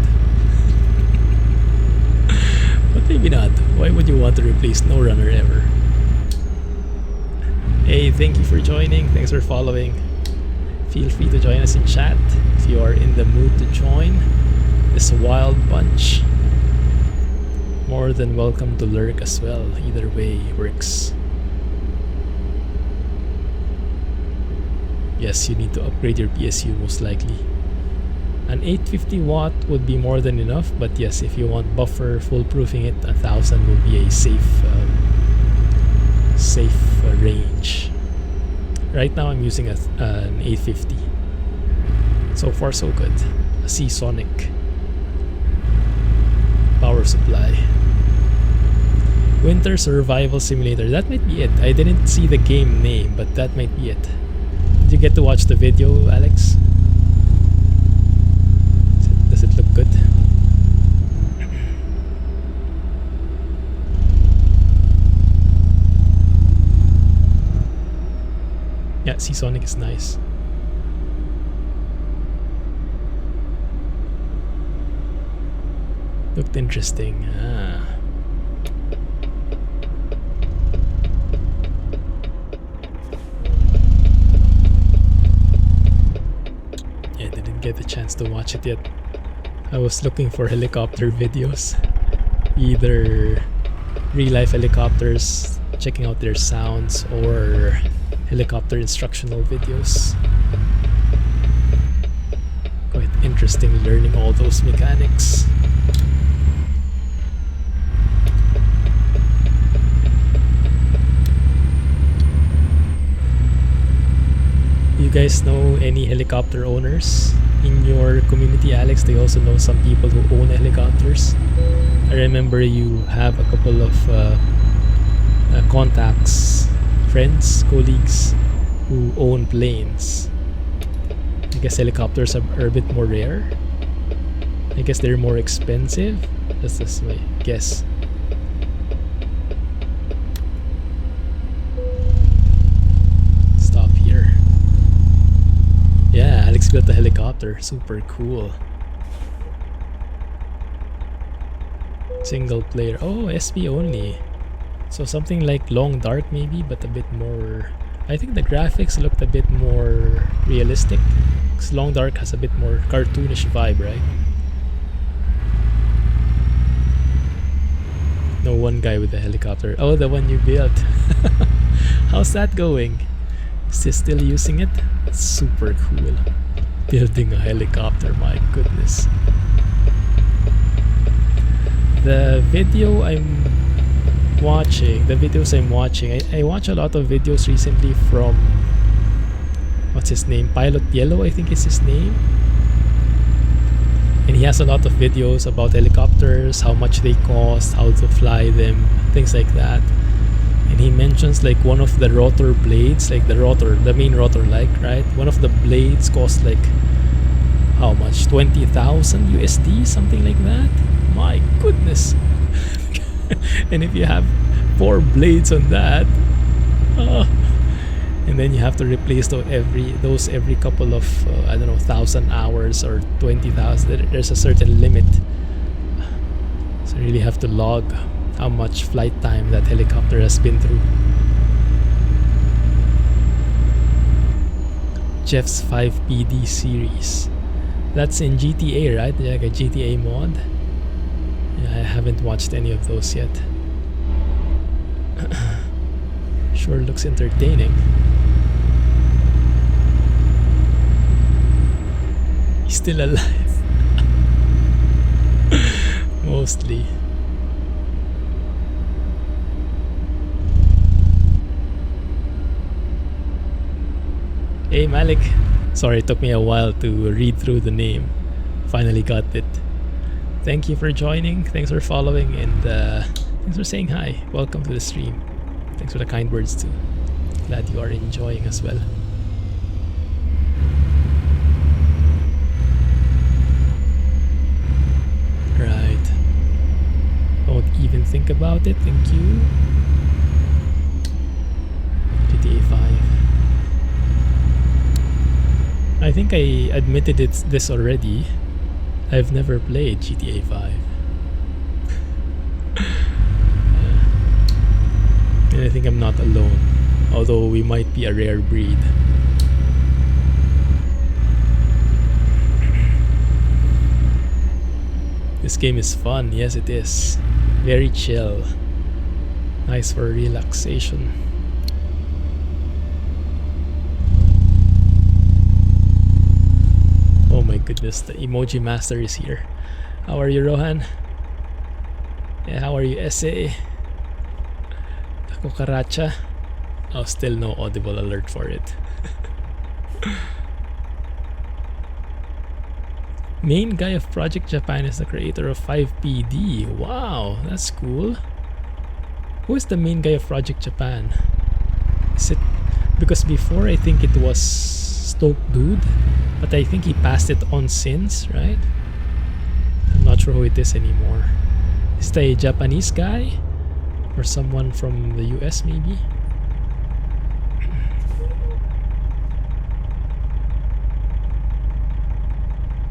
But maybe not. Why would you want to replace No Runner ever? Hey, thank you for joining. Thanks for following. Feel free to join us in chat if you are in the mood to join this wild bunch. More than welcome to lurk as well. Either way works. Yes, you need to upgrade your PSU most likely. An 850 watt would be more than enough, but yes, if you want buffer foolproofing it, 1000 will be a safe range. Right now I'm using an 850. So far so good. A Sonic power supply. Winter Survival Simulator. That might be it. I didn't see the game name, but that might be it. Did you get to watch the video, Alex? Does it look good? Yeah, Sonic is nice. Looked interesting. Ah. Yeah, didn't get the chance to watch it yet. I was looking for helicopter videos. Either real-life helicopters, checking out their sounds, or helicopter instructional videos. Quite interesting learning all those mechanics. You guys know any helicopter owners in your community, Alex? Do you also know some people who own helicopters? I remember you have a couple of contacts, friends, colleagues who own planes. I guess helicopters are a bit more rare. I guess they're more expensive. That's my guess. Stop here. Yeah, Alex built a helicopter. Super cool. Single player. Oh, SP only. So something like Long Dark maybe, but a bit more... I think the graphics looked a bit more realistic. Because Long Dark has a bit more cartoonish vibe, right? No, one guy with a helicopter. Oh, the one you built. How's that going? Is he still using it? It's super cool. Building a helicopter, my goodness. The video I'm watching, I watch a lot of videos recently from, what's his name? Pilot Yellow, I think is his name. And he has a lot of videos about helicopters, how much they cost, how to fly them, things like that. And he mentions like one of the rotor blades, like the main rotor, like, right? One of the blades costs like, how much? 20,000 USD, something like that. My goodness. And if you have 4 blades on that, and then you have to replace those every couple of I don't know, 1,000 hours or 20,000. There's a certain limit, so you really have to log how much flight time that helicopter has been through. Jeff's 5PD series, that's in GTA, right? Like a GTA mod. Yeah, I haven't watched any of those yet. Sure looks entertaining. He's still alive. Mostly. Hey Malik. Sorry, it took me a while to read through the name. Finally got it. Thank you for joining. Thanks for following, and thanks for saying hi. Welcome to the stream. Thanks for the kind words too. Glad you are enjoying as well. Right. Don't even think about it. Thank you. GTA 5. I think I admitted this already. I've never played GTA 5. And I think I'm not alone, although we might be a rare breed. This game is fun. Yes, it is. Very chill. Nice for relaxation. Oh my goodness, the emoji master is here. How are you, Rohan? Yeah, how are you, SA? Kukaracha. Oh, still no audible alert for it. Main guy of Project Japan is the creator of 5PD. Wow, that's cool. Who is the main guy of Project Japan? Is it... Because before I think it was Stoke Dude, but I think he passed it on since, right? I'm not sure who it is anymore. Is it a Japanese guy? Or someone from the US maybe?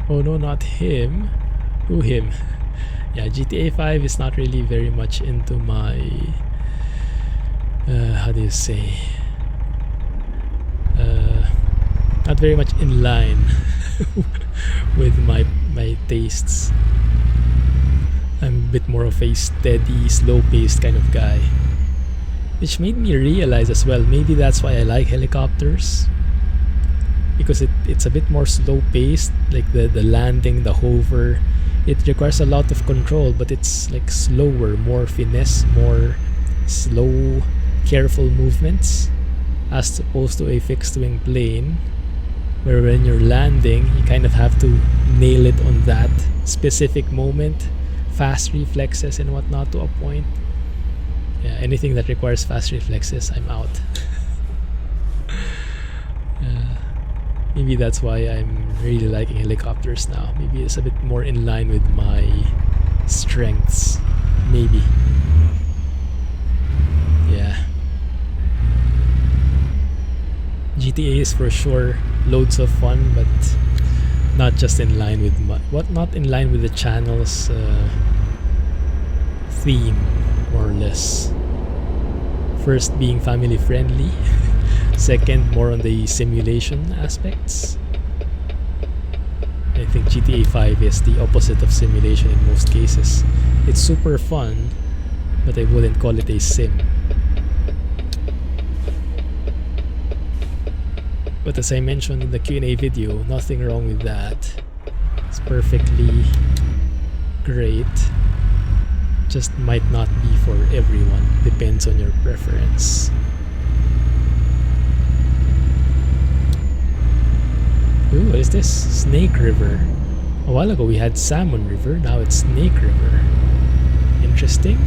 Oh no, not him. Who him? Yeah, GTA 5 is not really very much into my how do you say, not very much in line with my tastes. I'm a bit more of a steady, slow-paced kind of guy, which made me realize as well, maybe that's why I like helicopters, because it's a bit more slow-paced, like the landing, the hover. It requires a lot of control, but it's like slower, more finesse, more slow, careful movements, as opposed to a fixed-wing plane, where when you're landing, you kind of have to nail it on that specific moment, fast reflexes and whatnot to a point. Yeah, anything that requires fast reflexes, I'm out. Maybe that's why I'm really liking helicopters now. Maybe it's a bit more in line with my strengths. Maybe. Yeah. GTA is for sure loads of fun, but not just in line with not in line with the channel's theme, more or less. First, being family friendly. Second, more on the simulation aspects. I think GTA 5 is the opposite of simulation in most cases. It's super fun, but I wouldn't call it a sim. But as I mentioned in the Q&A video, nothing wrong with that. It's perfectly great. Just might not be for everyone. Depends on your preference. Ooh, what is this? Snake River. A while ago we had Salmon River, now it's Snake River. Interesting.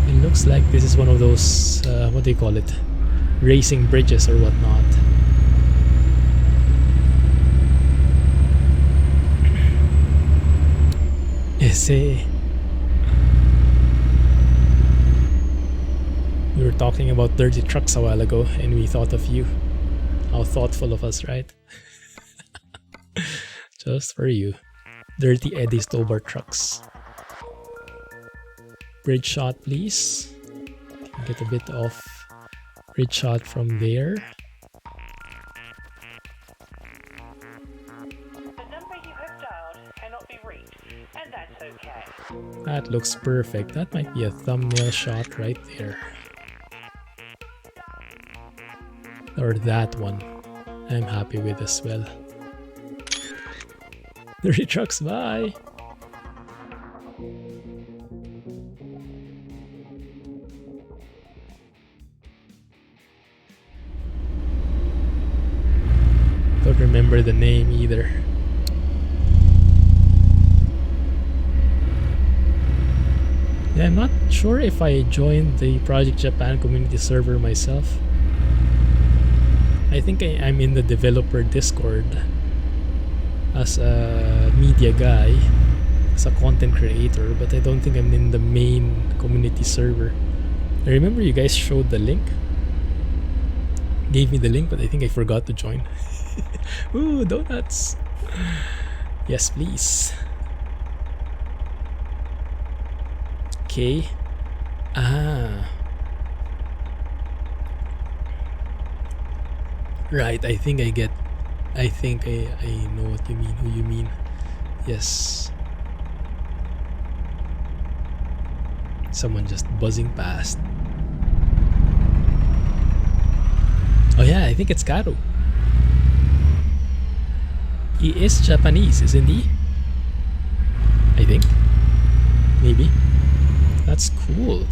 It looks like this is one of those, what do you call it? Racing bridges or whatnot. Ese. We were talking about dirty trucks a while ago and we thought of you. How thoughtful of us, right? Just for you. Dirty Eddie Stobar trucks. Bridge shot, please. Get a bit of bridge shot from there. The number you have dialed cannot be reached, and that's okay. That looks perfect. That might be a thumbnail shot right there. Or that one. I'm happy with as well. Dirty trucks, bye! Don't remember the name either. Yeah, I'm not sure if I joined the Project Japan community server myself. I think I'm in the developer Discord as a media guy, as a content creator, but I don't think I'm in the main community server. I remember you guys showed the link, gave me the link, but I think I forgot to join. Ooh, donuts! Yes, please. Okay. Ah. Right, I think I know what you mean, who you mean. Yes. Someone just buzzing past. Oh yeah, I think it's Karo. He is Japanese, isn't he? I think. Maybe. That's cool.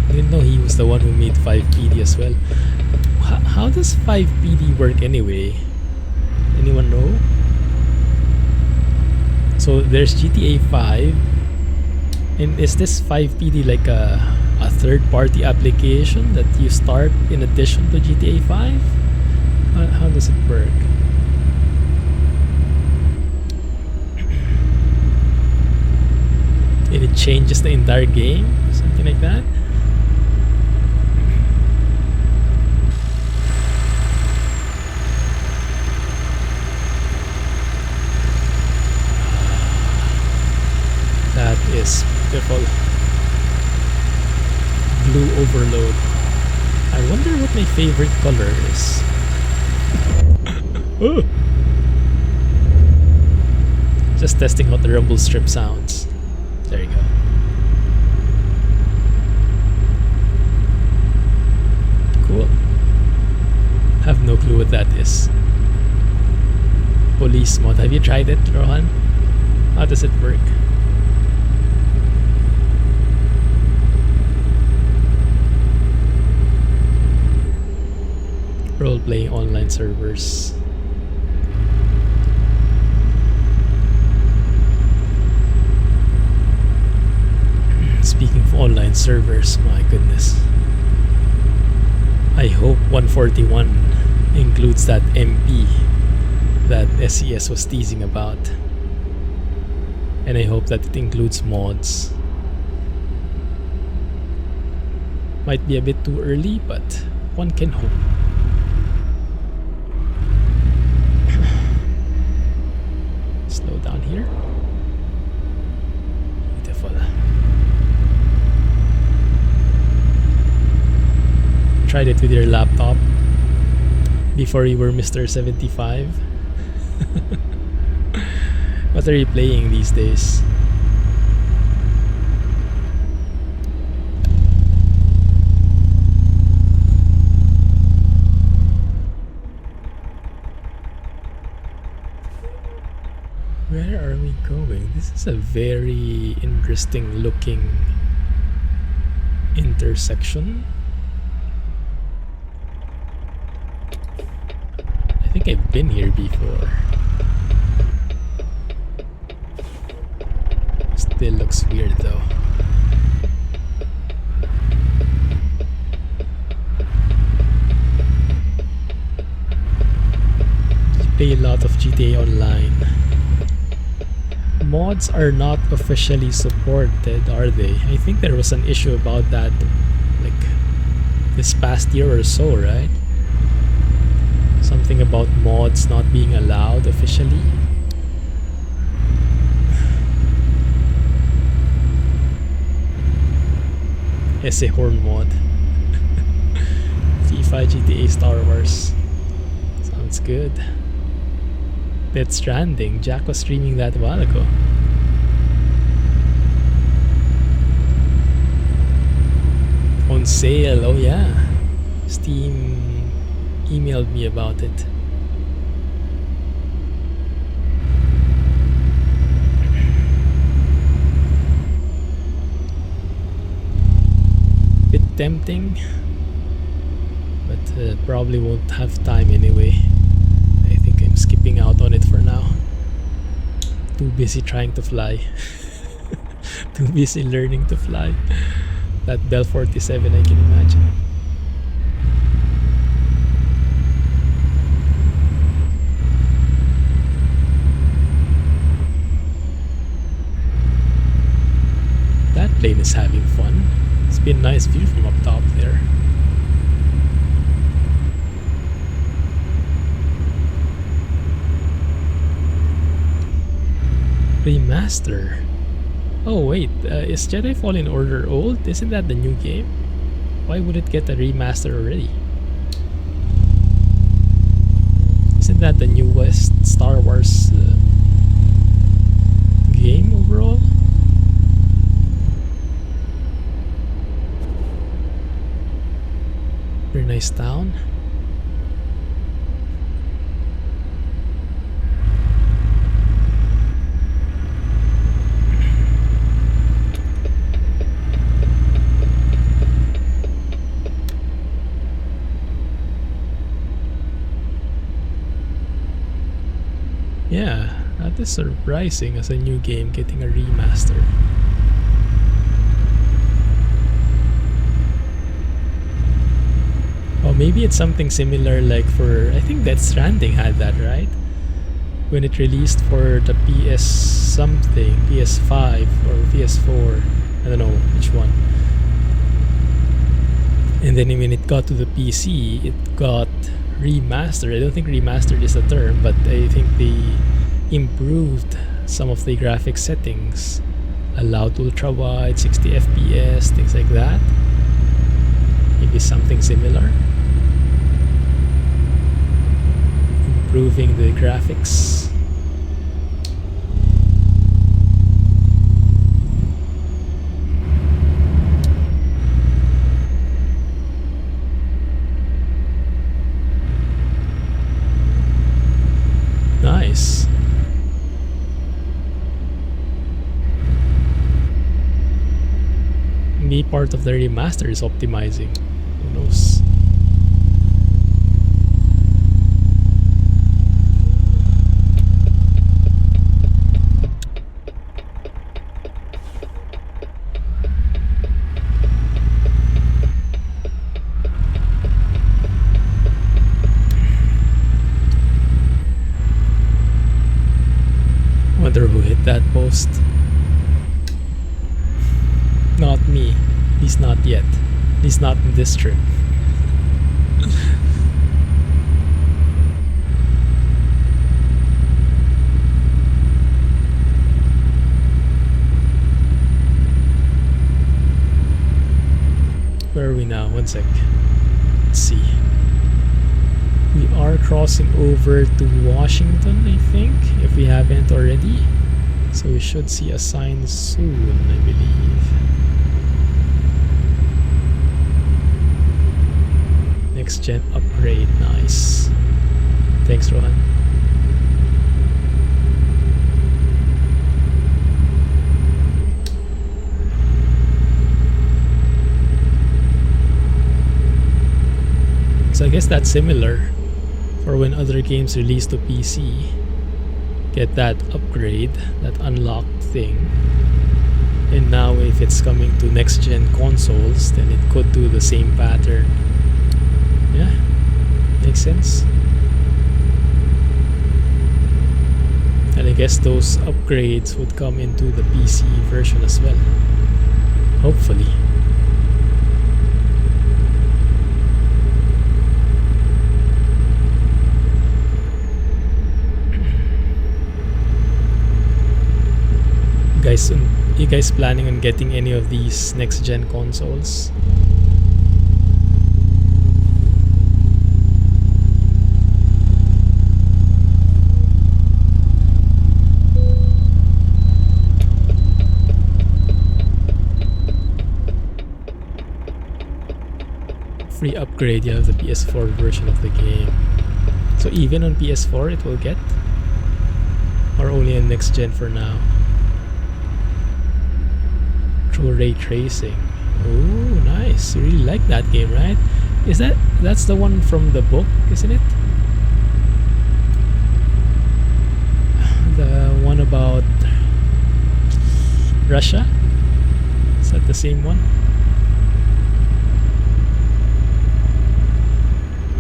I didn't know he was the one who made 5PD as well. How does 5PD work anyway? Anyone know? So there's GTA 5. And is this 5PD like a third-party application that you start in addition to GTA 5? How does it work? And it changes the entire game? Something like that? this. Beautiful. Blue overload. I wonder what my favorite color is. Oh. Just testing out the rumble strip sounds. There you go. Cool. Have no clue what that is. Police mod. Have you tried it, Rohan? How does it work? Role-playing online servers. Speaking of online servers, my goodness. I hope 141 includes that MP that SCS was teasing about. And I hope that it includes mods. Might be a bit too early, but one can hope. Slow down here. Beautiful. Tried it with your laptop before you were Mr. 75. What are you playing these days? Where are we going? This is a very interesting looking intersection. I think I've been here before. Still looks weird though. You play a lot of GTA Online. Mods are not officially supported, are they? I think there was an issue about that like this past year or so, right? Something about mods not being allowed officially. Essay horn mod. FIFA, GTA, Star Wars. Sounds good. Death Stranding. Jack was streaming that a while ago. On sale. Oh yeah. Steam emailed me about it. Bit tempting, but probably won't have time anyway. I think I'm skipping out on it for now. Too busy trying to fly. Too busy learning to fly. That Bell 47, I can imagine. That plane is having fun. It's been a nice view from up top there. Remaster. Oh wait, is Jedi Fallen Order old? Isn't that the new game? Why would it get a remaster already? Isn't that the newest Star Wars game overall? Very nice town. Yeah, that is surprising as a new game getting a remaster. Or maybe it's something similar like for, I think Death Stranding had that, right? When it released for the PS something, PS5 or PS4, I don't know which one. And then when it got to the PC, it got remastered. I don't think remastered is the term, but I think they improved some of the graphic settings allowed ultra wide, 60 FPS, things like that. Maybe something similar. Improving the graphics. Nice. Maybe part of the remaster is optimizing. Who knows? Wonder who hit that post. Not me. At least not yet. At least not in this trip. Where are we now? One sec. Let's see. We are crossing over to Washington, I think, if we haven't already. So we should see a sign soon, I believe. Next gen upgrade, nice. Thanks, Rohan. So I guess that's similar for when other games release to PC. Get that upgrade, that unlocked thing. And now if it's coming to next gen consoles, then it could do the same pattern. Yeah, makes sense. And I guess those upgrades would come into the PC version as well. Hopefully. You guys planning on getting any of these next gen consoles? Free upgrade, you have the PS4 version of the game. So even on PS4 it will get? Or only on next gen for now? True ray tracing. Oh, nice. You really like that game, right? That's the one from the book, isn't it? The one about Russia? Is that the same one?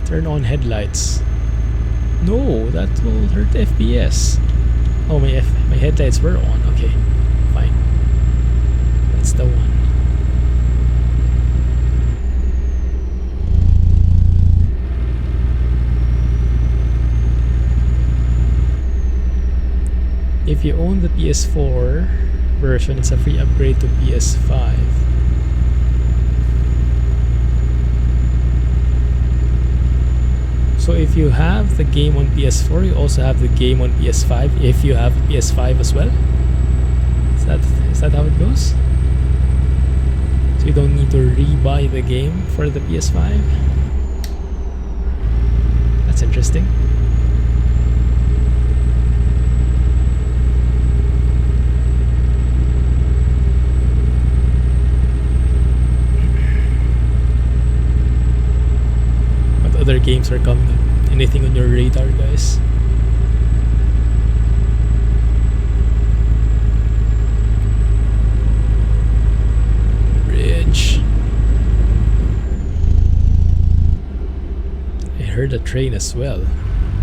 Turn on headlights. No, that will hurt FPS. Oh, my headlights were on. Okay, fine. That's the one. If you own the PS4 version, it's a free upgrade to PS5. So if you have the game on PS4, you also have the game on PS5 if you have a PS5 as well. Is that how it goes? So you don't need to re-buy the game for the PS5? That's interesting. What other games are coming up? Anything on your radar, guys? I heard a train as well.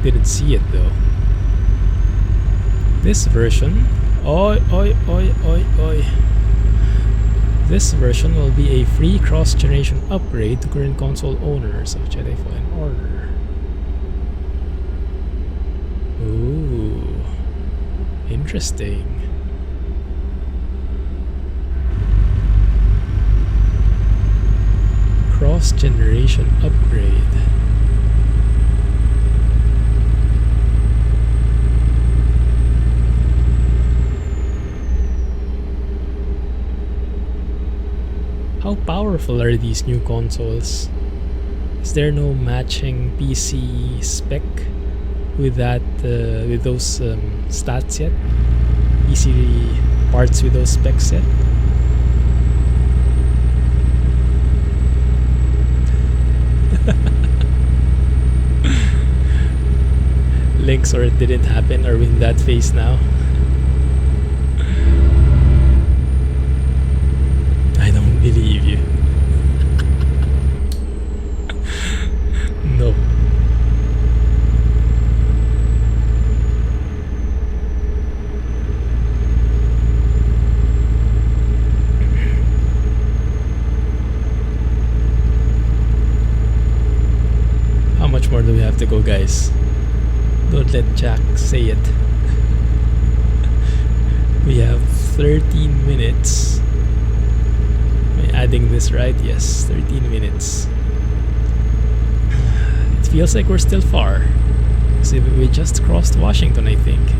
Didn't see it though. This version, oi. This version will be a free cross-generation upgrade to current console owners of Jedi Fallen Order. Ooh, interesting. Exhaust generation upgrade. How powerful are these new consoles? Is there no matching PC spec with that with those stats yet? PC parts with those specs yet? Links or it didn't happen. Are we in that phase now? I don't believe you. No. How much more do we have to go, guys? Don't let Jack say it. We have 13 minutes. Am I adding this right? Yes, 13 minutes. It feels like we're still far. So we just crossed Washington, I think.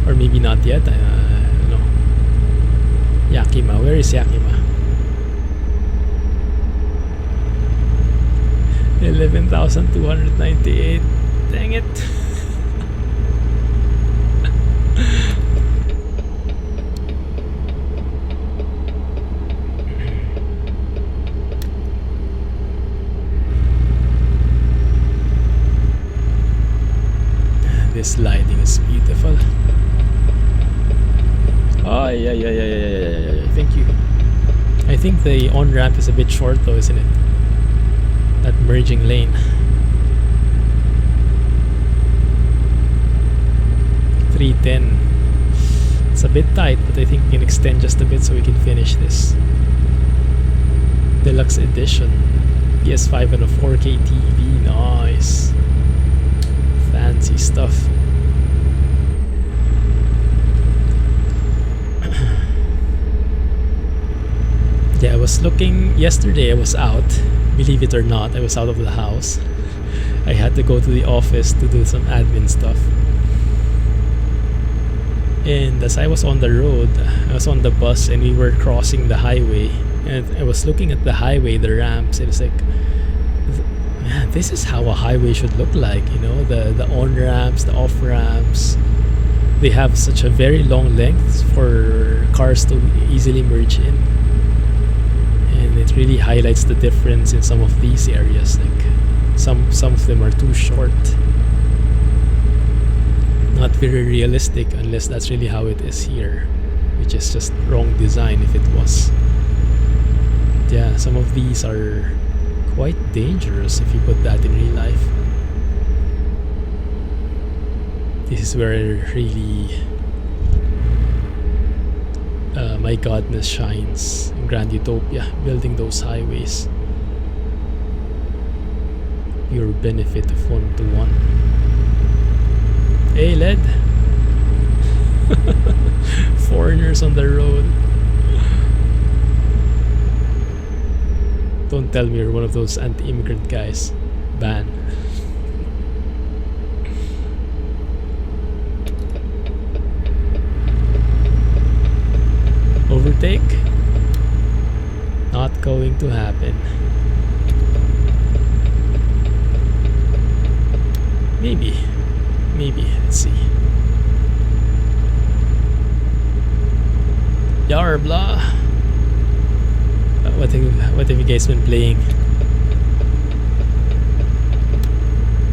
Or maybe not yet. I don't know. Yakima. Where is Yakima? 11,298. Dang it. This lighting is beautiful. Oh, yeah. Thank you. I think the on-ramp is a bit short though, isn't it? That merging lane. 310. It's a bit tight, but I think we can extend just a bit so we can finish this. Deluxe edition. PS5 and a 4K TV. Nice. Fancy stuff. Yeah, I was looking yesterday. I was out. Believe it or not, I was out of the house. I had to go to the office to do some admin stuff. And as I was on the road, I was on the bus and we were crossing the highway. And I was looking at the highway, the ramps. It was like, man, this is how a highway should look like, you know? The on-ramps, the off-ramps. They have such a very long length for cars to easily merge in. And it really highlights the difference in some of these areas. Like some of them are too short. Not very realistic unless that's really how it is here, which is just wrong design if it was. But yeah, some of these are quite dangerous if you put that in real life. This is where really my godness shines in Grand Utopia, building those highways. Pure benefit of 1-to-1. Hey, led. Foreigners on the road. Don't tell me you're one of those anti-immigrant guys. Ban. Overtake? Not going to happen. Maybe. Let's see. Yar blah. What have you guys been playing?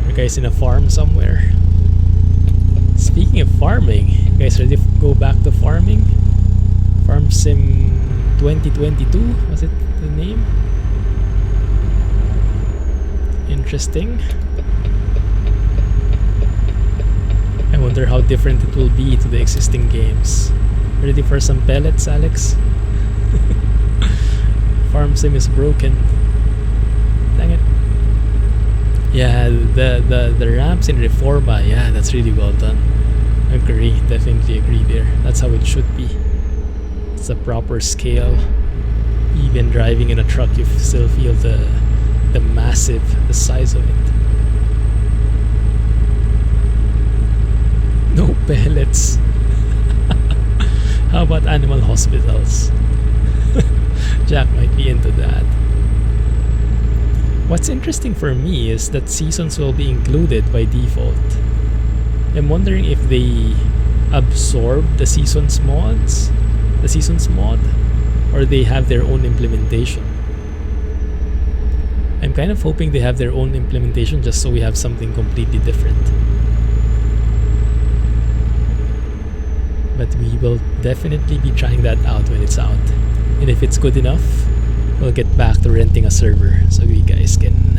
You guys in a farm somewhere? Speaking of farming, you guys ready to go back to farming? Farm Sim 2022, was it the name? Interesting. I wonder how different it will be to the existing games. Ready for some pellets, Alex? Farm Sim is broken. Dang it. Yeah, the ramps in Reforma, yeah, that's really well done. Agree, definitely agree there. That's how it should be. It's a proper scale. Even driving in a truck, you still feel the size of it. No pellets. How about animal hospitals? Jack might be into that. What's interesting for me is that seasons will be included by default. I'm wondering if they absorb the seasons mod, or they have their own implementation. I'm kind of hoping they have their own implementation just so we have something completely different. But we will definitely be trying that out when it's out. And if it's good enough, we'll get back to renting a server so you guys can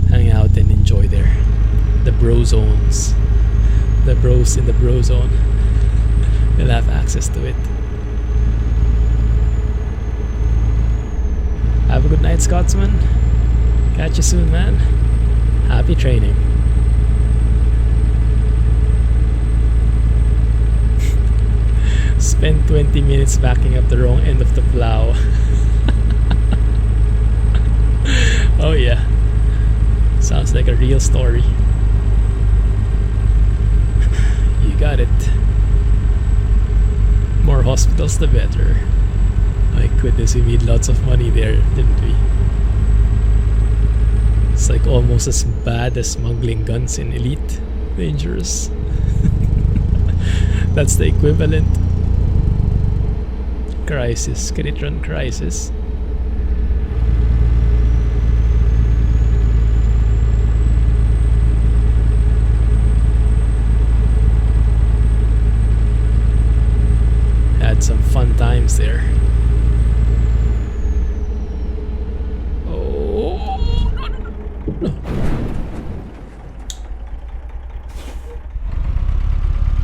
hang out and enjoy there. The bro zones. The bros in the bro zone will have access to it. Have a good night, Scotsman. Catch you soon, man. Happy training. Spend 20 minutes backing up the wrong end of the plow. Oh yeah. Sounds like a real story. You got it. More hospitals the better. My goodness, we made lots of money there, didn't we? It's like almost as bad as smuggling guns in Elite Dangerous. That's the equivalent. Crisis. Can it run Crisis? Had some fun times there. Oh, no.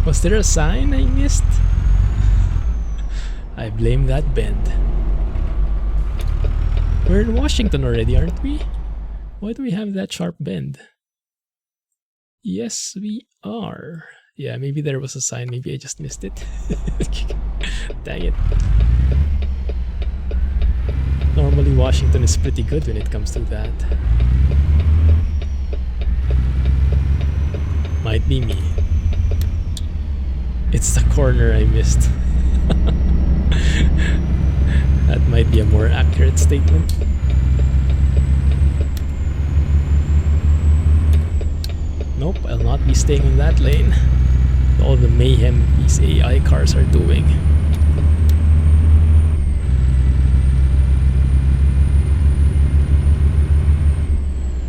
Was there a sign I missed? I blame that bend. We're in Washington already, aren't we? Why do we have that sharp bend? Yes, we are. Yeah, maybe there was a sign. Maybe I just missed it. Dang it. Normally Washington is pretty good when it comes to that. Might be me. It's the corner I missed. That might be a more accurate statement. Nope, I'll not be staying in that lane. All the mayhem these AI cars are doing.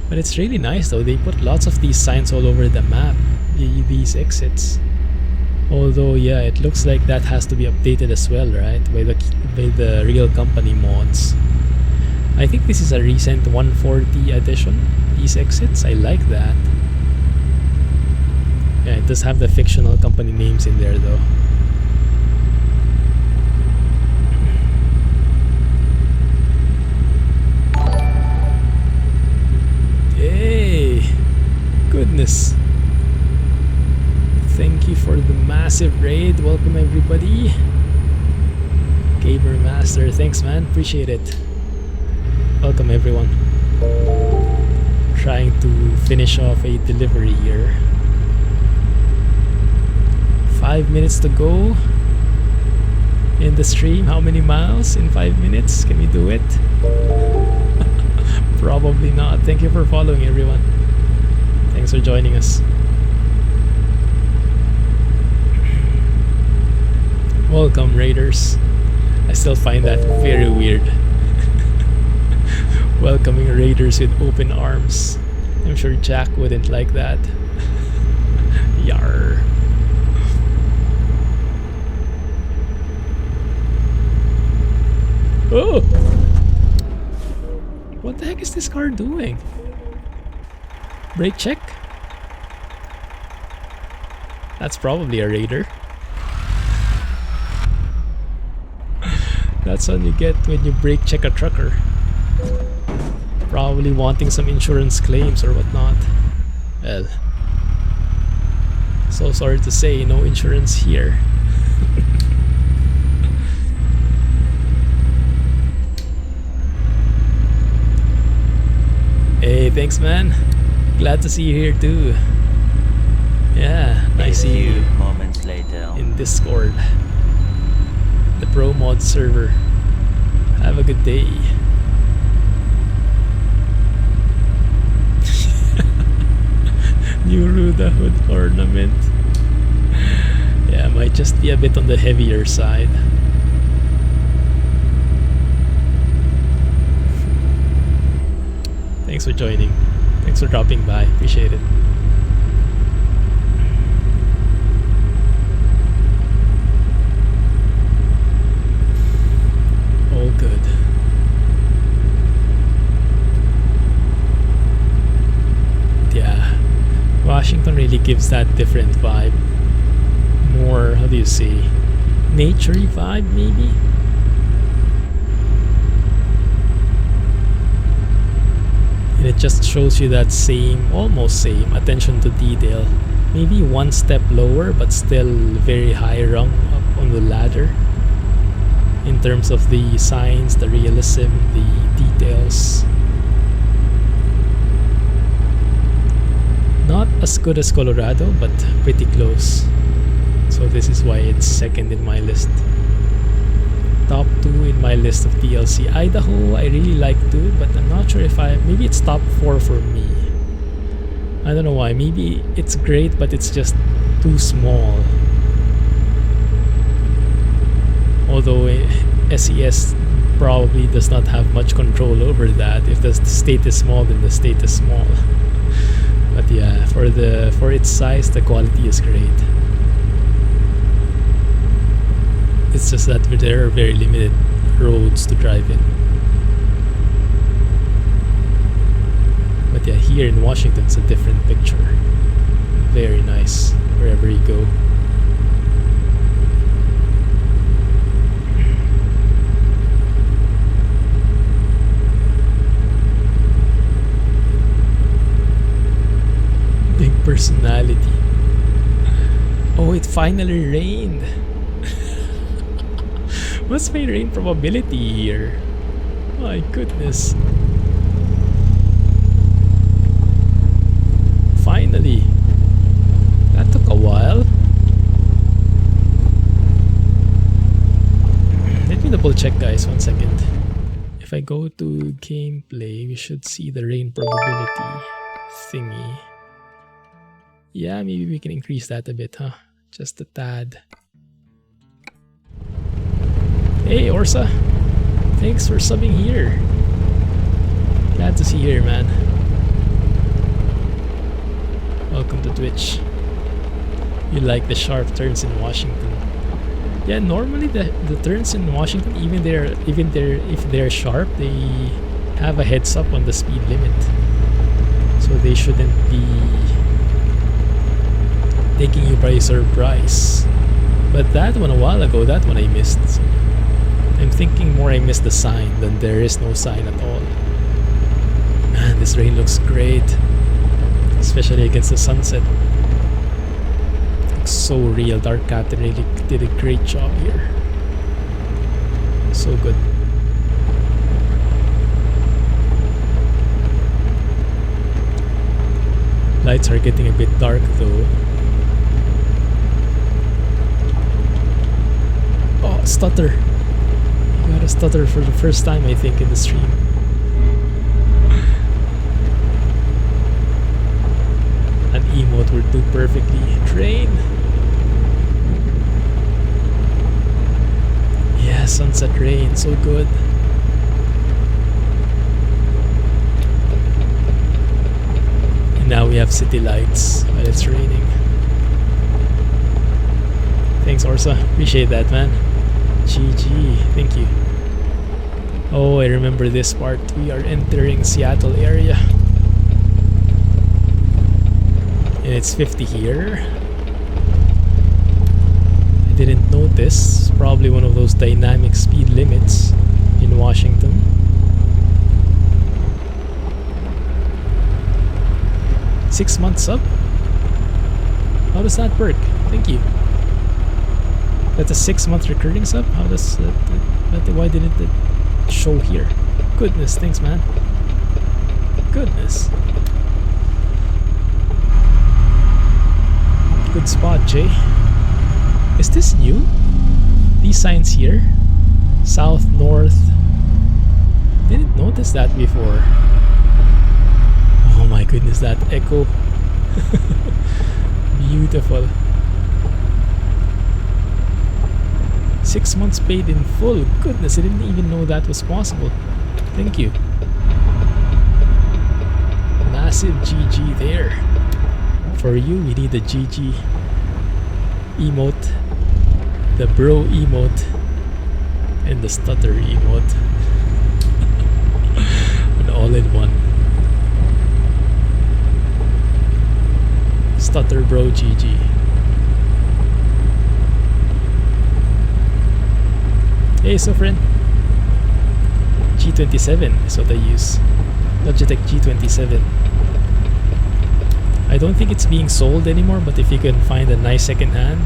But it's really nice though, they put lots of these signs all over the map, these exits. Although yeah, it looks like that has to be updated as well, right? By the real company mods. I think this is a recent 140 edition, these exits. I like that. Yeah, it does have the fictional company names in there though. Hey! Goodness! Thank you for the massive raid. Welcome everybody. Gamer Master, thanks man, appreciate it. Welcome everyone. Trying to finish off a delivery here. 5 minutes to go in the stream. How many miles in 5 minutes? Can we do it? Probably not. Thank you for following everyone. Thanks for joining us. Welcome raiders. I still find that very weird. Welcoming raiders with open arms. I'm sure Jack wouldn't like that. Yarr. Oh! What the heck is this car doing? Brake check? That's probably a raider. That's what you get when you brake check a trucker. Probably wanting some insurance claims or whatnot. Well, so sorry to say, no insurance here. thanks man. Glad to see you here too. Yeah, nice to see you moments later in Discord. The Pro Mod server. Have a good day. New Ruda hood ornament. Yeah, might just be a bit on the heavier side. Thanks for joining. Thanks for dropping by. Appreciate it. All good. Yeah, Washington really gives that different vibe. More, how do you say, naturey vibe maybe? And it just shows you that same, almost same attention to detail. Maybe one step lower but still very high rung up on the ladder. In terms of the signs, the realism, the details. Not as good as Colorado, but pretty close. So this is why it's second in my list. Top 2 in my list of DLC. Idaho, I really like too, but I'm not sure if maybe it's top 4 for me. I don't know why. Maybe it's great, but it's just too small. Although SCS probably does not have much control over that. If the state is small, then the state is small. But yeah, for its size, the quality is great. It's just that there are very limited roads to drive in. But yeah, here in Washington, it's a different picture. Very nice wherever you go. Big personality. Oh, it finally rained. What's my rain probability here? My goodness. Finally. That took a while. Let me double check guys, 1 second. If I go to gameplay, we should see the rain probability thingy. Yeah, maybe we can increase that a bit, huh? Just a tad. Hey Orsa, thanks for subbing here. Glad to see you here, man. Welcome to Twitch. You like the sharp turns in Washington? Yeah, normally the turns in Washington, even if they're sharp, they have a heads up on the speed limit, so they shouldn't be taking you by surprise. But that one a while ago, that one I missed. So I'm thinking more I missed the sign than there is no sign at all. Man, this rain looks great. Especially against the sunset. Looks so real. Darkcaptain really did a great job here. So good. Lights are getting a bit dark though. Oh, stutter. Got a stutter for the first time I think in the stream. An emote will do perfectly. Train. Yeah, sunset rain, so good. And now we have city lights while it's raining. Thanks Orsa, appreciate that man. GG, thank you. Oh, I remember this part. We are entering Seattle area. And it's 50 here. I didn't notice. Probably one of those dynamic speed limits in Washington. Six months up? How does that work? Thank you. That's a 6-month recurring sub? How does that, why didn't it show here? Goodness, thanks man. goodness. Good spot, Jay. Is this new? These signs here? South, north. Didn't notice that before. Oh my goodness, that echo. Beautiful. 6 months paid in full. Goodness, I didn't even know that was possible. Thank you. Massive GG there. For you, we need the GG emote, the bro emote, and the stutter emote. An all-in-one. Stutter bro GG. Hey, so friend. G27 is what I use. Logitech G27. I don't think it's being sold anymore, but if you can find a nice second hand,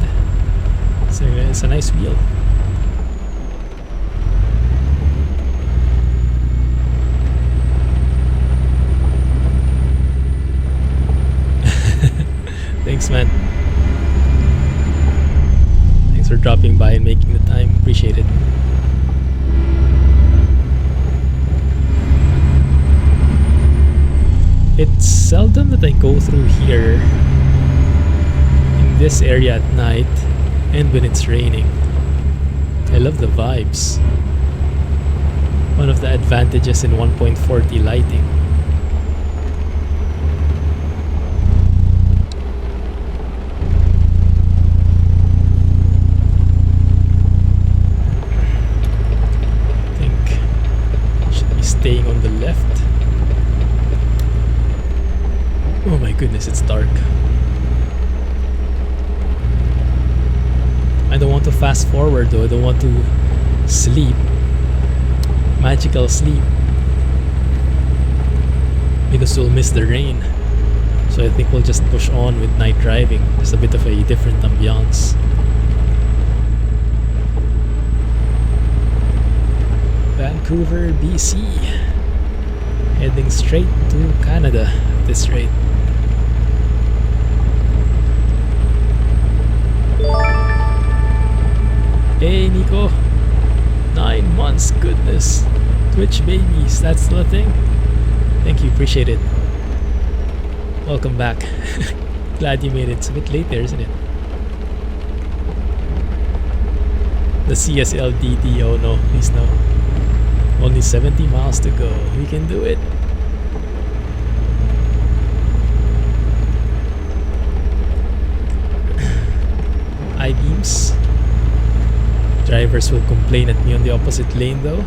it's a nice wheel. Thanks, man. Thanks for dropping by and making the time. Appreciate it. It's seldom that I go through here in this area at night and when it's raining. I love the vibes. One of the advantages in 1.40 lighting. I think I should be staying on the left. Oh my goodness, it's dark. I don't want to fast forward though. I don't want to sleep. Magical sleep. Because we'll miss the rain. So I think we'll just push on with night driving. It's a bit of a different ambiance. Vancouver, BC. Heading straight to Canada at this rate. Hey Nico, 9 months, goodness. Twitch babies, that's the thing. Thank you, appreciate it. Welcome back. Glad you made it. It's a bit late there, isn't it? The CSLDD, oh no, please no. Only 70 miles to go, we can do it. I-beams. Drivers will complain at me on the opposite lane though.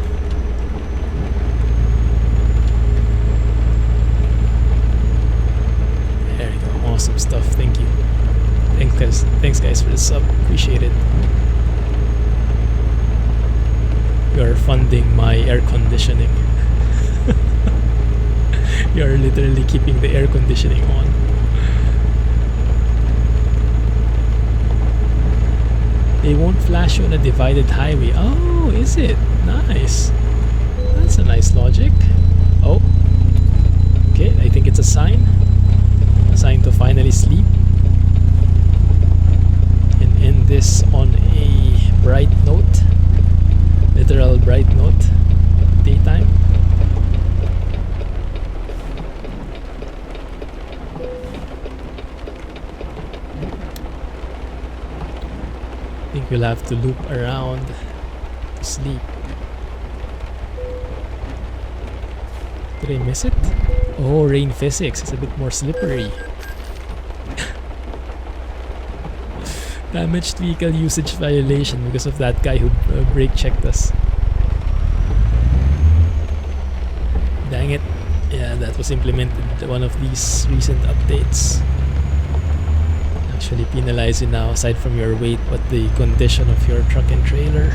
There you go, awesome stuff, thank you. Thanks guys for the sub, appreciate it. You're funding my air conditioning. You're literally keeping the air conditioning on. They won't flash you on a divided highway. Oh, is it? Nice. That's a nice logic. Oh. Okay, I think it's a sign. A sign to finally sleep. And end this on a bright note. Literal bright note. Daytime. I think we'll have to loop around to sleep. Did I miss it? Oh, rain physics. It's a bit more slippery. Damaged vehicle usage violation because of that guy who brake checked us. Dang it. Yeah, that was implemented one of these recent updates. Actually penalize you now aside from your weight but the condition of your truck and trailer.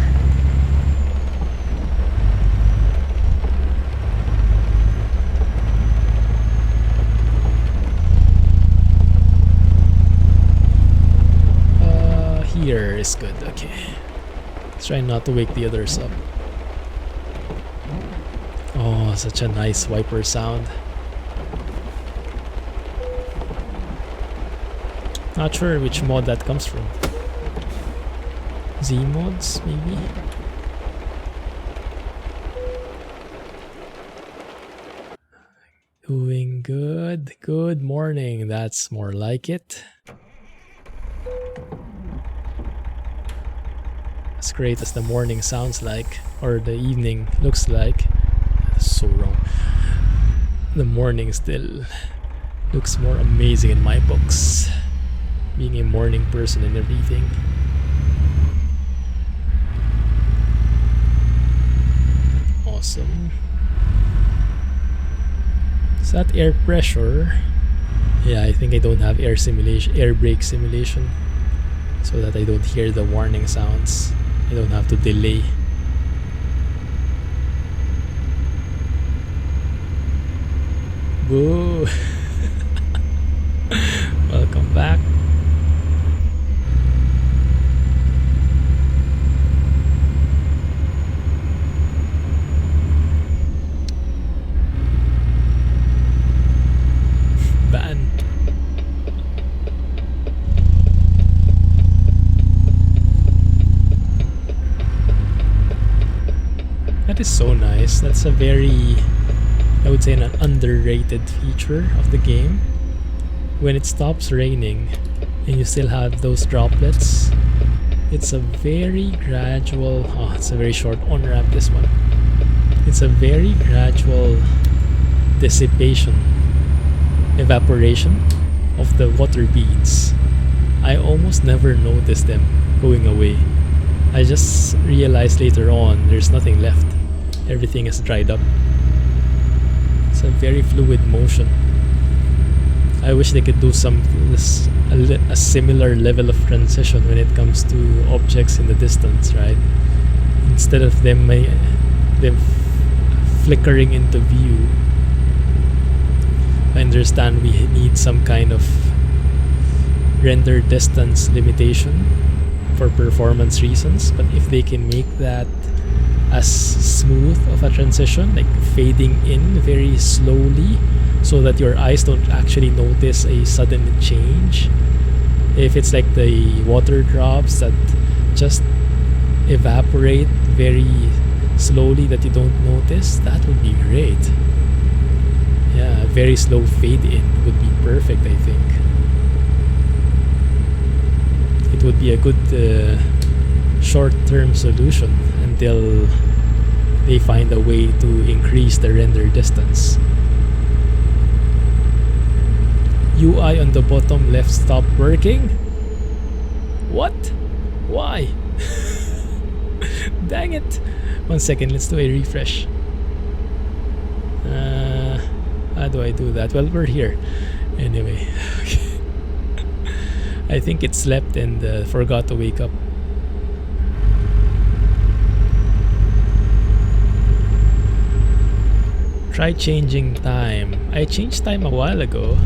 Here is good, okay. Let's try not to wake the others up. Oh, such a nice wiper sound. Not sure which mod that comes from. Zeemods, maybe? Doing good. Good morning. That's more like it. As great as the morning sounds like, or the evening looks like. That's so wrong. The morning still looks more amazing in my books. Being a morning person and everything. Awesome. Is that air pressure? Yeah, I think I don't have air brake simulation, so that I don't hear the warning sounds. I don't have to delay. Boo! Welcome back. Ban. That is so nice. That's a very, I would say, an underrated feature of the game. When it stops raining and you still have those droplets, it's a very gradual, oh, it's a very short on-ramp, this one. It's a very gradual dissipation, evaporation of the water beads. I almost never noticed them going away. I just realized later on there's nothing left. Everything is dried up. It's a very fluid motion. I wish they could do a similar level of transition when it comes to objects in the distance, right? Instead of them flickering into view. I understand we need some kind of render distance limitation for performance reasons, but if they can make that as smooth of a transition, like fading in very slowly so that your eyes don't actually notice a sudden change, if it's like the water drops that just evaporate very slowly that you don't notice, that would be great. Yeah, a very slow fade in would be perfect, I think. It would be a good short-term solution until they find a way to increase the render distance. UI on the bottom left stopped working? What? Why? Dang it! 1 second, let's do a refresh. How do I do that? Well, we're here. Anyway. I think it slept and forgot to wake up. Try changing time. I changed time a while ago.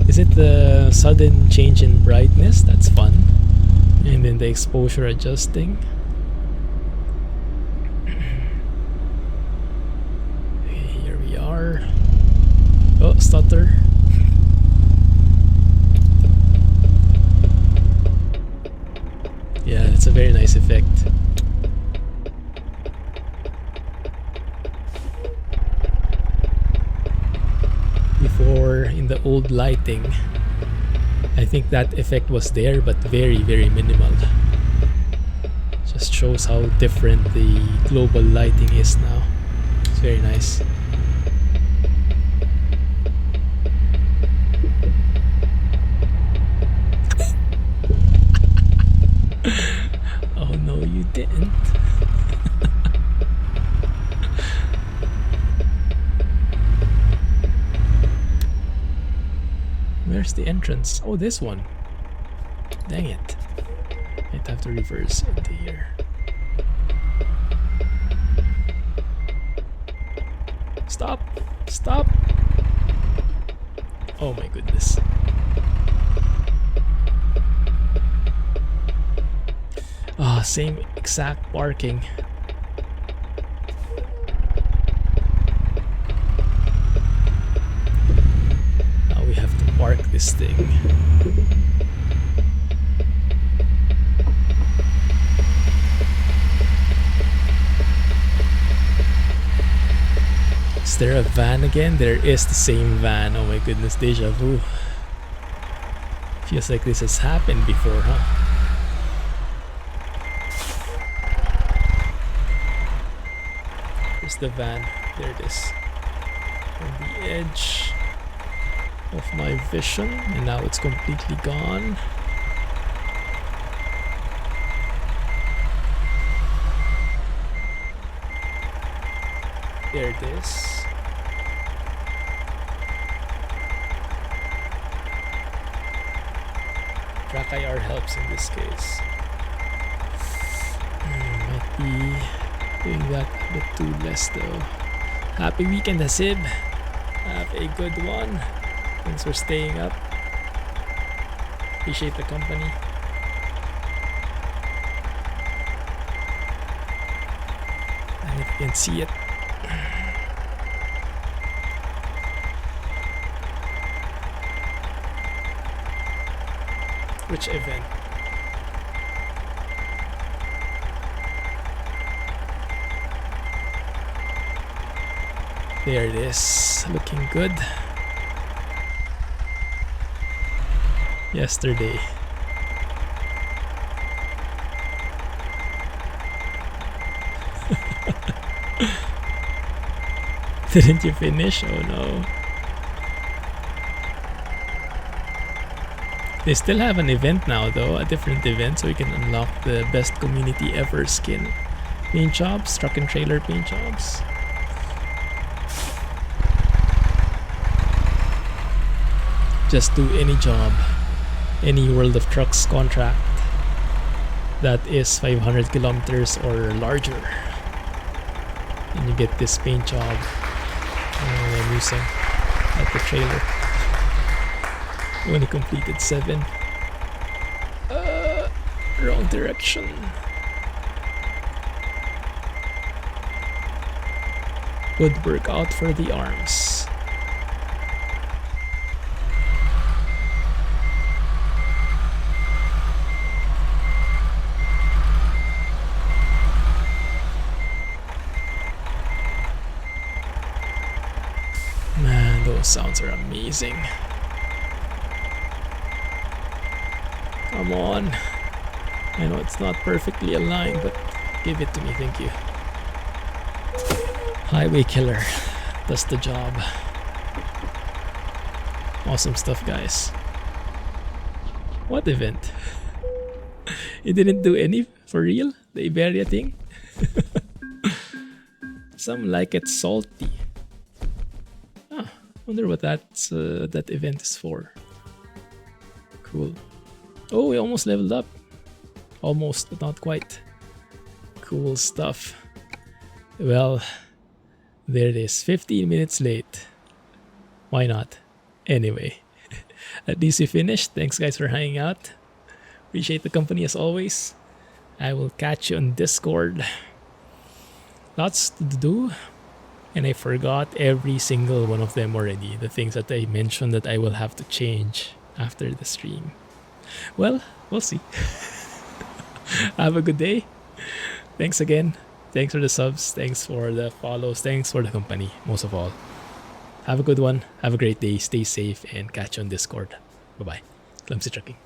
Is it the sudden change in brightness? That's fun. And then the exposure adjusting. Okay, here we are. Oh, stutter. Yeah, it's a very nice effect. Before, in the old lighting, I think that effect was there, but very, very minimal. Just shows how different the global lighting is now. It's very nice. Oh no, you didn't. Where's the entrance? Oh, this one. Dang it. I'd have to reverse into here. Stop! Stop! Oh my goodness. Ah, same exact parking. Now we have to park this thing. Is there a van again? There is the same van. Oh my goodness, deja vu. Feels like this has happened before, huh? There's the van. There it is. On the edge of my vision, and now it's completely gone. There it is. Track IR helps in this case. Might be doing that a bit too less though. Happy weekend, Hasib. Have a good one. Thanks for staying up. Appreciate the company. And if you can see it. Which event? There it is, looking good. Yesterday. Didn't you finish? Oh no. They still have an event now though, a different event, so you can unlock the best community ever skin. Paint jobs, truck and trailer paint jobs. Just do any job, any World of Trucks contract that is 500 kilometers or larger. And you get this paint job I'm using at the trailer. Only completed 7. Wrong direction. Good work out for the arms. Man, those sounds are amazing. Come on. I know it's not perfectly aligned, but give it to me, thank you. Highway Killer does the job. Awesome stuff, guys. What event? You didn't do any for real? The Iberia thing? Some like it salty. Ah, wonder what that event is for. Cool. Oh, we almost leveled up. Almost, but not quite. Cool stuff. Well, there it is. 15 minutes late. Why not? Anyway, at least we finished. Thanks guys for hanging out. Appreciate the company as always. I will catch you on Discord. Lots to do. And I forgot every single one of them already. The things that I mentioned that I will have to change after the stream. Well, we'll see. Have a good day. Thanks again. Thanks for the subs. Thanks for the follows. Thanks for the company, most of all. Have a good one. Have a great day. Stay safe and catch you on Discord. Bye-bye. Clumsy Trucking.